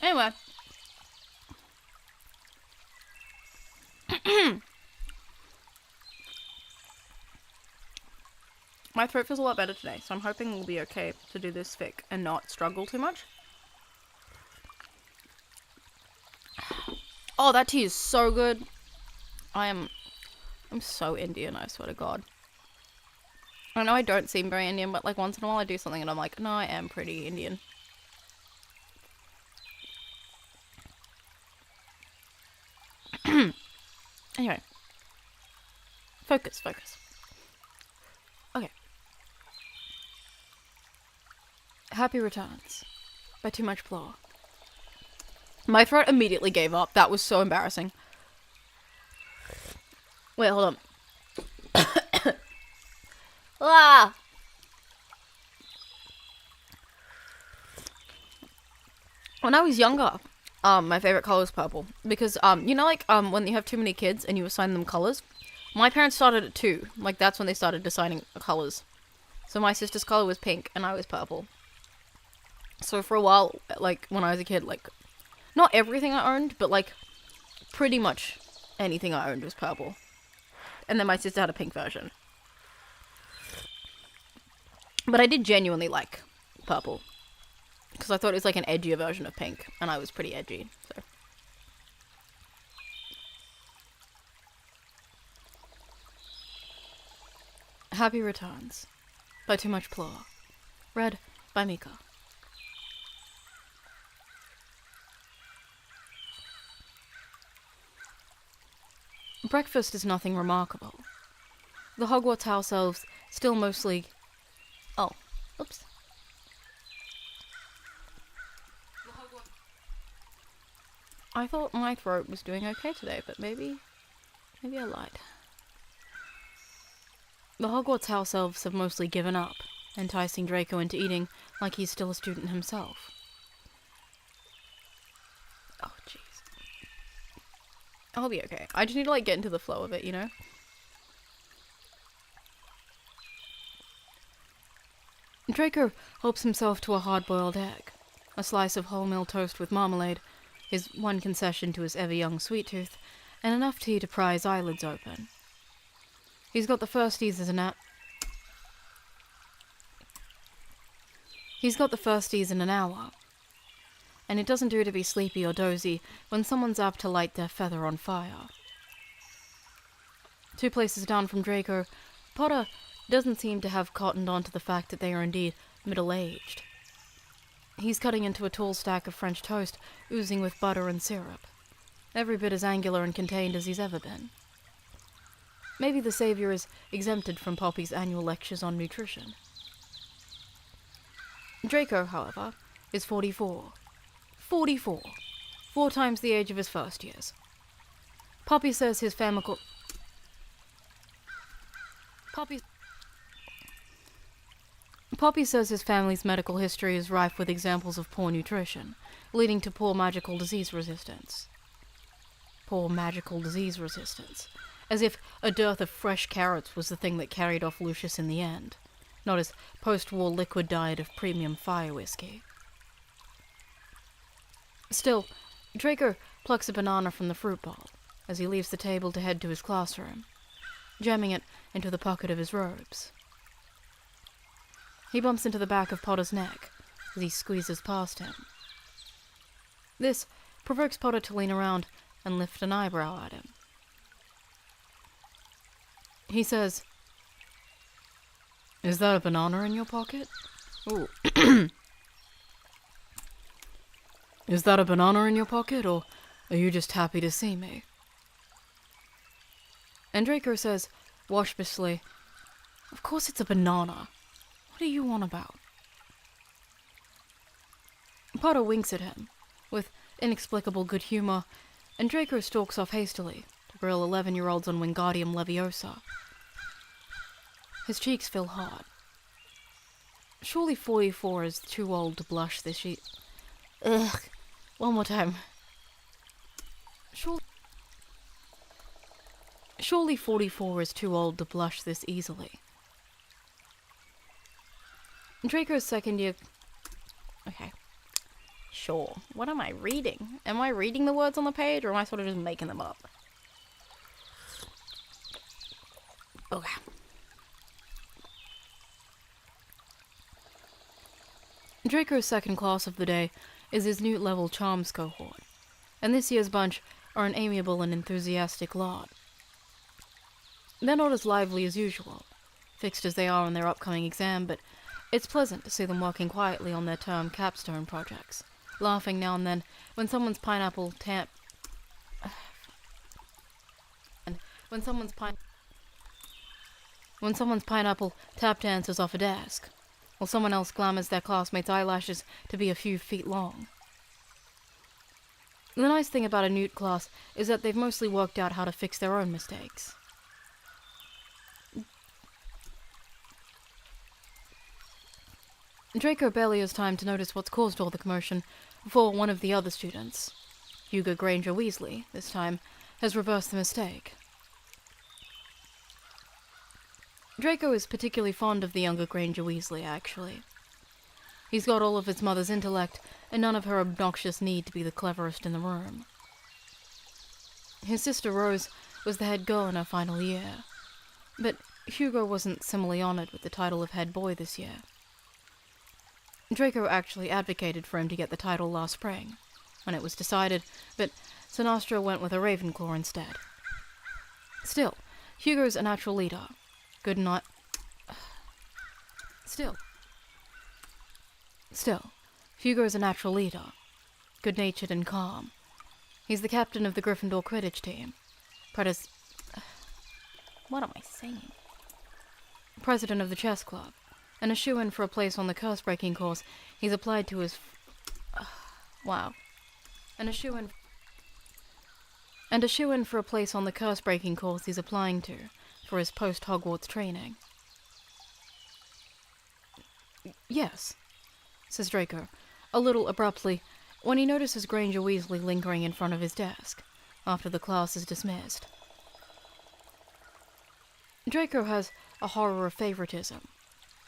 Anyway. My throat feels a lot better today, so I'm hoping we'll be okay to do this fic and not struggle too much. Oh, that tea is so good. I'm so Indian, I swear to God. I know I don't seem very Indian, but like once in a while I do something and I'm like, no, I am pretty Indian. Anyway. Focus. Okay. Happy Returns by Too Much Flour. My throat immediately gave up. That was so embarrassing. Wait, hold on. Ah! When I was younger, my favorite color was purple. Because, you know, like, when you have too many kids and you assign them colors? My parents started at 2. Like, that's when they started assigning colors. So my sister's color was pink and I was purple. So for a while, like, when I was a kid, like, not everything I owned, but, like, pretty much anything I owned was purple. And then my sister had a pink version. But I did genuinely like purple. Because I thought it was like an edgier version of pink. And I was pretty edgy, so. Happy Returns by Too Much Flour. Read by Mika. Breakfast is nothing remarkable. The Hogwarts house elves still mostly... Oh, oops. I thought my throat was doing okay today, but maybe I lied. The Hogwarts house elves have mostly given up, enticing Draco into eating like he's still a student himself. Oh, jeez. I'll be okay. I just need to, like, get into the flow of it, you know? Draco helps himself to a hard-boiled egg, a slice of wholemeal toast with marmalade, his one concession to his ever-young sweet tooth, and enough tea to pry his eyelids open. He's got the firsties in an hour, and it doesn't do to be sleepy or dozy when someone's apt to light their feather on fire. 2 places down from Draco, Potter doesn't seem to have cottoned on to the fact that they are indeed middle-aged. He's cutting into a tall stack of French toast, oozing with butter and syrup, every bit as angular and contained as he's ever been. Maybe the savior is exempted from Poppy's annual lectures on nutrition. Draco, however, is 44. 44. 4 times the age of his first years. Poppy says his family's medical history is rife with examples of poor nutrition, leading to poor magical disease resistance. Poor magical disease resistance. As if a dearth of fresh carrots was the thing that carried off Lucius in the end, not his post-war liquid diet of premium fire whiskey. Still, Draco plucks a banana from the fruit bowl as he leaves the table to head to his classroom, jamming it into the pocket of his robes. He bumps into the back of Potter's neck as he squeezes past him. This provokes Potter to lean around and lift an eyebrow at him. He says, "Is that a banana in your pocket?" Ooh. "Is that a banana in your pocket, or are you just happy to see me?" And Draco says, waspishly, "Of course it's a banana. What are you on about?" Potter winks at him, with inexplicable good humor, and Draco stalks off hastily to grill 11-year-olds on Wingardium Leviosa. His cheeks feel hot. Surely 44 is too old to blush this Ugh. One more time. Surely 44 is too old to blush this easily. Draco's second year... Okay. Sure. What am I reading? Am I reading the words on the page, or am I sort of just making them up? Okay. Draco's second class of the day is his Newt level Charms cohort, and this year's bunch are an amiable and enthusiastic lot. They're not as lively as usual, fixed as they are on their upcoming exam, but it's pleasant to see them working quietly on their term capstone projects, laughing now and then when someone's pineapple tap dances off a desk, while someone else glamours their classmates' eyelashes to be a few feet long. The nice thing about a Newt class is that they've mostly worked out how to fix their own mistakes. Draco barely has time to notice what's caused all the commotion before one of the other students, Hugo Granger Weasley, this time, has reversed the mistake. Draco is particularly fond of the younger Granger Weasley, actually. He's got all of his mother's intellect and none of her obnoxious need to be the cleverest in the room. His sister Rose was the head girl in her final year, but Hugo wasn't similarly honored with the title of head boy this year. Draco actually advocated for him to get the title last spring, when it was decided, but Sinastro went with a Ravenclaw instead. Still, Hugo's a natural leader. Good not... Still, Hugo's a natural leader. Good-natured and calm. He's the captain of the Gryffindor Quidditch team. What am I saying? President of the chess club. And a shoo-in for a place on the curse-breaking course he's applied to his... wow. And a shoo-in for a place on the curse-breaking course he's applying to for his post-Hogwarts training. Yes, says Draco, a little abruptly, when he notices Granger Weasley lingering in front of his desk, after the class is dismissed. Draco has a horror of favoritism,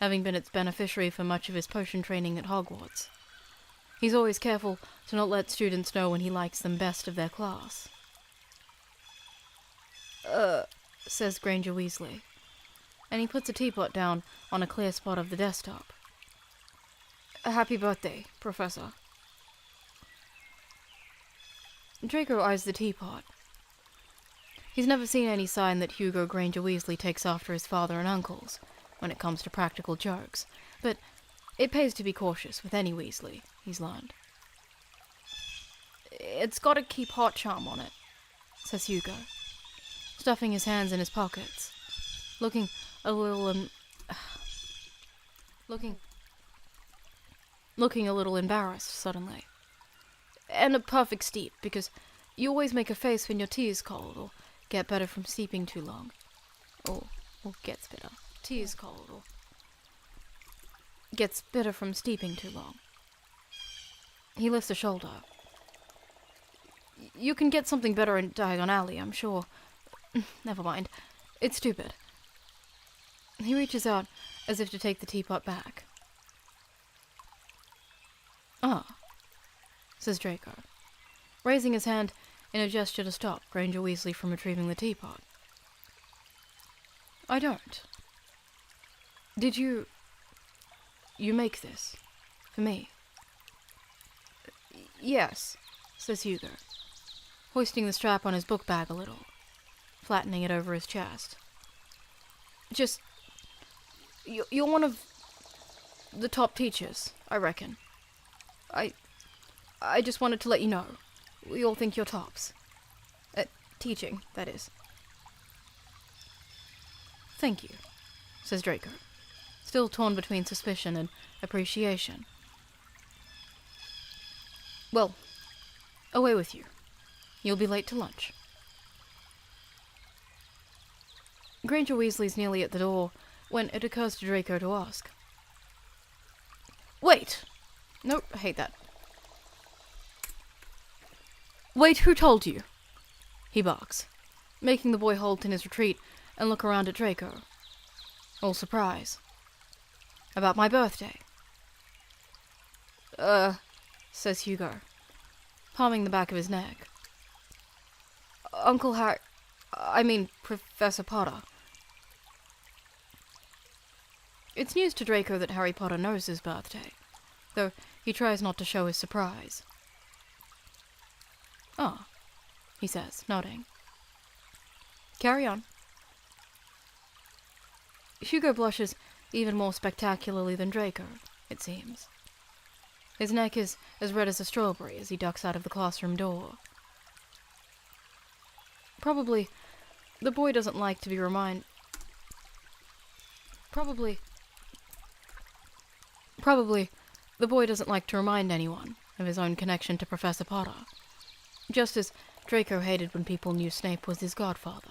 having been its beneficiary for much of his potion training at Hogwarts. He's always careful to not let students know when he likes them best of their class. Says Granger Weasley, and he puts a teapot down on a clear spot of the desktop. Happy birthday, Professor. Draco eyes the teapot. He's never seen any sign that Hugo Granger Weasley takes after his father and uncles when it comes to practical jokes, but it pays to be cautious with any Weasley, he's learned. It's got a keep hot charm on it, says Hugo, stuffing his hands in his pockets, looking a little embarrassed suddenly. And a perfect steep, because you always make a face when your tea is cold, or get better from steeping too long. Or gets better. Tea is cold, or gets better from steeping too long. He lifts a shoulder. You can get something better in Diagon Alley, I'm sure. Never mind. It's stupid. He reaches out as if to take the teapot back. Ah, says Draco, raising his hand in a gesture to stop Granger Weasley from retrieving the teapot. I don't. Did you make this? For me? Yes, says Hugo, hoisting the strap on his book bag a little, flattening it over his chest. Just, you're one of the top teachers, I reckon. I just wanted to let you know. We all think you're tops. At teaching, that is. Thank you, says Draco, still torn between suspicion and appreciation. Well, away with you. You'll be late to lunch. Granger Weasley's nearly at the door when it occurs to Draco to ask. Wait! Nope, I hate that. Wait, who told you? He barks, making the boy halt in his retreat and look around at Draco. All surprise. About my birthday. Says Hugo, palming the back of his neck. Professor Potter. It's news to Draco that Harry Potter knows his birthday, though he tries not to show his surprise. Ah, he says, nodding. Carry on. Hugo blushes even more spectacularly than Draco, it seems. His neck is as red as a strawberry as he ducks out of the classroom door. Probably, the boy doesn't like to be reminded... Probably, the boy doesn't like to remind anyone of his own connection to Professor Potter, just as Draco hated when people knew Snape was his godfather.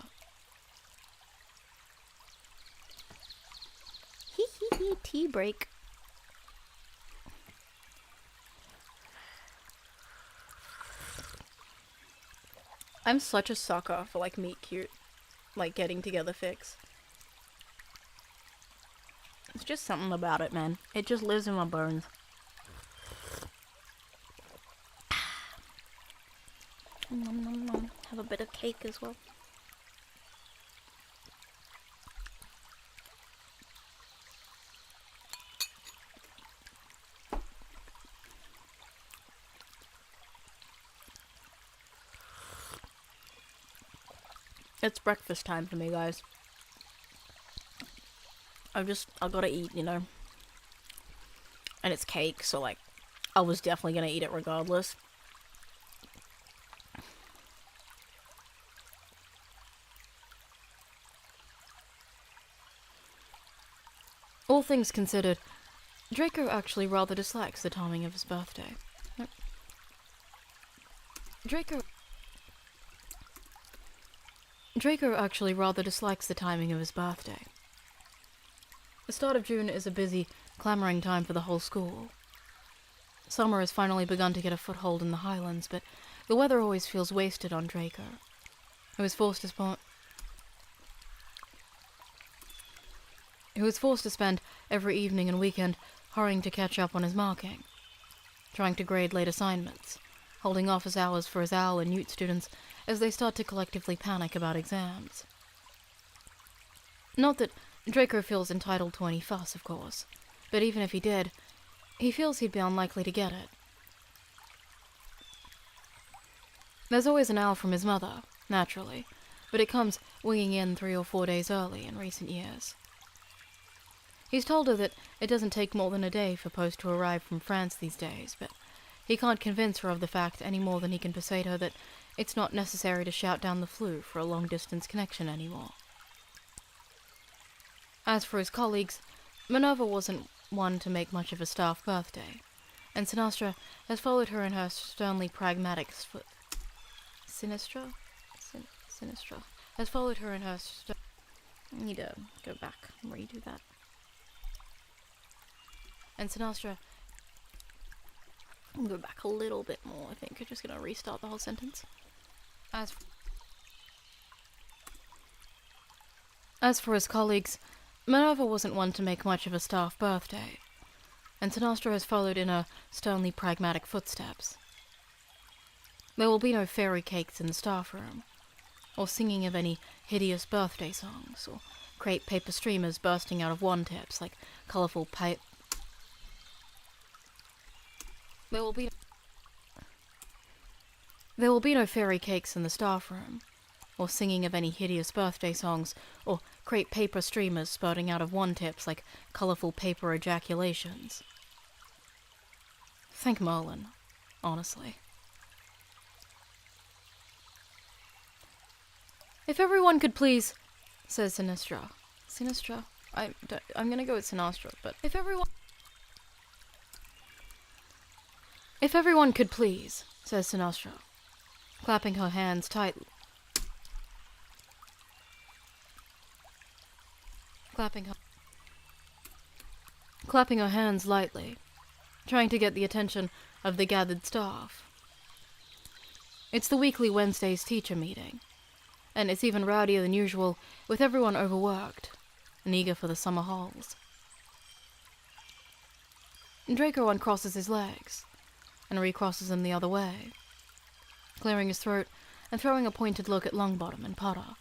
Tea break. I'm such a sucker for, meet cute, getting together fics. It's just something about it, man. It just lives in my bones. Nom, nom, nom. Have a bit of cake as well. It's breakfast time for me, guys. I gotta eat, And it's cake, so, I was definitely gonna eat it regardless. All things considered, Draco actually rather dislikes the timing of his birthday. Draco actually rather dislikes the timing of his birthday. The start of June is a busy, clamoring time for the whole school. Summer has finally begun to get a foothold in the Highlands, but the weather always feels wasted on Draco, who is forced to spend every evening and weekend hurrying to catch up on his marking, trying to grade late assignments, holding office hours for his owl and newt students as they start to collectively panic about exams. Not that Draco feels entitled to any fuss, of course, but even if he did, he feels he'd be unlikely to get it. There's always an owl from his mother, naturally, but it comes winging in 3 or 4 days early in recent years. He's told her that it doesn't take more than a day for post to arrive from France these days, but he can't convince her of the fact any more than he can persuade her that it's not necessary to shout down the flue for a long-distance connection anymore. As for his colleagues, Minerva wasn't one to make much of a staff birthday, and Sinastra has followed her in her sternly pragmatic Sinistra has followed her in her I need to go back and redo that. And Sinastra, I'll go back a little bit more, I think. I'm just gonna restart the whole sentence. As for his colleagues, Minerva wasn't one to make much of a staff birthday, and Sinastra has followed in her sternly pragmatic footsteps. There will be no fairy cakes in the staff room, or singing of any hideous birthday songs, or crepe paper streamers bursting out of wand tips like colourful pipe. There will be no fairy cakes in the staff room, or singing of any hideous birthday songs, or crepe paper streamers spouting out of wand tips like colourful paper ejaculations. Thank Merlin, honestly. If everyone could please, says Sinistra. Sinistra? I'm gonna go with Sinastra, but if everyone could please, says Sinastra, clapping her hands tightly. Clapping her hands lightly, trying to get the attention of the gathered staff. It's the weekly Wednesday's teacher meeting, and it's even rowdier than usual, with everyone overworked and eager for the summer halls. Draco uncrosses his legs and recrosses them the other way, clearing his throat and throwing a pointed look at Longbottom and Potter.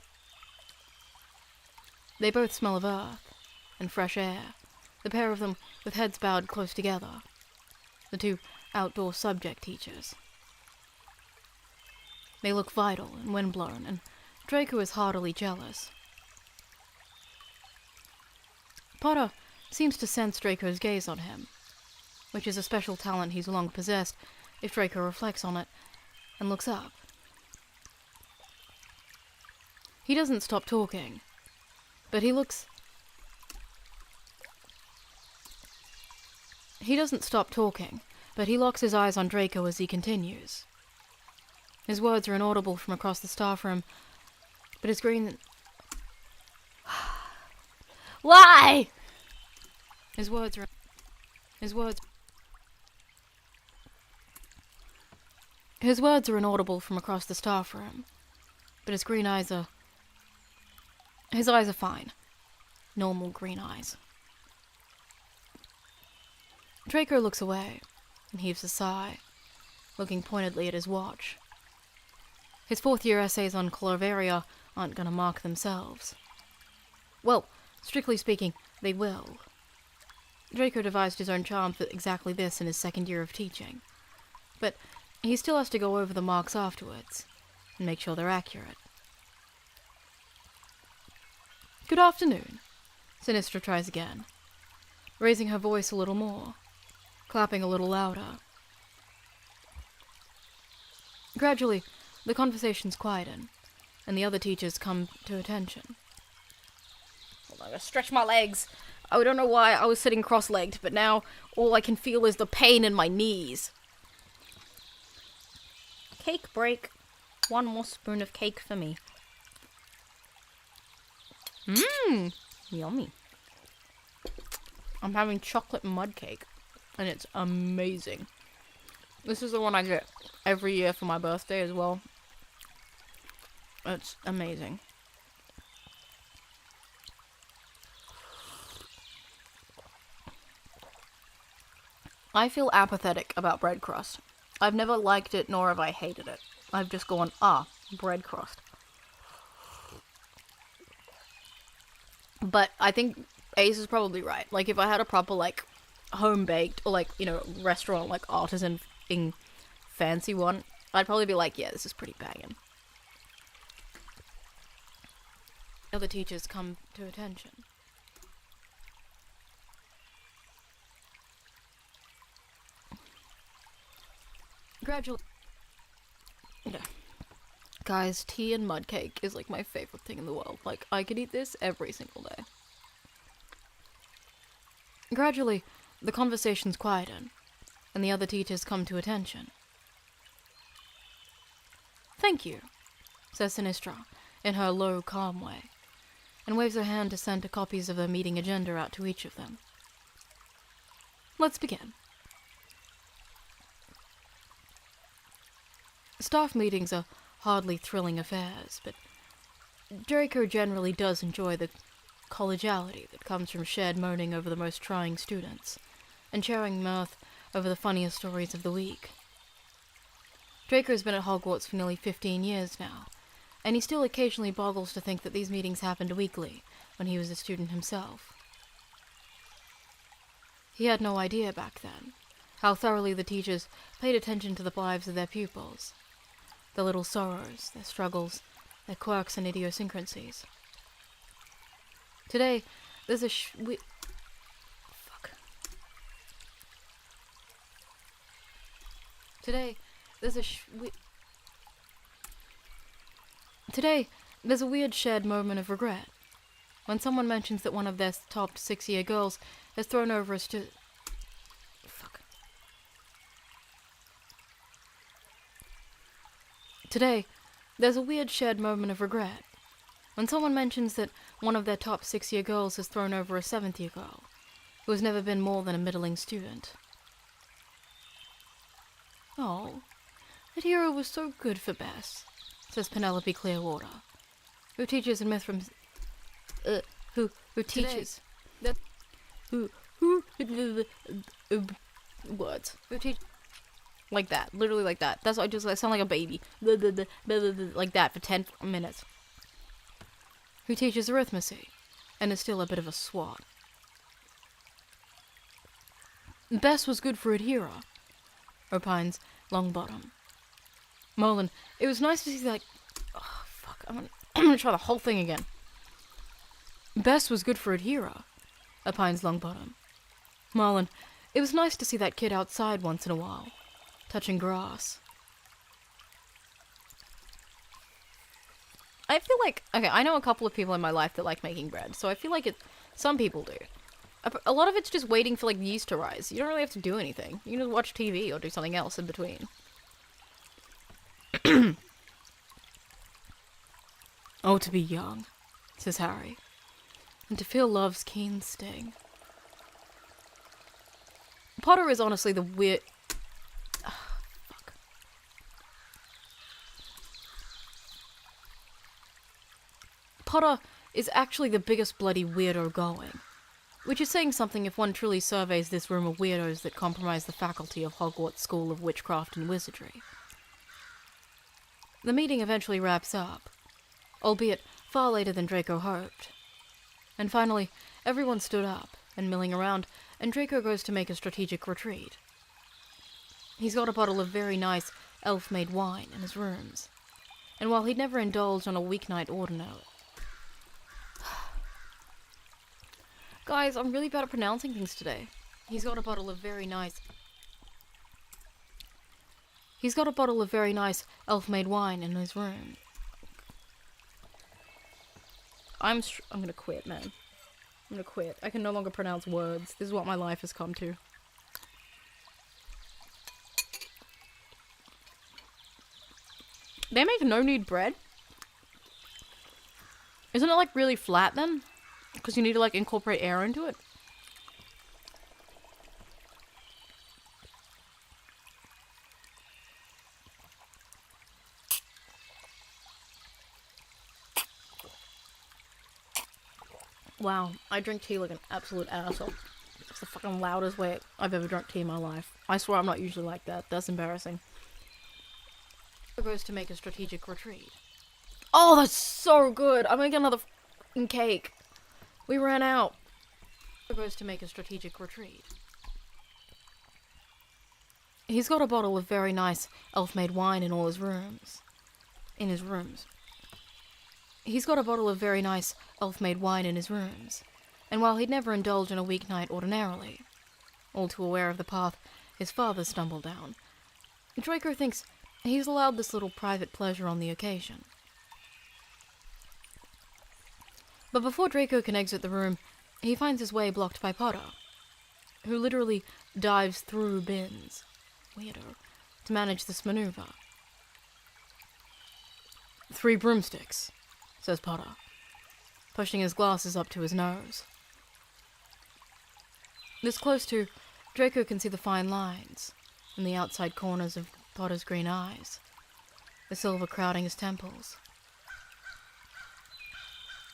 They both smell of earth and fresh air, the pair of them with heads bowed close together, the two outdoor subject teachers. They look vital and windblown, and Draco is heartily jealous. Potter seems to sense Draco's gaze on him, which is a special talent he's long possessed if Draco reflects on it and looks up. He doesn't stop talking, but he locks his eyes on Draco as he continues. His words are inaudible from across the staff room, but his green... Why? His words are inaudible from across the staff room, but his eyes are fine. Normal green eyes. Draco looks away and heaves a sigh, looking pointedly at his watch. His fourth-year essays on Colovaria aren't gonna mark themselves. Well, strictly speaking, they will. Draco devised his own charm for exactly this in his second year of teaching, but he still has to go over the marks afterwards and make sure they're accurate. Good afternoon, Sinistra tries again, raising her voice a little more, clapping a little louder. Gradually, the conversations quieten, and the other teachers come to attention. Hold on, I gotta stretch my legs. I don't know why I was sitting cross-legged, but now all I can feel is the pain in my knees. Cake break. 1 more spoon of cake for me. Mmm, yummy. I'm having chocolate mud cake, and it's amazing. This is the one I get every year for my birthday as well. It's amazing. I feel apathetic about bread crust. I've never liked it, nor have I hated it. I've just gone, bread crust. But I think Ace is probably right. Like, if I had a proper, like, home-baked, or, like, you know, restaurant, like, artisan fancy one, I'd probably be like, yeah, this is pretty banging. Other teachers come to attention. Gradually. Yeah. Guys, tea and mud cake is like my favorite thing in the world. Like, I could eat this every single day. Gradually, the conversations quieten, and the other teachers come to attention. Thank you, says Sinistra, in her low, calm way, and waves her hand to send copies of the meeting agenda out to each of them. Let's begin. Staff meetings are hardly thrilling affairs, but Draco generally does enjoy the collegiality that comes from shared moaning over the most trying students, and sharing mirth over the funniest stories of the week. Draco's been at Hogwarts for nearly 15 years now, and he still occasionally boggles to think that these meetings happened weekly when he was a student himself. He had no idea back then how thoroughly the teachers paid attention to the lives of their pupils, their little sorrows, their struggles, their quirks and idiosyncrasies. Today, there's a Today, there's a weird shared moment of regret when someone mentions that one of their top 6-year girls has thrown over a Today, there's a weird shared moment of regret when someone mentions that one of their top 6-year girls has thrown over a 7th-year girl who has never been more than a middling student. Oh, that hero was so good for Bess, says Penelope Clearwater, who teaches in myth from who teaches that what who teach like that, literally like that. That's why I sound like a baby, like that for 10 minutes. Who teaches arithmetic and is still a bit of a swot. Bess was good for Adhera, opines Longbottom. Merlin, it was nice to see that. Oh, fuck. I'm gonna try the whole thing again. Bess was good for Adhera, opines Longbottom. Merlin, it was nice to see that kid outside once in a while, touching grass. I feel like, okay, I know a couple of people in my life that like making bread, so I feel like some people do. A lot of it's just waiting for, like, yeast to rise. You don't really have to do anything. You can just watch TV or do something else in between. Oh, to be young, says Harry, and to feel love's keen sting. Potter is honestly the weird... fuck. Potter is actually the biggest bloody weirdo going. Which is saying something if one truly surveys this room of weirdos that compromise the faculty of Hogwarts School of Witchcraft and Wizardry. The meeting eventually wraps up, albeit far later than Draco hoped. And finally, everyone stood up and milling around, and Draco goes to make a strategic retreat. He's got a bottle of very nice elf-made wine in his rooms, and while he'd never indulged on a weeknight ordinary... Guys, I'm really bad at pronouncing things today. He's got a bottle of very nice elf-made wine in his room. I'm gonna quit, man. I'm gonna quit. I can no longer pronounce words. This is what my life has come to. They make no-knead bread? Isn't it, like, really flat then? Because you need to, like, incorporate air into it? Wow, I drink tea like an absolute asshole. It's the fucking loudest way I've ever drunk tea in my life. I swear I'm not usually like that. That's embarrassing. Goes to make a strategic retreat. Oh, that's so good! I'm gonna get another fucking cake. We ran out. Goes to make a strategic retreat. He's got a bottle of very nice elf-made wine in all his rooms. In his rooms. He's got a bottle of very nice elf-made wine in his rooms. And while he'd never indulge in a weeknight ordinarily, all too aware of the path his father stumbled down, Draco thinks he's allowed this little private pleasure on the occasion. But before Draco can exit the room, he finds his way blocked by Potter, who literally dives through bins, weirdo, to manage this maneuver. 3 broomsticks, says Potter, pushing his glasses up to his nose. This close to, Draco can see the fine lines in the outside corners of Potter's green eyes, the silver crowding his temples.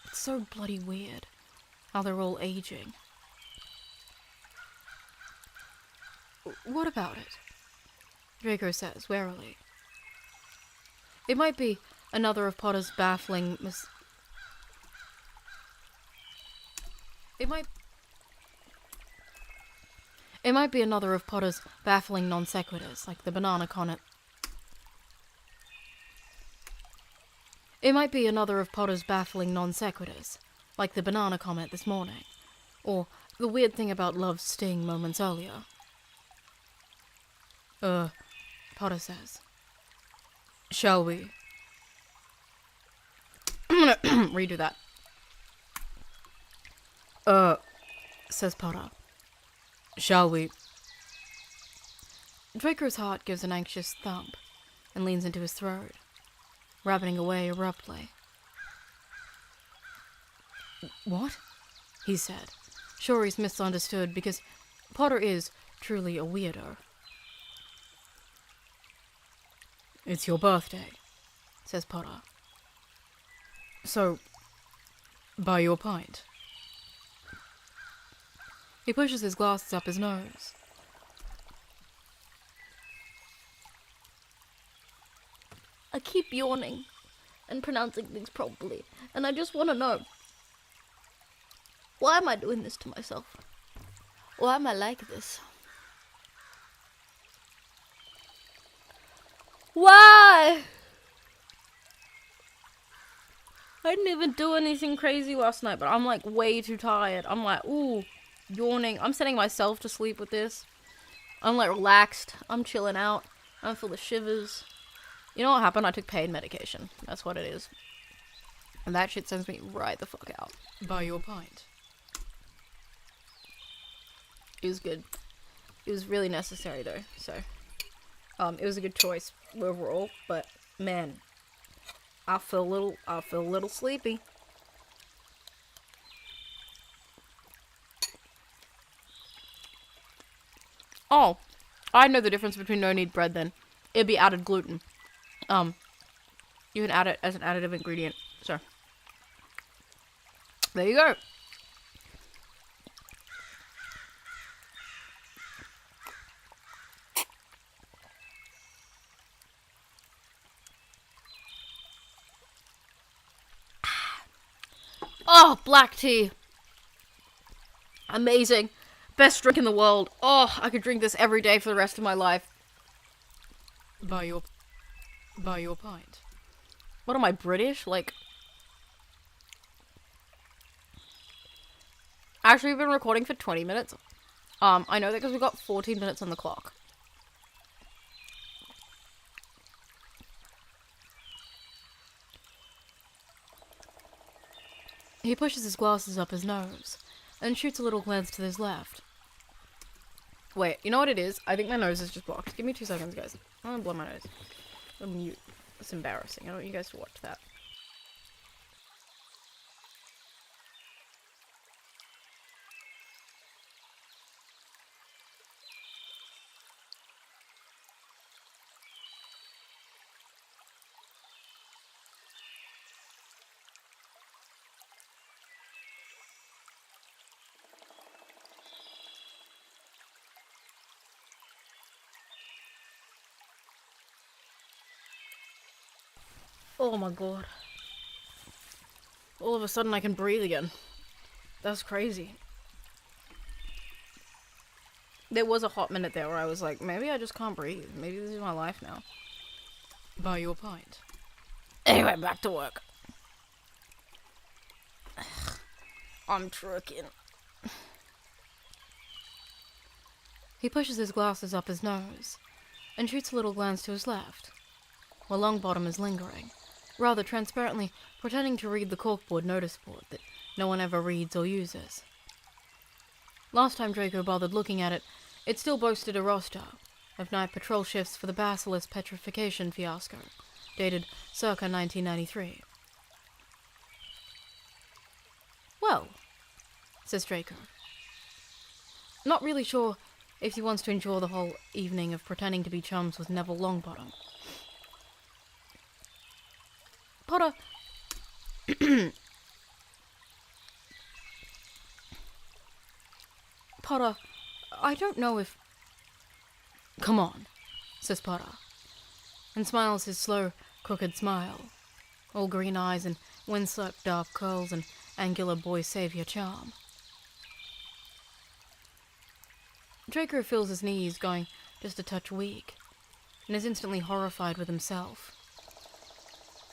It's so bloody weird how they're all aging. What about it? Draco says warily. It might be another of Potter's baffling It might be another of Potter's baffling non sequiturs, like the banana comet. It might be another of Potter's baffling non sequiturs, like the banana comment this morning, or the weird thing about love's sting moments earlier. Potter says. Shall we? I'm gonna redo that. Says Potter. Shall we? Draco's heart gives an anxious thump and leans into his throat, rabbiting away abruptly. What? He said, sure he's misunderstood because Potter is truly a weirdo. It's your birthday, says Potter. So, buy your pint. He pushes his glasses up his nose. I keep yawning and pronouncing things properly, and I just want to know, why am I doing this to myself? Why am I like this? Why? I didn't even do anything crazy last night, but I'm like way too tired. I'm like, ooh, yawning. I'm setting myself to sleep with this. I'm like relaxed. I'm chilling out. I don't feel the shivers. You know what happened? I took pain medication. That's what it is. And that shit sends me right the fuck out. Buy your pint. It was good. It was really necessary though, so. It was a good choice overall, but man, I feel a little sleepy. Oh, I know the difference between no-knead bread then. It'd be added gluten. You can add it as an additive ingredient. So, there you go. Oh, black tea. Amazing. Best drink in the world. Oh, I could drink this every day for the rest of my life. Buy your pint. What am I, British? Like... Actually, we've been recording for 20 minutes. I know that because we've got 14 minutes on the clock. He pushes his glasses up his nose, and shoots a little glance to his left. Wait, you know what it is? I think my nose is just blocked. Give me 2 seconds, guys. I'm gonna blow my nose. I'm mute. It's embarrassing. I don't want you guys to watch that. Oh my god. All of a sudden I can breathe again. That's crazy. There was a hot minute there where I was like, maybe I just can't breathe. Maybe this is my life now. Buy you a pint. Anyway, back to work. I'm trucking. He pushes his glasses up his nose and shoots a little glance to his left, while Longbottom is lingering, rather transparently pretending to read the corkboard notice board that no one ever reads or uses. Last time Draco bothered looking at it, it still boasted a roster of night patrol shifts for the Basilisk petrification fiasco, dated circa 1993. Well, says Draco. Not really sure if he wants to endure the whole evening of pretending to be chums with Neville Longbottom. Potter... Potter, I don't know if... Come on, says Potter, and smiles his slow, crooked smile, all green eyes and windswept dark curls and angular boy saviour charm. Draco feels his knees going just a touch weak, and is instantly horrified with himself.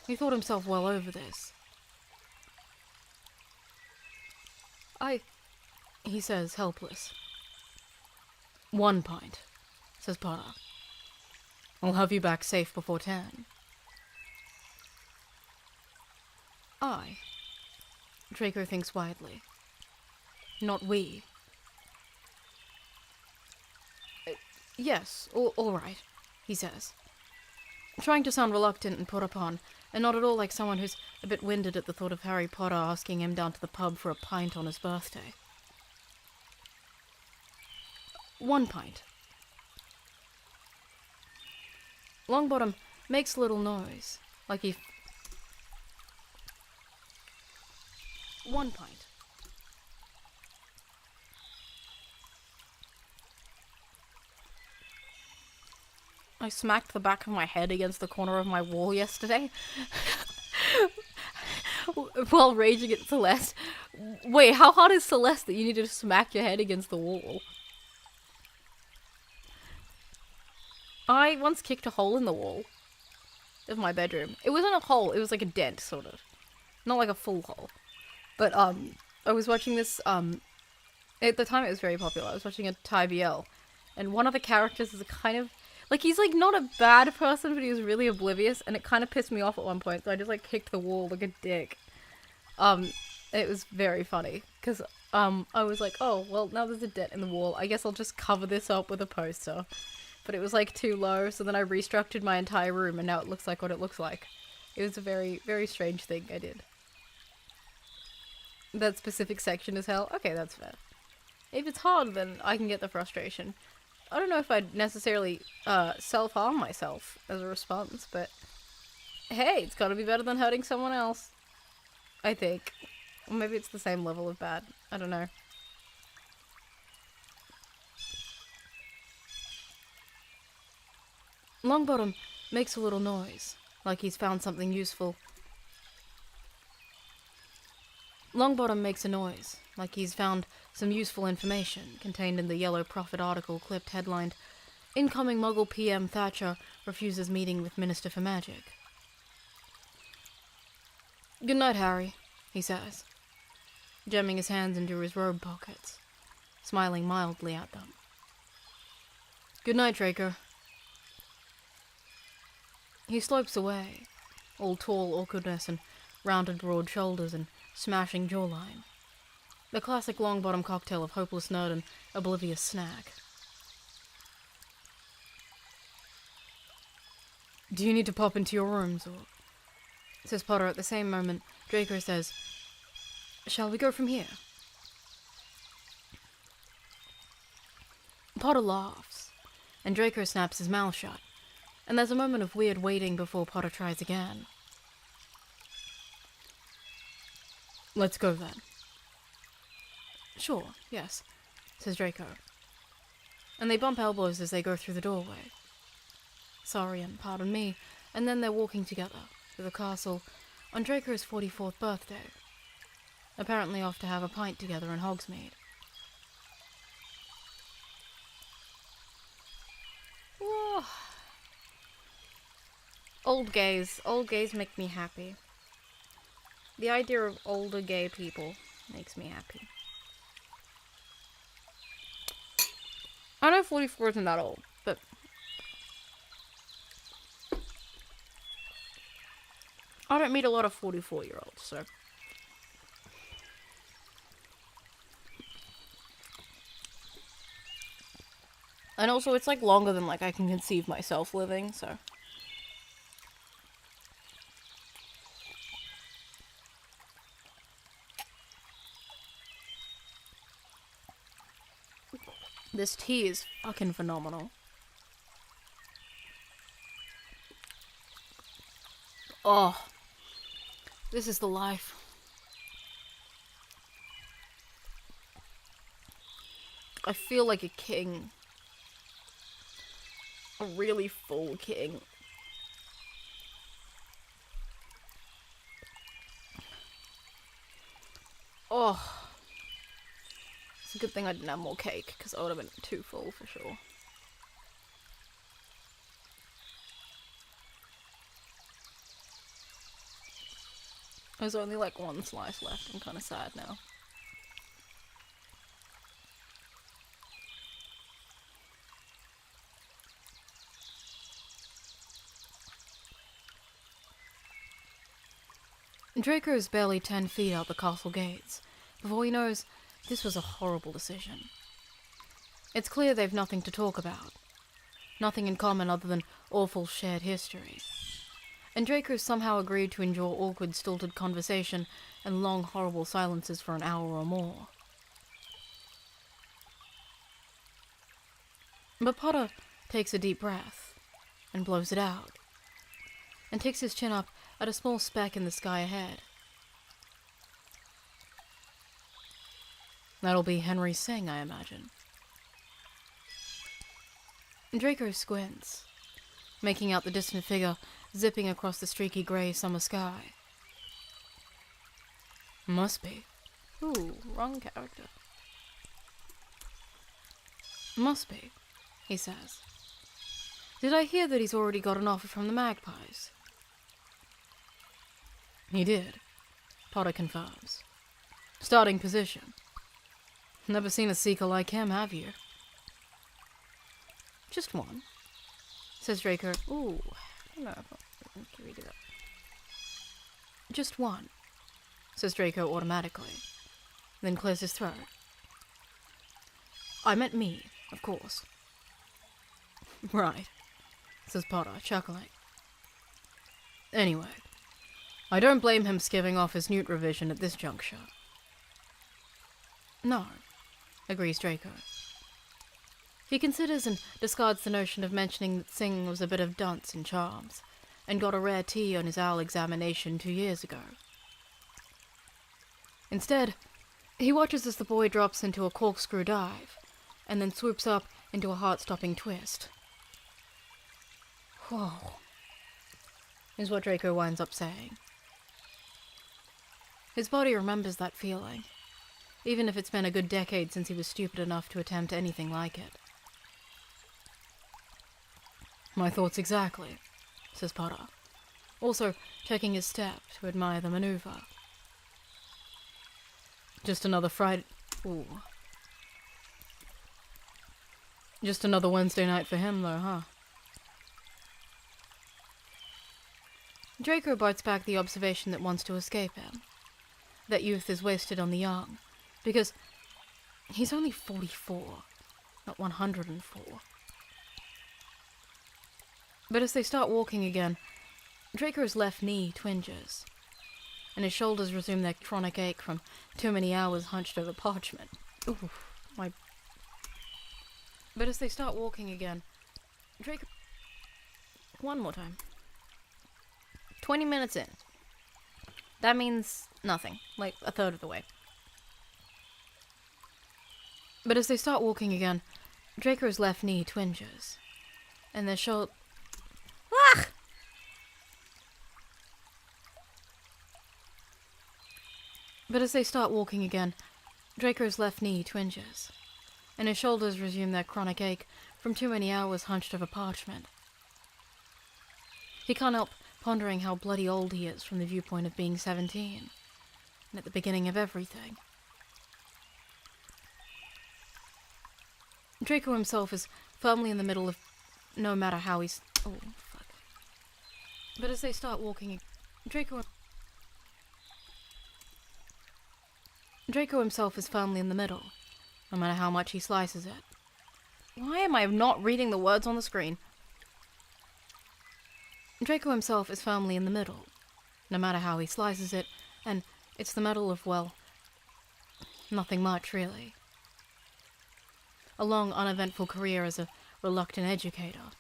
He thought himself well over this. He says, helpless. 1 pint, says Potter. I'll have you back safe before 10. Draco thinks widely. Not we. Yes, all right, he says, trying to sound reluctant and put upon, and not at all like someone who's a bit winded at the thought of Harry Potter asking him down to the pub for a pint on his birthday. 1 pint. Longbottom makes a little noise, like he... 1 pint. I smacked the back of my head against the corner of my wall yesterday while raging at Celeste. Wait, how hard is Celeste that you need to smack your head against the wall? I once kicked a hole in the wall of my bedroom. It wasn't a hole, it was like a dent, sort of. Not like a full hole. But, I was watching this, at the time it was very popular. I was watching a Thai BL, and one of the characters is a kind of, like, he's, like, not a bad person, but he was really oblivious, and it kind of pissed me off at one point, so I just, like, kicked the wall like a dick. It was very funny, because, I was like, oh, well, now there's a dent in the wall, I guess I'll just cover this up with a poster. But it was, like, too low, so then I restructured my entire room, and now it looks like what it looks like. It was a very, very strange thing I did. That specific section is hell? Okay, that's fair. If it's hard, then I can get the frustration. I don't know if I'd necessarily self-harm myself as a response, but hey, it's gotta be better than hurting someone else. I think. Or maybe it's the same level of bad. I don't know. Longbottom makes a little noise, like he's found something useful. Longbottom makes a noise, like he's found some useful information contained in the Yellow Prophet article clipped headlined, Incoming Muggle PM Thatcher refuses meeting with Minister for Magic. Good night, Harry, he says, jamming his hands into his robe pockets, smiling mildly at them. Good night, Draco. He slopes away, all tall awkwardness and rounded broad shoulders and smashing jawline. The classic Longbottom cocktail of hopeless nerd and oblivious snack. Do you need to pop into your rooms, or... says Potter at the same moment. Draco says, shall we go from here? Potter laughs, and Draco snaps his mouth shut, and there's a moment of weird waiting before Potter tries again. Let's go then. Sure, yes, says Draco. And they bump elbows as they go through the doorway. Sorry and pardon me, and then they're walking together, to the castle on Draco's 44th birthday. Apparently off to have a pint together in Hogsmeade. Whoa. Old gays make me happy. The idea of older gay people makes me happy. I know 44 isn't that old, but I don't meet a lot of 44-year-olds, so. And also, it's like longer than like I can conceive myself living, so. This tea is fucking phenomenal. Oh, this is the life. I feel like a king. A really full king. Oh. It's a good thing I didn't have more cake, because I would have been too full for sure. There's only like one slice left. I'm kind of sad now. Draco is barely 10 feet out the castle gates before he knows this was a horrible decision. It's clear they've nothing to talk about. Nothing in common other than awful shared history. And Draco somehow agreed to endure awkward, stilted conversation and long, horrible silences for an hour or more. But Potter takes a deep breath and blows it out, and takes his chin up at a small speck in the sky ahead. That'll be Henry Singh, I imagine. Draco squints, making out the distant figure zipping across the streaky grey summer sky. Must be. Ooh, wrong character. Must be, he says. Did I hear that he's already got an offer from the Magpies? He did, Potter confirms. Starting position. Never seen a seeker like him, have you? Just one, says Draco. Ooh, I don't know if I can read it up. Just one, says Draco automatically, then clears his throat. I meant me, of course. Right, says Potter, chuckling. Anyway, I don't blame him skiving off his newt revision at this juncture. No, agrees Draco. He considers and discards the notion of mentioning that Singh was a bit of dunce in charms, and got a rare T on his owl examination 2 years ago. Instead, he watches as the boy drops into a corkscrew dive, and then swoops up into a heart-stopping twist. Whoa, is what Draco winds up saying. His body remembers that feeling, even if it's been a good decade since he was stupid enough to attempt anything like it. My thoughts exactly, says Potter, also checking his step to admire the maneuver. Just another Friday... Ooh. Just another Wednesday night for him, though, huh? Draco bites back the observation that wants to escape him. That youth is wasted on the young, because he's only 44, not 104. But as they start walking again, Draco's left knee twinges, and his shoulders resume their chronic ache from too many hours hunched over parchment. Ooh, my... But as they start walking again, Draco... One more time. 20 minutes in. That means nothing, like a third of the way. But as they start walking again, Draco's left knee twinges, and their shoulder... Ah! But as they start walking again, Draco's left knee twinges, and his shoulders resume their chronic ache from too many hours hunched over parchment. He can't help pondering how bloody old he is from the viewpoint of being 17, and at the beginning of everything. Draco himself is firmly in the middle of no matter how he's... Oh, fuck. But as they start walking, Draco himself is firmly in the middle, no matter how much he slices it. Why am I not reading the words on the screen? Draco himself is firmly in the middle, no matter how he slices it, and it's the middle of, well, nothing much, really. A long, uneventful career as a reluctant educator.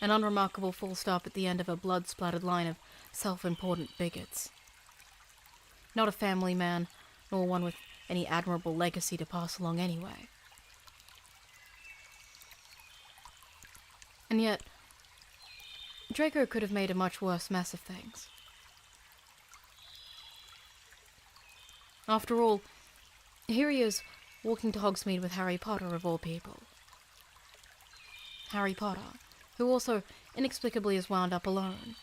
An unremarkable full stop at the end of a blood-splattered line of self-important bigots. Not a family man, nor one with any admirable legacy to pass along anyway. And yet, Draco could have made a much worse mess of things. After all, here he is, walking to Hogsmeade with Harry Potter, of all people. Harry Potter, who also inexplicably is wound up alone,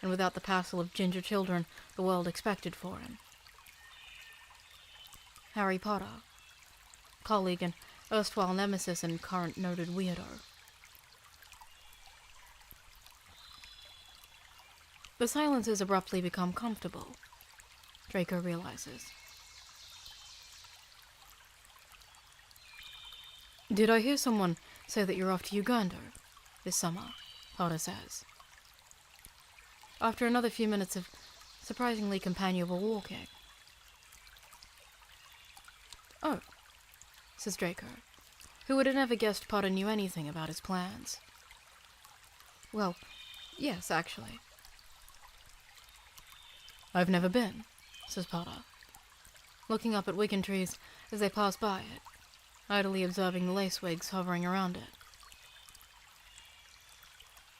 and without the passel of ginger children the world expected for him. Harry Potter, colleague and erstwhile nemesis and current noted weirdo. The silences abruptly become comfortable, Draco realizes. Did I hear someone say that you're off to Uganda this summer? Potter says. After another few minutes of surprisingly companionable walking. Oh, says Draco, who would have never guessed Potter knew anything about his plans. Well, yes, actually. I've never been, says Potter, looking up at Wigan trees as they pass by it, idly observing the lace wigs hovering around it.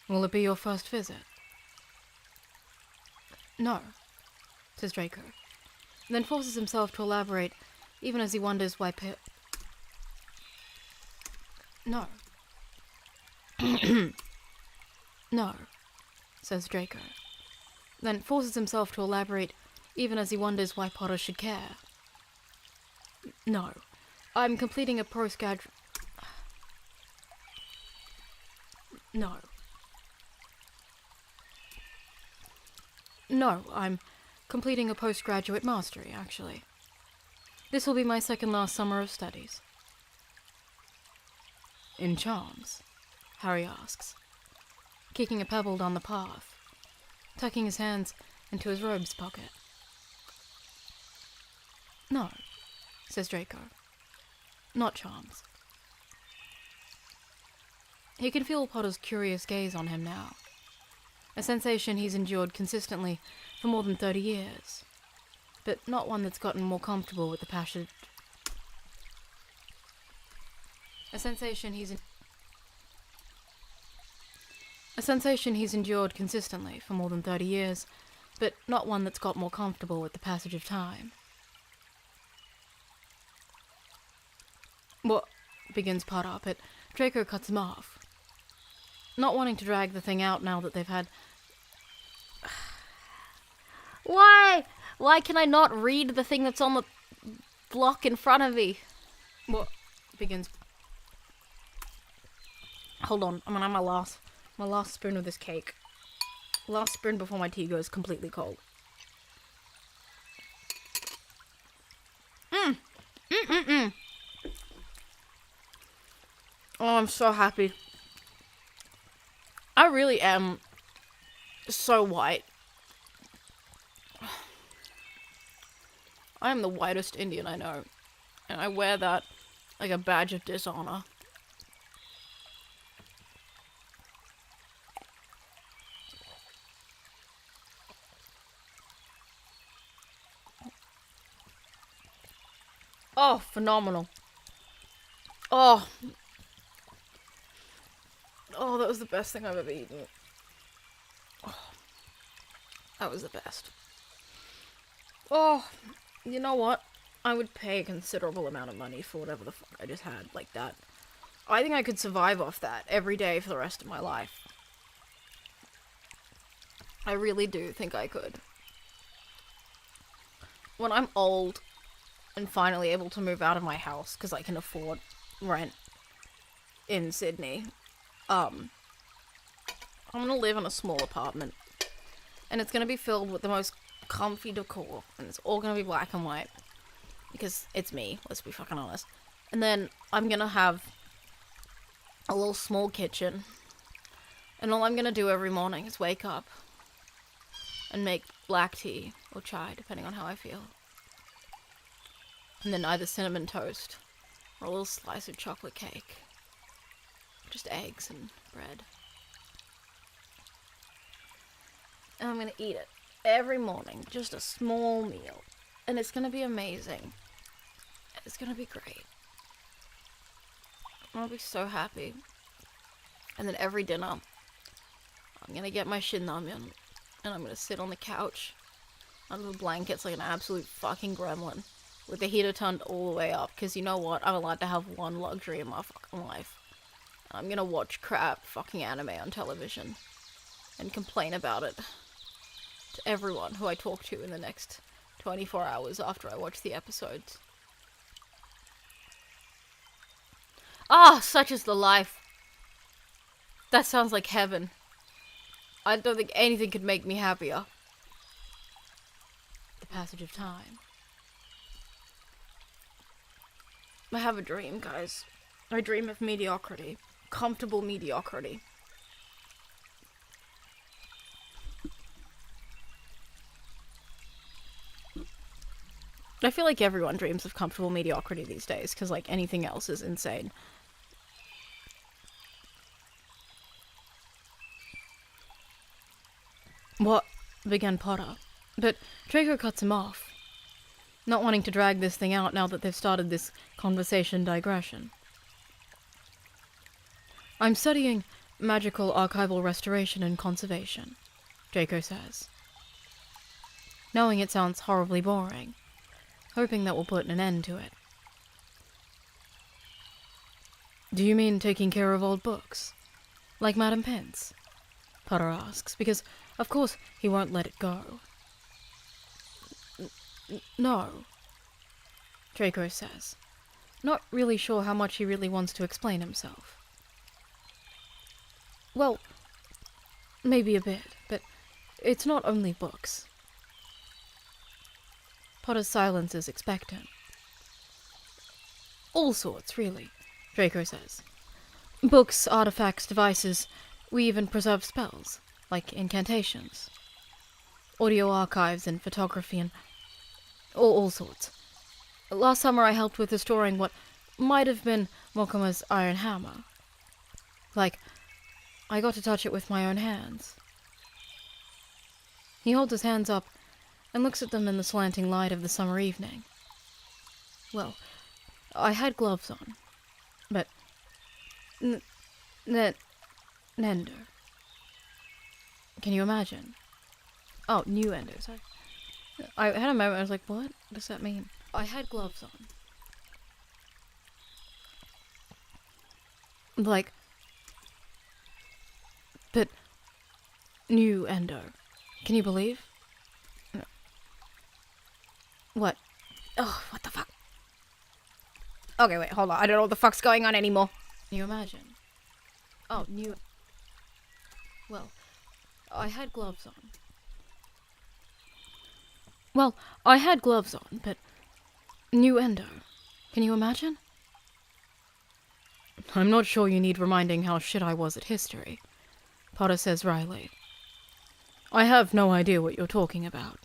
Will it be your first visit? No, says Draco, then forces himself to elaborate, even as he wonders why No. No, says Draco, then forces himself to elaborate, even as he wonders why Potter should care. No, I'm completing a postgraduate... No. No, I'm completing a postgraduate mastery, actually. This will be my second last summer of studies. In charms? Harry asks, kicking a pebble down the path, tucking his hands into his robe's pocket. No, says Draco. Not charms. He can feel Potter's curious gaze on him now, a sensation he's endured consistently for more than 30 years, but not one that's gotten more comfortable with the passage. A sensation he's endured consistently for more than 30 years, but not one that's got more comfortable with the passage of time. What? Begins Potter, but Draco cuts him off, not wanting to drag the thing out now that they've had... Why? Why can I not read the thing that's on the block in front of me? What? Begins... Hold on, I'm gonna have my last spoon of this cake. Last spoon before my tea goes completely cold. Oh, I'm so happy. I really am so white. I am the whitest Indian I know, and I wear that like a badge of dishonor. Oh, phenomenal. Oh, that was the best thing I've ever eaten. Oh, that was the best. Oh, You know what? I would pay a considerable amount of money for whatever the fuck I just had like that. I think I could survive off that every day for the rest of my life. I really do think I could. When I'm old and finally able to move out of my house because I can afford rent in Sydney, I'm gonna live in a small apartment. And it's gonna be filled with the most comfy decor. And it's all gonna be black and white. Because it's me, let's be fucking honest. And then I'm gonna have a little small kitchen. And all I'm gonna do every morning is wake up and make black tea or chai, depending on how I feel. And then either cinnamon toast or a little slice of chocolate cake. Just eggs and bread. And I'm gonna eat it every morning, just a small meal. And it's gonna be amazing. It's gonna be great. I'll be so happy. And then every dinner, I'm gonna get my shin ramyun, and I'm gonna sit on the couch under the blankets like an absolute fucking gremlin, with the heater turned all the way up, because you know what? I'm allowed to have one luxury in my fucking life. I'm gonna watch crap fucking anime on television, and complain about it to everyone who I talk to in the next 24 hours after I watch the episodes. Ah, such is the life. That sounds like heaven. I don't think anything could make me happier. The passage of time. I have a dream, guys. I dream of mediocrity. Comfortable mediocrity. I feel like everyone dreams of comfortable mediocrity these days, because, like, anything else is insane. What? Began Potter. But Draco cuts him off, not wanting to drag this thing out now that they've started this conversation digression. I'm studying magical archival restoration and conservation, Draco says. Knowing it sounds horribly boring, hoping that will put an end to it. Do you mean taking care of old books? Like Madame Pince? Potter asks, because, of course, he won't let it go. No, Draco says, not really sure how much he really wants to explain himself. Well, maybe a bit, but it's not only books. Potter's silence is expectant. All sorts, really, Draco says. Books, artifacts, devices, we even preserve spells, like incantations. Audio archives and photography and all sorts. Last summer I helped with restoring what might have been Mokuma's iron hammer. Like, I got to touch it with my own hands. He holds his hands up and looks at them in the slanting light of the summer evening. Well, I had gloves on, but Nendo. Can you imagine? Oh, new Endo, sorry. I had a moment, I was like, what does that mean? I had gloves on. Like, but new Endo. Can you believe? No. What? Oh, what the fuck? Okay, wait, hold on. I don't know what the fuck's going on anymore. Can you imagine? Oh, new... Well, I had gloves on. Well, I had gloves on, but... New Endo. Can you imagine? I'm not sure you need reminding how shit I was at history, Potter says wryly. I have no idea what you're talking about.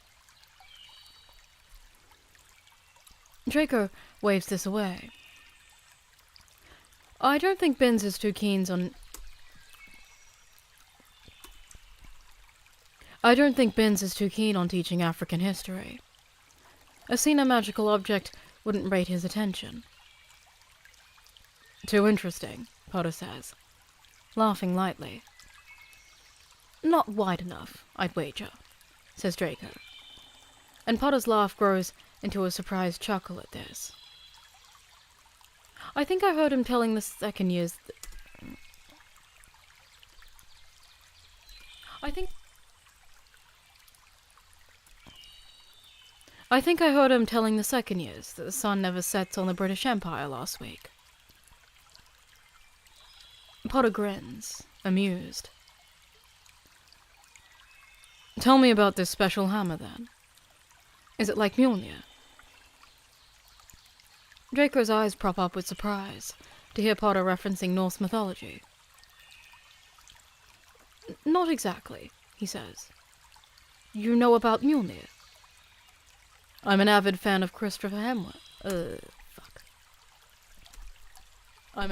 Draco waves this away. I don't think Binns is too keen on... I don't think Binns is too keen on teaching African history. A seen a magical object wouldn't rate his attention. Too interesting, Potter says, laughing lightly. Not wide enough, I'd wager, says Draco. And Potter's laugh grows into a surprised chuckle at this. I think I heard him telling the second years I think I heard him telling the second years that the sun never sets on the British Empire last week. Potter grins, amused. Tell me about this special hammer, then. Is it like Mjolnir? Draco's eyes prop up with surprise to hear Potter referencing Norse mythology. Not exactly, he says. You know about Mjolnir? I'm an avid fan of Christopher Hemsworth. I'm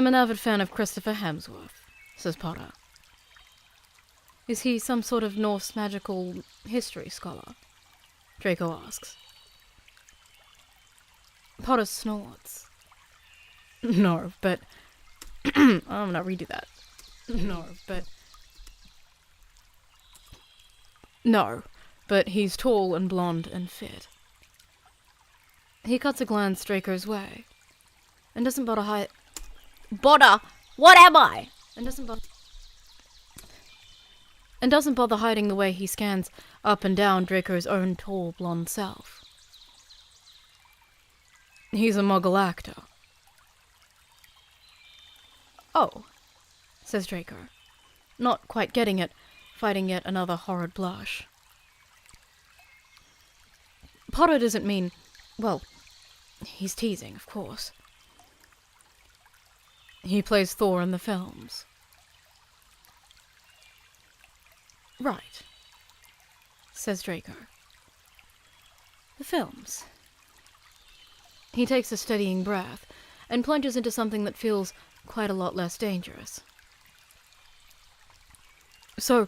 an avid fan of Christopher Hemsworth, says Potter. Is he some sort of Norse magical history scholar? Draco asks. Potter snorts. No, but... I'm gonna redo that. No, but he's tall and blonde and fit. He cuts a glance Draco's way, and doesn't bother Bother! What am I? and doesn't bother hiding the way he scans up and down Draco's own tall blonde self. He's a Muggle actor. Oh, says Draco, not quite getting it, fighting yet another horrid blush. Potter doesn't mean... well, he's teasing, of course. He plays Thor in the films. Right, says Draco. The films. He takes a steadying breath and plunges into something that feels quite a lot less dangerous. So...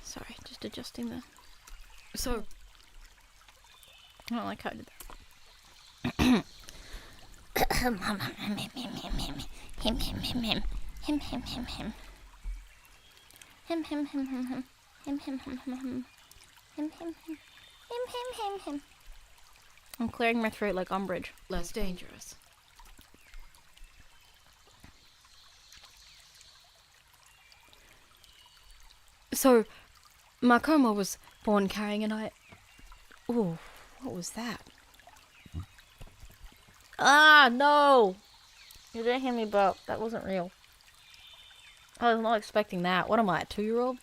sorry, just adjusting the... So... I don't like how I did that. I'm clearing my throat like Umbridge. Less dangerous. So, Makoma was born carrying an eye... Ooh, what was that? Ah, no! You didn't hear me burp. That wasn't real. I was not expecting that. What am I, a 2-year-old?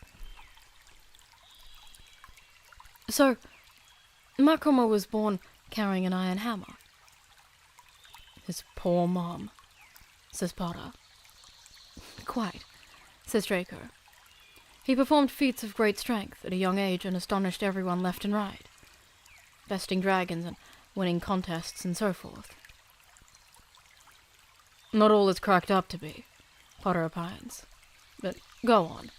So, Makoma was born carrying an iron hammer. His poor mom, says Potter. Quite, says Draco. He performed feats of great strength at a young age and astonished everyone left and right, besting dragons and winning contests and so forth. Not all it's cracked up to be, Potter opines. But go on.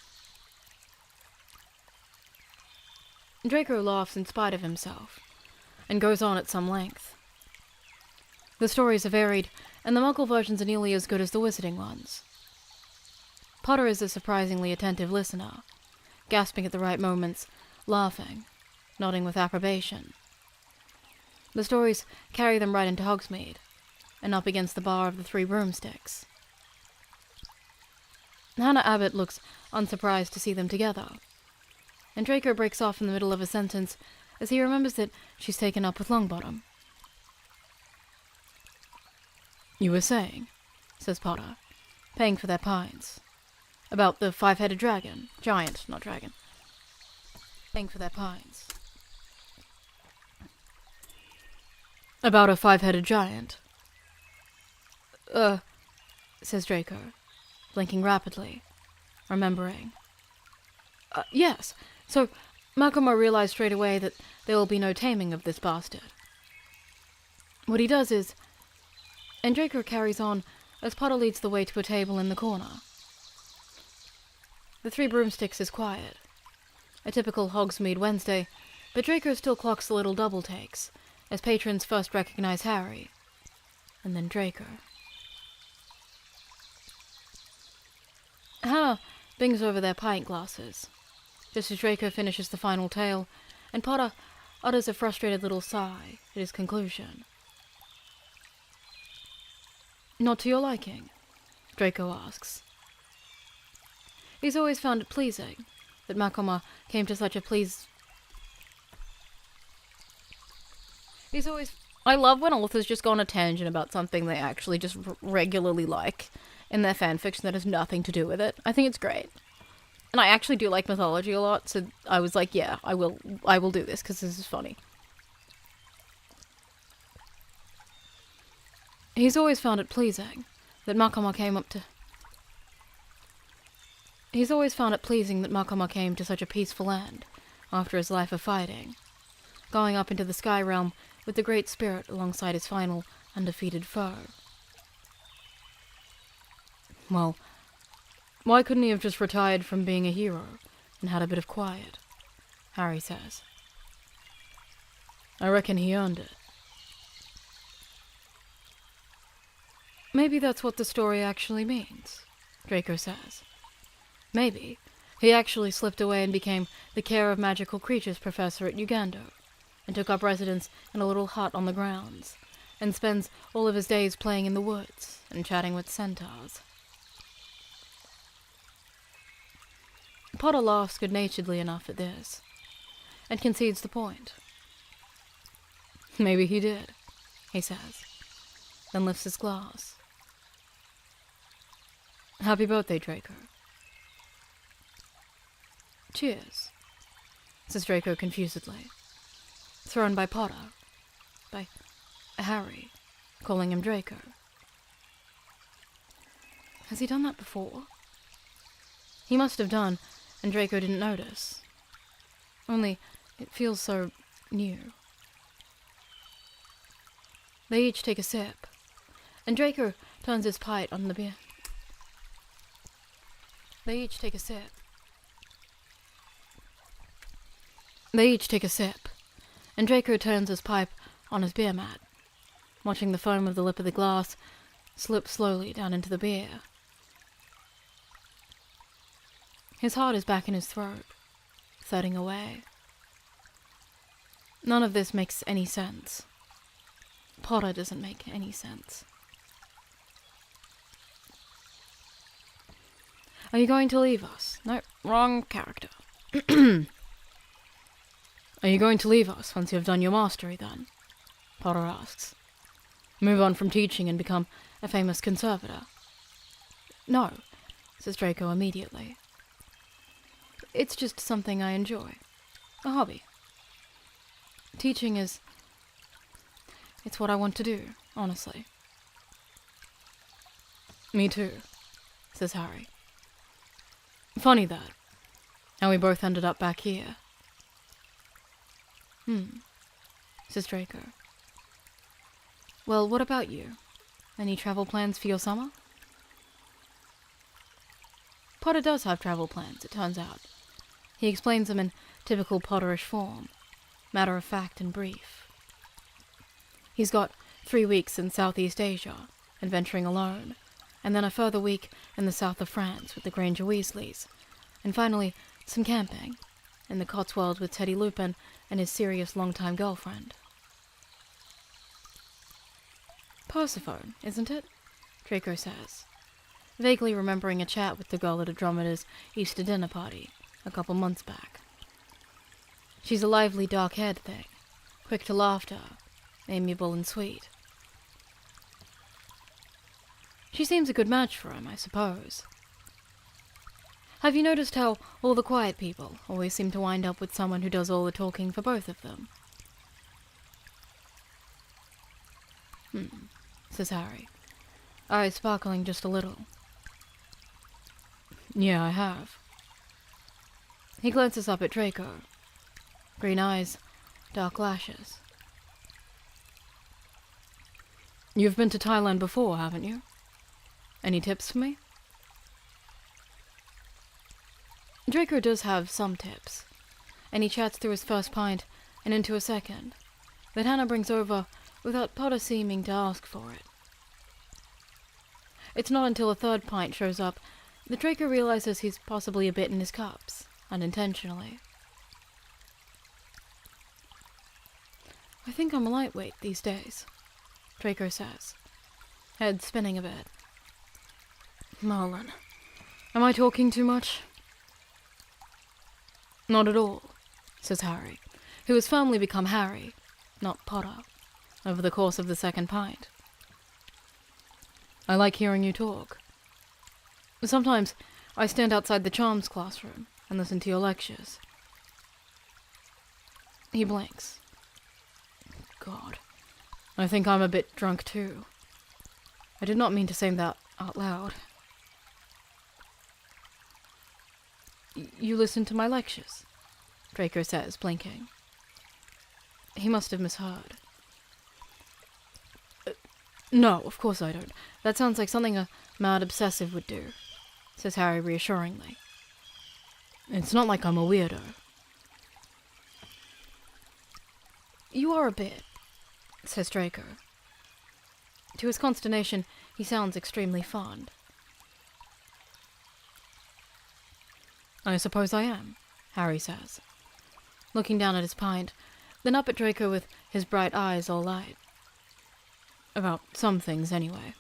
Draco laughs in spite of himself, and goes on at some length. The stories are varied, and the Muggle versions are nearly as good as the Wizarding ones. Potter is a surprisingly attentive listener, gasping at the right moments, laughing, nodding with approbation. The stories carry them right into Hogsmeade, and up against the bar of the Three Broomsticks. Hannah Abbott looks unsurprised to see them together, and Draco breaks off in the middle of a sentence as he remembers that she's taken up with Longbottom. You were saying, says Potter, paying for their pines. About the 5-headed dragon. Giant, not dragon. Paying for their pines. About a 5-headed giant. Says Draco, blinking rapidly, remembering. Yes, so Makoma realized straight away that there will be no taming of this bastard. What he does is... And Draco carries on as Potter leads the way to a table in the corner. The Three Broomsticks is quiet. A typical Hogsmeade Wednesday, but Draco still clocks the little double takes, as patrons first recognize Harry, and then Draco. Hannah bings over their pint glasses, just as Draco finishes the final tale, and Potter utters a frustrated little sigh at his conclusion. Not to your liking? Draco asks. He's always found it pleasing that Makoma came to such a I love when authors just go on a tangent about something they actually just regularly like in their fanfiction that has nothing to do with it. I think it's great. And I actually do like mythology a lot, so I was like, yeah, I will do this because this is funny. He's always found it pleasing that Makoma came to such a peaceful end after his life of fighting, going up into the sky realm with the Great Spirit alongside his final undefeated foe. Well, why couldn't he have just retired from being a hero and had a bit of quiet? Harry says. I reckon he earned it. Maybe that's what the story actually means, Draco says. Maybe he actually slipped away and became the Care of Magical Creatures professor at Uganda, and took up residence in a little hut on the grounds, and spends all of his days playing in the woods and chatting with centaurs. Potter laughs good-naturedly enough at this, and concedes the point. Maybe he did, he says, then lifts his glass. Happy birthday, Draco. Cheers, says Draco confusedly, thrown by Potter, by Harry, calling him Draco. Has he done that before? He must have done, and Draco didn't notice. Only, it feels so new. They each take a sip, and Draco turns his pipe on the beer. They each take a sip, and Draco turns his pipe on his beer mat, watching the foam of the lip of the glass slip slowly down into the beer. His heart is back in his throat, thudding away. None of this makes any sense. Potter doesn't make any sense. Are you going to leave us? No, wrong character. Are you going to leave us once you have done your mastery, then? Potter asks. Move on from teaching and become a famous conservator? No, says Draco immediately. It's just something I enjoy. A hobby. Teaching is... it's what I want to do, honestly. Me too, says Harry. Funny that. How we both ended up back here. Says Draco. Well, what about you? Any travel plans for your summer? Potter does have travel plans, it turns out. He explains them in typical Potterish form, matter of fact and brief. He's got 3 weeks in Southeast Asia, adventuring alone, and then a further week in the south of France with the Granger Weasleys, and finally some camping in the Cotswolds with Teddy Lupin and his serious long-time girlfriend. Persephone, isn't it? Draco says, vaguely remembering a chat with the girl at Andromeda's Easter dinner party a couple months back. She's a lively, dark-haired thing, quick to laughter, amiable and sweet. She seems a good match for him, I suppose. Have you noticed how all the quiet people always seem to wind up with someone who does all the talking for both of them? Says Harry, eyes sparkling just a little. Yeah, I have. He glances up at Draco. Green eyes, dark lashes. You've been to Thailand before, haven't you? Any tips for me? Draco does have some tips, and he chats through his first pint and into a second, that Hannah brings over without Potter seeming to ask for it. It's not until a third pint shows up The Draco realizes he's possibly a bit in his cups, unintentionally. I think I'm a lightweight these days, Draco says, head spinning a bit. Marlon, am I talking too much? Not at all, says Harry, who has firmly become Harry, not Potter, over the course of the second pint. I like hearing you talk. Sometimes I stand outside the charms classroom and listen to your lectures. He blinks. God, I think I'm a bit drunk too. I did not mean to say that out loud. You listen to my lectures, Draco says, blinking. He must have misheard. No, of course I don't. That sounds like something a mad obsessive would do, says Harry reassuringly. It's not like I'm a weirdo. You are a bit, says Draco. To his consternation, he sounds extremely fond. I suppose I am, Harry says, looking down at his pint, then up at Draco with his bright eyes all light. About some things, anyway.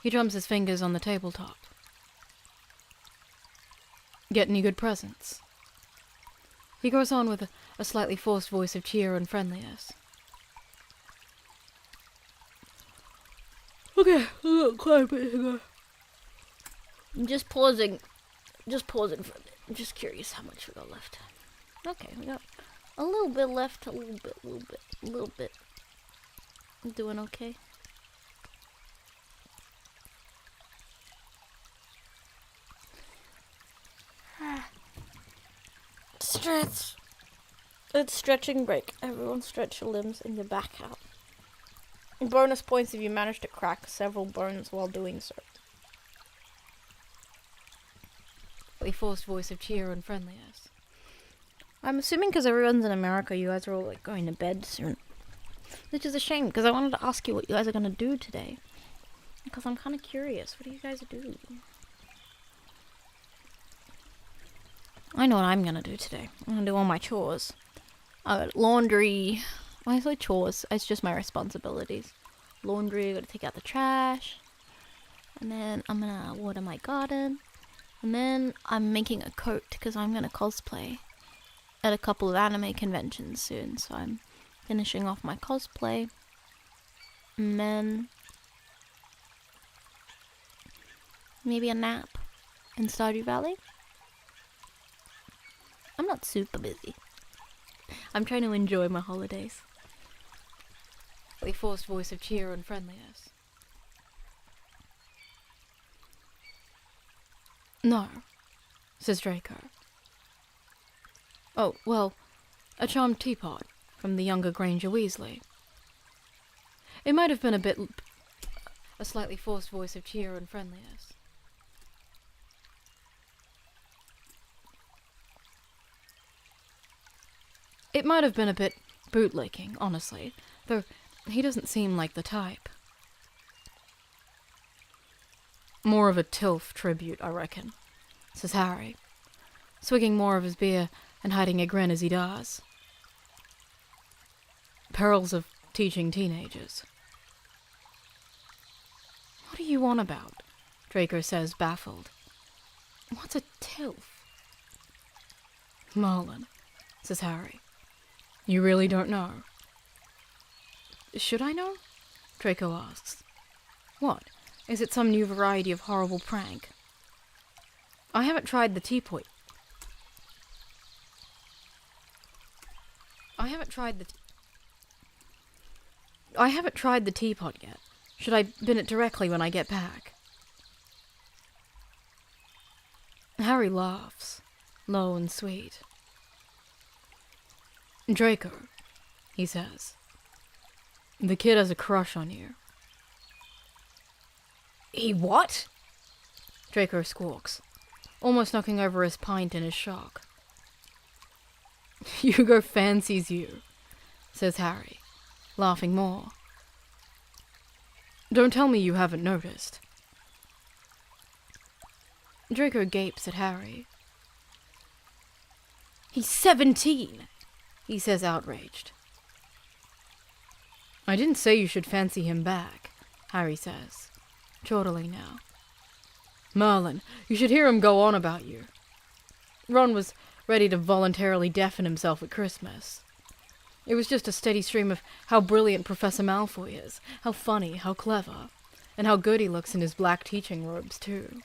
He drums his fingers on the tabletop. Get any good presents? He goes on with a slightly forced voice of cheer and friendliness. Okay, quite a bit ago. I'm just pausing for a bit. I'm just curious how much we got left. Okay, we got a little bit left, a little bit. I'm doing okay. Stretch. It's stretching break. Everyone stretch your limbs and your back out. Bonus points if you manage to crack several bones while doing so. A forced voice of cheer and friendliness. I'm assuming because everyone's in America, you guys are all like going to bed soon. Which is a shame, because I wanted to ask you what you guys are going to do today. Because I'm kind of curious. What do you guys do? I know what I'm going to do today. I'm going to do all my chores. I got laundry. When I say chores, it's just my responsibilities. Laundry, I got to take out the trash. And then I'm going to water my garden. And then I'm making a coat, because I'm going to cosplay at a couple of anime conventions soon. So I'm finishing off my cosplay. And then maybe a nap in Stardew Valley. I'm not super busy. I'm trying to enjoy my holidays. A forced voice of cheer and friendliness. No, says Draco. Oh, well, a charmed teapot from the younger Granger Weasley. It might have been a slightly forced voice of cheer and friendliness. It might have been a bit bootlicking, honestly, though he doesn't seem like the type. More of a tilth tribute, I reckon, says Harry, swigging more of his beer and hiding a grin as he does. Perils of teaching teenagers. What are you on about? Draco says, baffled. What's a tilth? Marlon, says Harry. You really don't know? Should I know? Draco asks. What? Is it some new variety of horrible prank? I haven't tried the teapot. I haven't tried the teapot yet. Should I bin it directly when I get back? Harry laughs, low and sweet. Draco, he says. The kid has a crush on you. He what? Draco squawks, almost knocking over his pint in his shock. Hugo fancies you, says Harry, laughing more. Don't tell me you haven't noticed. Draco gapes at Harry. "He's 17!" he says, outraged. "I didn't say you should fancy him back," Harry says, chortling now. "Merlin, you should hear him go on about you." Ron was ready to voluntarily deafen himself at Christmas. It was just a steady stream of how brilliant Professor Malfoy is, how funny, how clever, and how good he looks in his black teaching robes, too.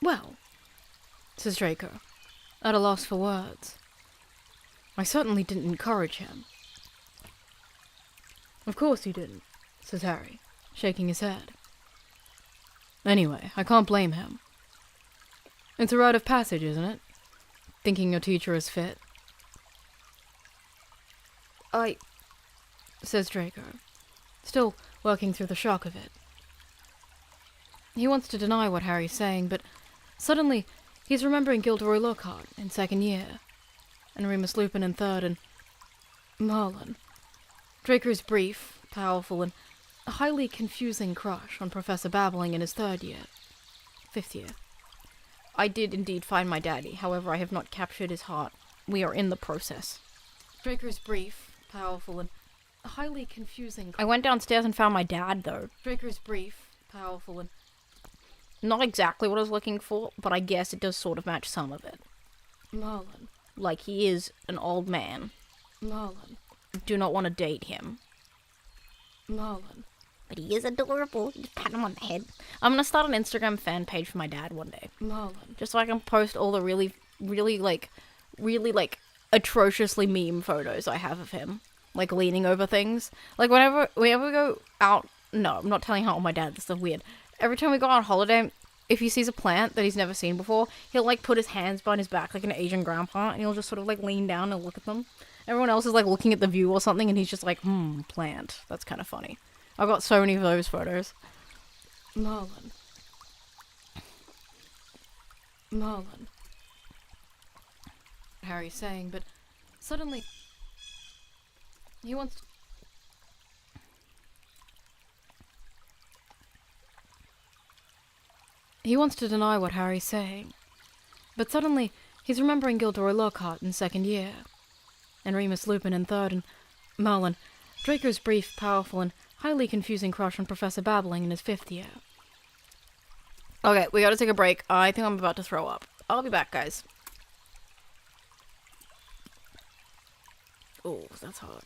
"Well," says Draco, at a loss for words, "I certainly didn't encourage him." "Of course you didn't," says Harry, shaking his head. "Anyway, I can't blame him. It's a rite of passage, isn't it? Thinking your teacher is fit." Says Draco, still working through the shock of it. He wants to deny what Harry's saying, but suddenly he's remembering Gilderoy Lockhart in second year, and Remus Lupin in third, and Merlin. Draco's brief, powerful, and highly confusing crush on Professor Babbling in his fifth year. "I did indeed find my daddy, however I have not captured his heart. We are in the process." Draco's brief, powerful, and highly confusing... I went downstairs and found my dad, though. Draco's brief, powerful, and... Not exactly what I was looking for, but I guess it does sort of match some of it. Merlin. Like, he is an old man. Merlin. Do not want to date him. Merlin. But he is adorable. You just pat him on the head. I'm gonna start an Instagram fan page for my dad one day. Merlin. Just so I can post all the really atrociously meme photos I have of him. Like, leaning over things. Like, whenever we go out... No, I'm not telling how old my dad, this is weird. Every time we go on holiday, if he sees a plant that he's never seen before, he'll, like, put his hands behind his back like an Asian grandpa, and he'll just sort of, like, lean down and look at them. Everyone else is, like, looking at the view or something, and he's just like, plant. That's kind of funny. I've got so many of those photos. Merlin. Merlin. Harry's saying, but suddenly he wants to deny what Harry's saying, but suddenly he's remembering Gilderoy Lockhart in second year, and Remus Lupin in third, and Merlin, Draco's brief, powerful, and highly confusing crush on Professor Babbling in his fifth year. Okay, we gotta take a break. I think I'm about to throw up. I'll be back, guys. Oh, that's hot.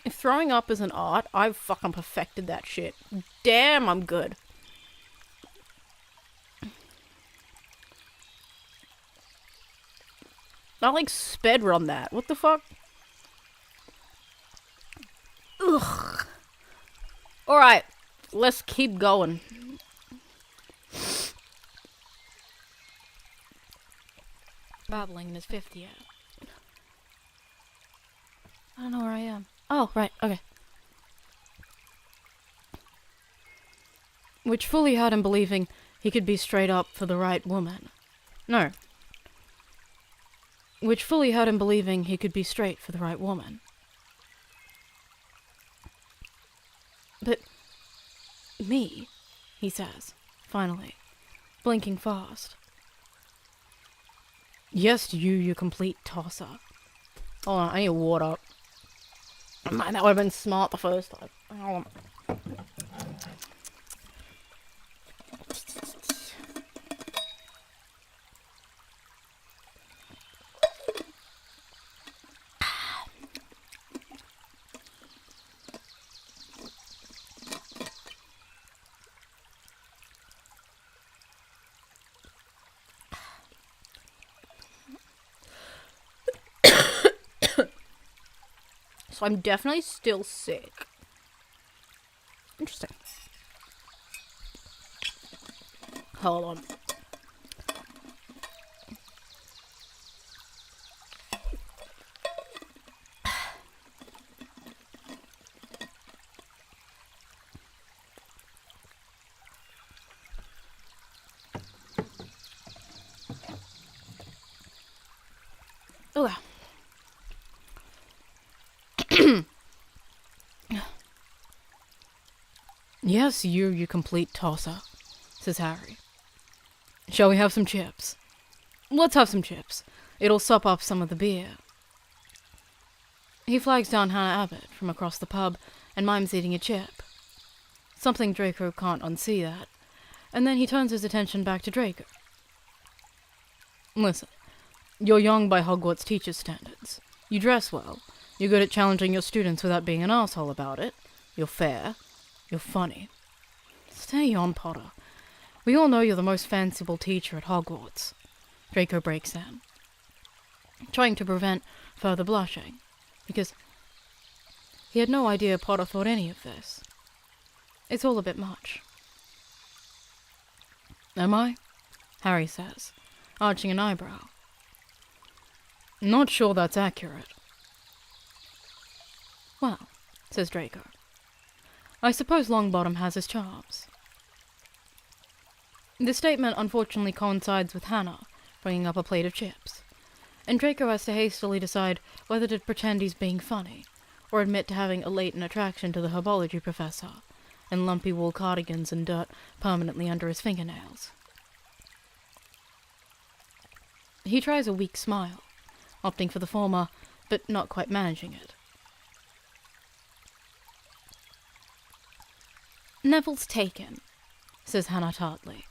If throwing up is an art, I've fucking perfected that shit. Damn, I'm good. I like sped run that. What the fuck? Ugh. Alright, let's keep going. Babbling in his 50th. I don't know where I am. Oh, right, okay. Which fully had him believing he could be straight up for the right woman. No. Which fully had him believing he could be straight for the right woman. But me, he says, finally, blinking fast. Yes, you complete tosser. Hold on, I need water. Man, that would have been smart the first time. Hold on. So I'm definitely still sick. Interesting. Hold on. Oh. Yes, you complete tosser, says Harry. Shall we have some chips? Let's have some chips. It'll sop up some of the beer. He flags down Hannah Abbott from across the pub and mimes eating a chip. Something Draco can't unsee that, and then he turns his attention back to Draco. Listen, you're young by Hogwarts teacher standards. You dress well. You're good at challenging your students without being an asshole about it. You're fair. You're funny. Stay on, Potter. We all know you're the most fanciful teacher at Hogwarts. Draco breaks in, trying to prevent further blushing, because he had no idea Potter thought any of this. It's all a bit much. Am I? Harry says, arching an eyebrow. Not sure that's accurate. Well, says Draco, I suppose Longbottom has his charms. This statement unfortunately coincides with Hannah bringing up a plate of chips, and Draco has to hastily decide whether to pretend he's being funny, or admit to having a latent attraction to the herbology professor, and lumpy wool cardigans and dirt permanently under his fingernails. He tries a weak smile, opting for the former, but not quite managing it. Neville's taken, says Hannah tartly,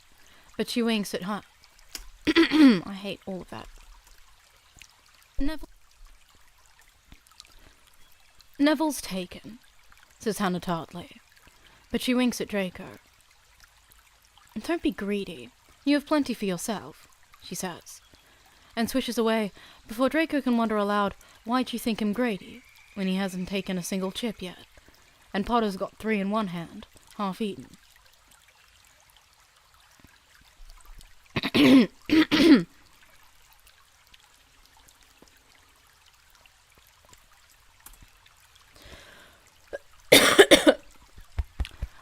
but she winks at her. I hate all of that. Neville's taken, says Hannah tartly, but she winks at Draco. Don't be greedy. You have plenty for yourself, she says, and swishes away before Draco can wonder aloud why'd you think him greedy when he hasn't taken a single chip yet, and Potter's got 3 in one hand, half eaten.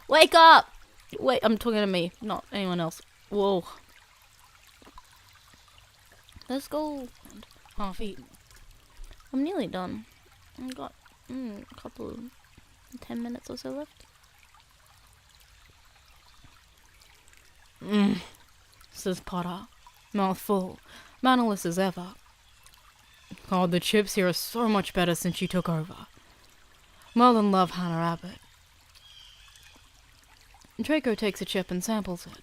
Wake up! Wait, I'm talking to me, not anyone else. Whoa. Let's go. Half eaten. I'm nearly done. I've got a couple, 10 minutes or so left. Says Potter, mouth full, mannerless as ever. God, the chips here are so much better since you took over. More than love Hannah Abbott. Draco takes a chip and samples it,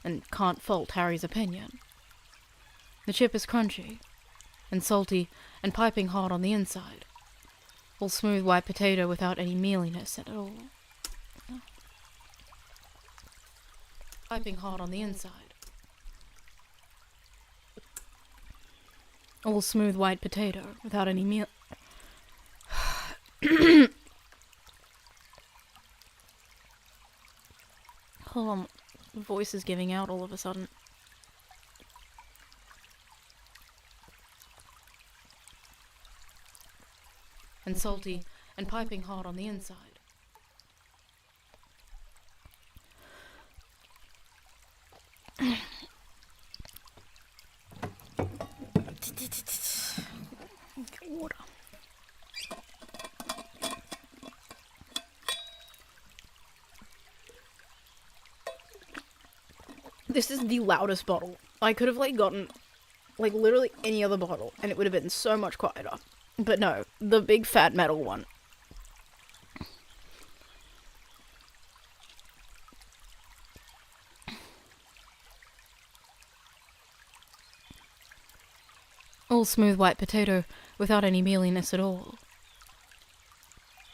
and can't fault Harry's opinion. The chip is crunchy, and salty, and piping hot on the inside. All smooth white potato without any mealiness at all. Piping hot on the inside. All smooth white potato without any meal. Hold on, my voice is giving out all of a sudden. And salty and piping hot on the inside. Water. This is the loudest bottle. I could have gotten literally any other bottle and it would have been so much quieter. But no, the big fat metal one. All smooth white potato without any mealiness at all.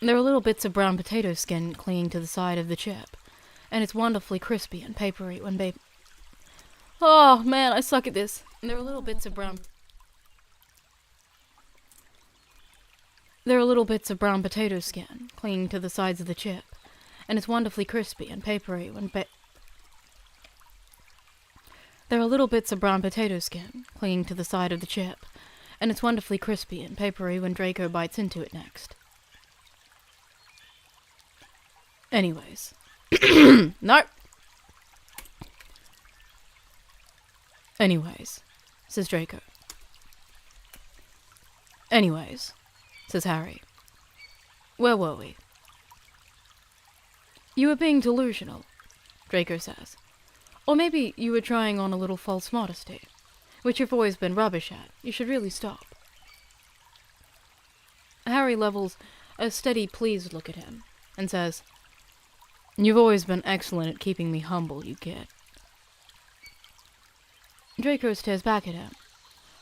There are little bits of brown potato skin clinging to the side of the chip, and it's wonderfully crispy and papery when Oh man, I suck at this. There are little bits of brown potato skin clinging to the sides of the chip, and it's wonderfully crispy and papery when There are little bits of brown potato skin clinging to the side of the chip, and it's wonderfully crispy and papery when Draco bites into it next. Anyways. No! Anyways, says Draco. Anyways, says Harry. Where were we? You were being delusional, Draco says. Or maybe you were trying on a little false modesty, which you've always been rubbish at. You should really stop. Harry levels a steady, pleased look at him, and says, You've always been excellent at keeping me humble, you kid. Draco stares back at him,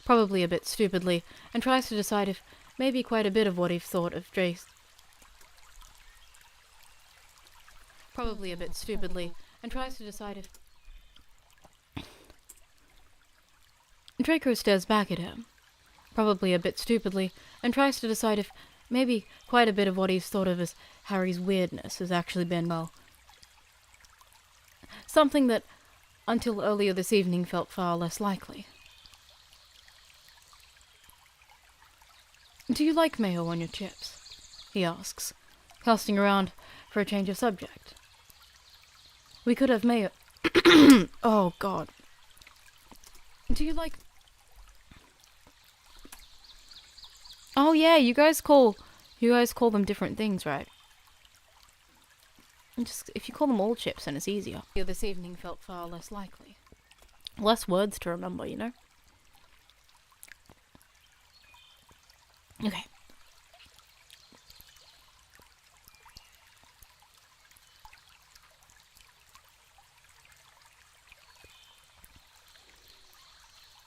probably a bit stupidly, and tries to decide if maybe quite a bit of what he thought of Draco. Probably a bit stupidly, and tries to decide if... Draco stares back at him, probably a bit stupidly, and tries to decide if maybe quite a bit of what he's thought of as Harry's weirdness has actually been, well, something that, until earlier this evening, felt far less likely. Do you like mayo on your chips? He asks, casting around for a change of subject. We could have mayo... Oh, God. Do you like... Oh, yeah, you guys call them different things, right? And just, if you call them all chips, then it's easier. This evening felt far less likely. Less words to remember, you know? Okay.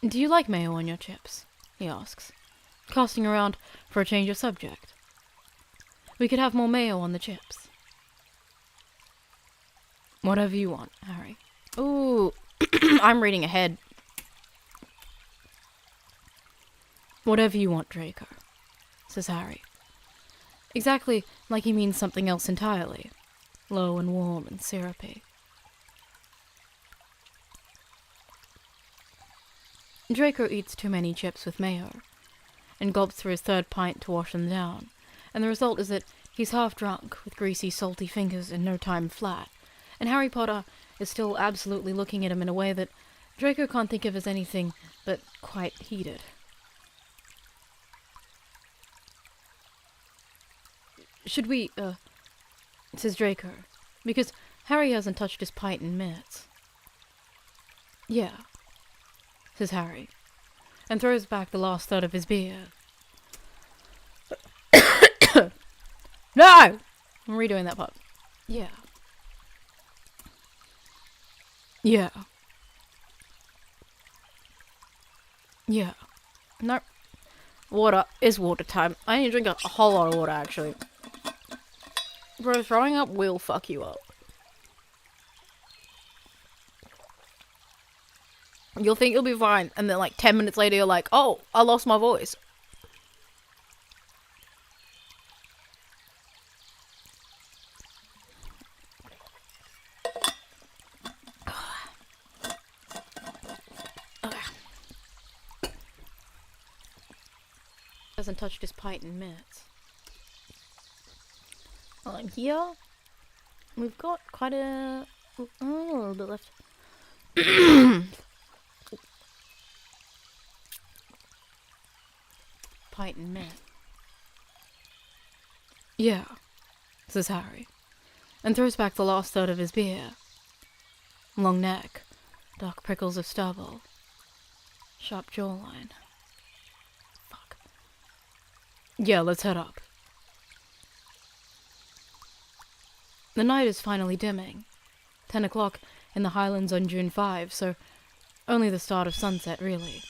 Do you like mayo on your chips? He asks, casting around for a change of subject. We could have more mayo on the chips. Whatever you want, Harry. Ooh, I'm reading ahead. Whatever you want, Draco, says Harry. Exactly like he means something else entirely. Low and warm and syrupy. Draco eats too many chips with mayo, and gulps through his third pint to wash them down, and the result is that he's half drunk, with greasy, salty fingers in no time flat, and Harry Potter is still absolutely looking at him in a way that Draco can't think of as anything but quite heated. Should we, says Draco, because Harry hasn't touched his pint in minutes. Yeah, says Harry, and throws back the last third of his beer. No! I'm redoing that part. Yeah. Yeah. Yeah. No. Water is water time. I need to drink a whole lot of water, actually. Bro, throwing up will fuck you up. You'll think you'll be fine, and then like 10 minutes later you're like, oh, I lost my voice. Hasn't touched his pint in minutes. On here, we've got quite a little bit left. Pint and mint. Yeah, says Harry, and throws back the last third of his beer. Long neck, dark prickles of stubble, sharp jawline. Fuck. Yeah, let's head up. The night is finally dimming. 10 o'clock in the Highlands on June 5, so only the start of sunset, really.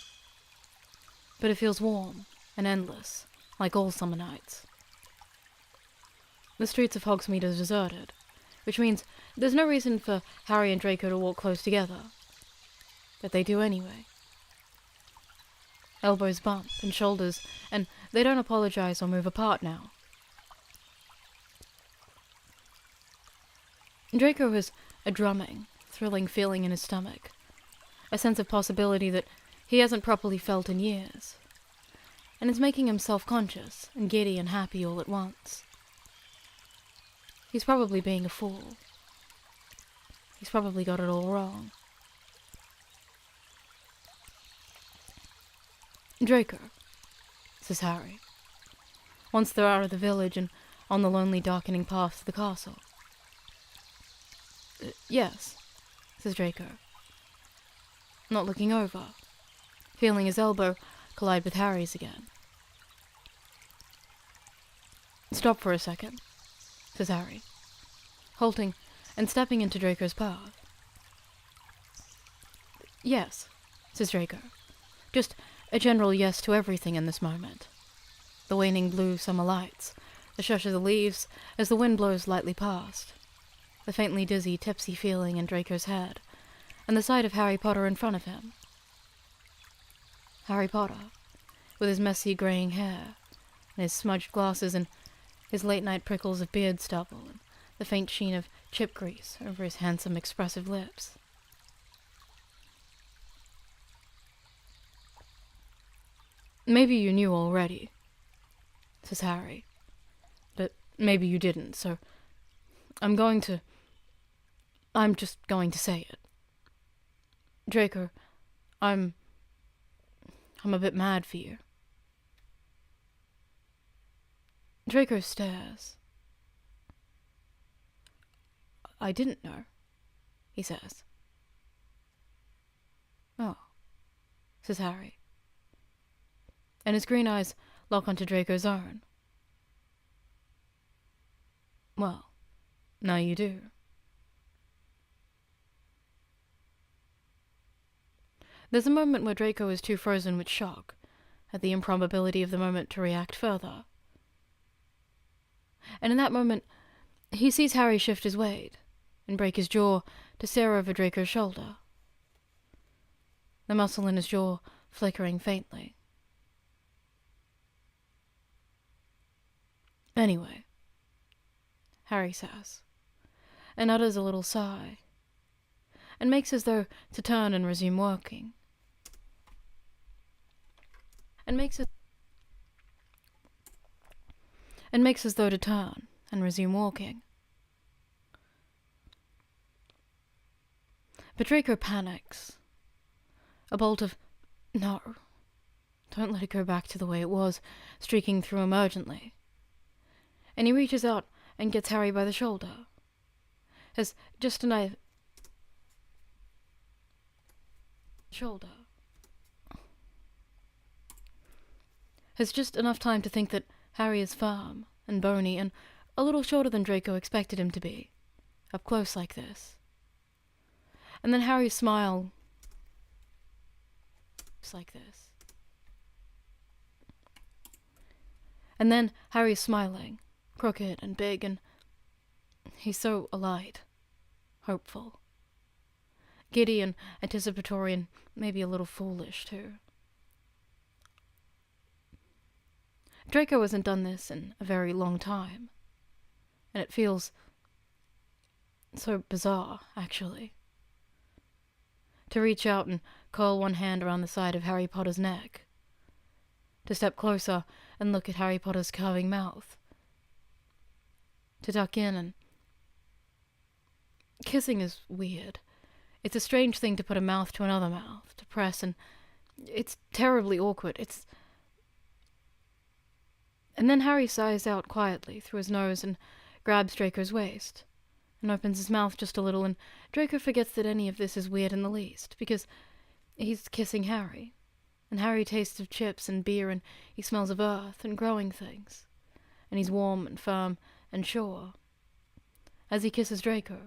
But it feels warm and endless, like all summer nights. The streets of Hogsmeade are deserted, which means there's no reason for Harry and Draco to walk close together. But they do anyway. Elbows bump and shoulders, and they don't apologize or move apart now. Draco has a drumming, thrilling feeling in his stomach, a sense of possibility that he hasn't properly felt in years, and it's making him self-conscious and giddy and happy all at once. He's probably being a fool. He's probably got it all wrong. Draco, says Harry, once they're out of the village and on the lonely darkening path to the castle. Yes, says Draco, not looking over, feeling his elbow collide with Harry's again. Stop for a second, says Harry, halting and stepping into Draco's path. Yes, says Draco, just a general yes to everything in this moment. The waning blue summer lights, the shush of the leaves as the wind blows lightly past, the faintly dizzy, tipsy feeling in Draco's head, and the sight of Harry Potter in front of him. Harry Potter, with his messy greying hair, and his smudged glasses, and his late-night prickles of beard stubble, and the faint sheen of chip grease over his handsome, expressive lips. Maybe you knew already, says Harry, but maybe you didn't, so I'm just going to say it. Draco, I'm a bit mad for you. Draco stares. I didn't know, he says. Oh, says Harry, and his green eyes lock onto Draco's own. Well, now you do. There's a moment where Draco is too frozen with shock at the improbability of the moment to react further. And in that moment, he sees Harry shift his weight and break his jaw to stare over Draco's shoulder, the muscle in his jaw flickering faintly. Anyway, Harry says, and utters a little sigh, and makes as though to turn and resume working. And makes as though to turn and resume walking. But Draco panics. A bolt of, no, don't let it go back to the way it was, streaking through him urgently. And he reaches out and gets Harry by the shoulder. Has just enough time to think that Harry is firm and bony and a little shorter than Draco expected him to be, up close like this. And then Harry's smile like this. And then Harry's smiling, crooked and big, and he's so alight, hopeful. Giddy and anticipatory and maybe a little foolish, too. Draco hasn't done this in a very long time, and it feels so bizarre, actually. To reach out and curl one hand around the side of Harry Potter's neck. To step closer and look at Harry Potter's curving mouth. To tuck in and... Kissing is weird. It's a strange thing to put a mouth to another mouth, to press, and it's terribly awkward. And then Harry sighs out quietly through his nose and grabs Draco's waist, and opens his mouth just a little, and Draco forgets that any of this is weird in the least, because he's kissing Harry, and Harry tastes of chips and beer, and he smells of earth and growing things, and he's warm and firm and sure, as he kisses Draco,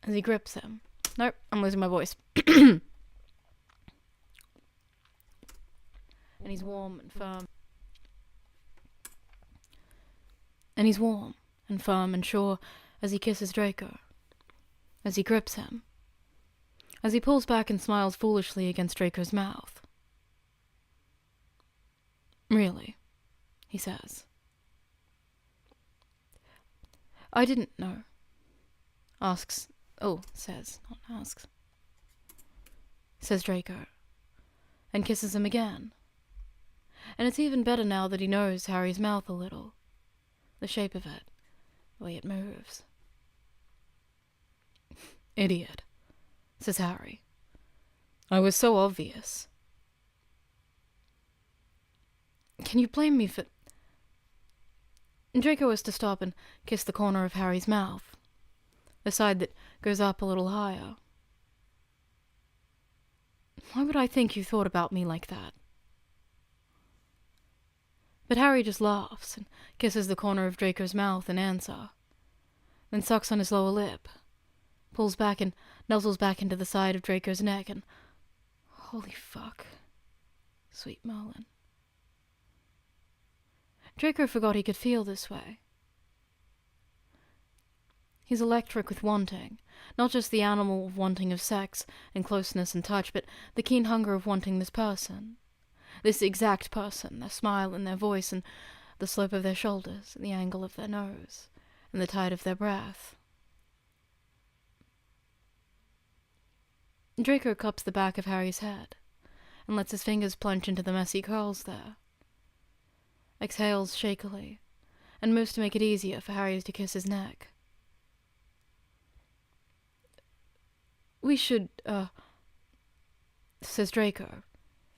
as he grips him. Nope, I'm losing my voice. And he's warm and firm. And he's warm and firm and sure as he kisses Draco, as he grips him, as he pulls back and smiles foolishly against Draco's mouth. Really, he says. I didn't know. Says, not asks. Says Draco, and kisses him again. And it's even better now that he knows Harry's mouth a little. The shape of it, the way it moves. Idiot, says Harry. I was so obvious. Can you blame me for... Draco has to stop and kiss the corner of Harry's mouth, the side that goes up a little higher. Why would I think you thought about me like that? But Harry just laughs and kisses the corner of Draco's mouth in answer, then sucks on his lower lip, pulls back and nuzzles back into the side of Draco's neck, and... Holy fuck. Sweet Merlin. Draco forgot he could feel this way. He's electric with wanting, not just the animal wanting of sex and closeness and touch, but the keen hunger of wanting this person. This exact person, their smile and their voice and the slope of their shoulders and the angle of their nose and the tide of their breath. Draco cups the back of Harry's head and lets his fingers plunge into the messy curls there. Exhales shakily and moves to make it easier for Harry to kiss his neck. We should, says Draco,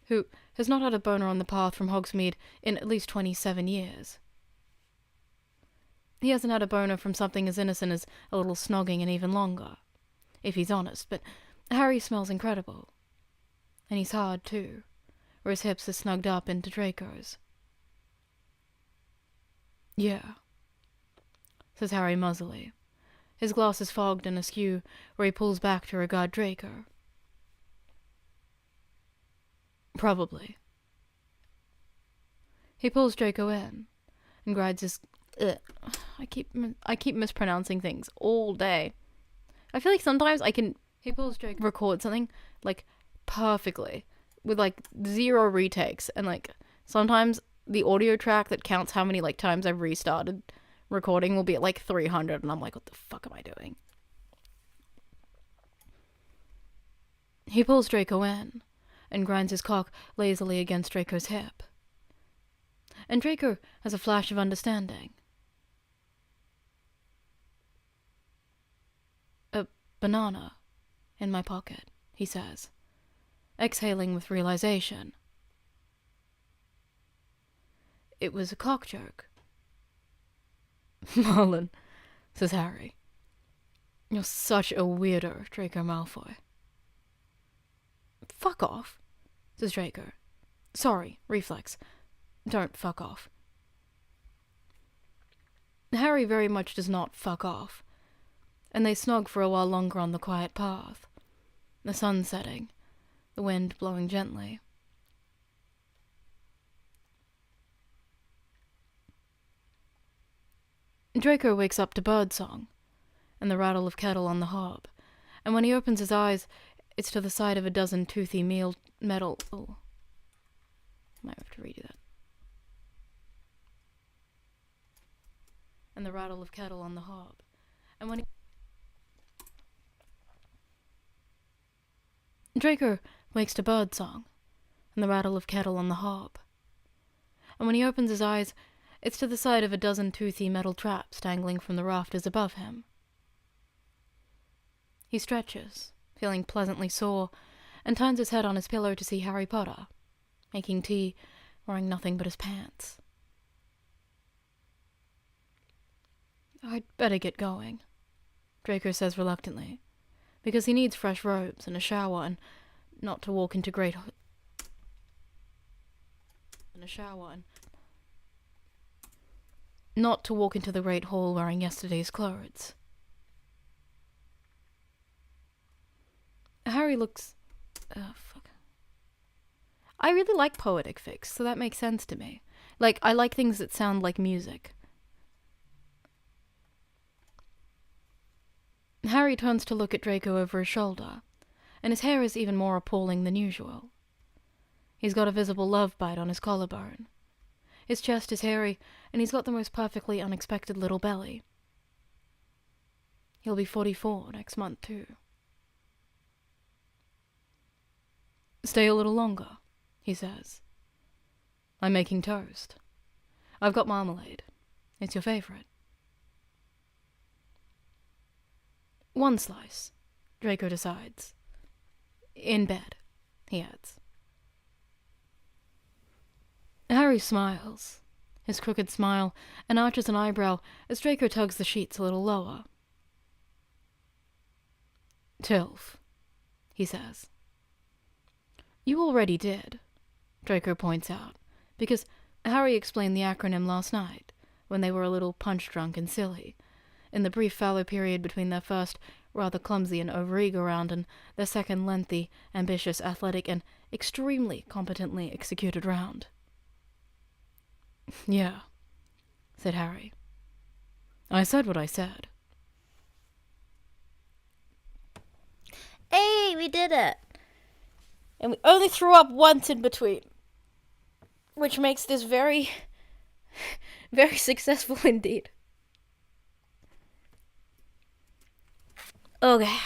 who has not had a boner on the path from Hogsmeade in at least 27 years. He hasn't had a boner from something as innocent as a little snogging in even longer, if he's honest, but Harry smells incredible. And he's hard, too, where his hips are snugged up into Draco's. Yeah, says Harry muzzily, his glasses fogged and askew, where he pulls back to regard Draco. Probably. He pulls Draco in and grinds his... I keep mispronouncing things all day. I feel like sometimes he pulls Draco, record something, like, perfectly, with, like, 0 retakes, and, like, sometimes the audio track that counts how many, like, times I've restarted recording will be at, like, 300, and I'm like, what the fuck am I doing? He pulls Draco in and grinds his cock lazily against Draco's hip. And Draco has a flash of understanding. A banana in my pocket, he says, exhaling with realization. It was a cock joke. Merlin, says Harry. You're such a weirdo, Draco Malfoy. Fuck off, says Draco. Sorry, reflex. Don't fuck off. Harry very much does not fuck off, and they snog for a while longer on the quiet path, the sun setting, the wind blowing gently. Draco wakes up to birdsong and the rattle of kettle on the hob, and when he opens his eyes, it's to the sight of a dozen toothy metal... Oh. Might have to redo that. And the rattle of kettle on the hob, and when he... Draco wakes to birdsong and the rattle of kettle on the hob, and when he opens his eyes, it's to the sight of a dozen toothy metal traps dangling from the rafters above him. He stretches, feeling pleasantly sore, and turns his head on his pillow to see Harry Potter, making tea, wearing nothing but his pants. I'd better get going, Draco says reluctantly, because he needs fresh robes and a shower and not to walk into great the great hall wearing yesterday's clothes. Harry looks... fuck. I really like poetic fics, so that makes sense to me. Like, I like things that sound like music. Harry turns to look at Draco over his shoulder, and his hair is even more appalling than usual. He's got a visible love bite on his collarbone. His chest is hairy, and he's got the most perfectly unexpected little belly. He'll be 44 next month, too. Stay a little longer, he says. I'm making toast. I've got marmalade. It's your favorite. One slice, Draco decides. In bed, he adds. Harry smiles, his crooked smile, and arches an eyebrow as Draco tugs the sheets a little lower. Tilf, he says. You already did, Draco points out, because Harry explained the acronym last night, when they were a little punch-drunk and silly, in the brief fallow period between their first rather clumsy and overeager round and their second lengthy, ambitious, athletic, and extremely competently executed round. Yeah, said Harry. I said what I said. Hey, we did it! And we only threw up once in between. Which makes this very, very successful indeed. Okay,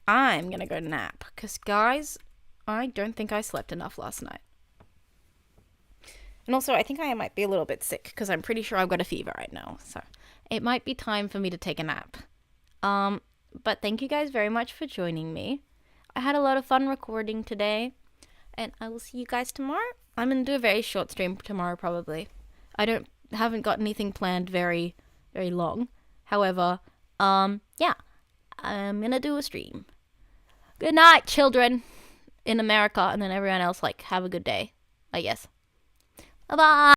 I'm gonna go nap. Because, guys, I don't think I slept enough last night. And also, I think I might be a little bit sick, because I'm pretty sure I've got a fever right now. So, it might be time for me to take a nap. But thank you guys very much for joining me. I had a lot of fun recording today. And I will see you guys tomorrow. I'm going to do a very short stream tomorrow, probably. Haven't got anything planned very, very long. However, yeah. I'm going to do a stream. Good night, children in America. And then everyone else, have a good day, I guess. Bye-bye.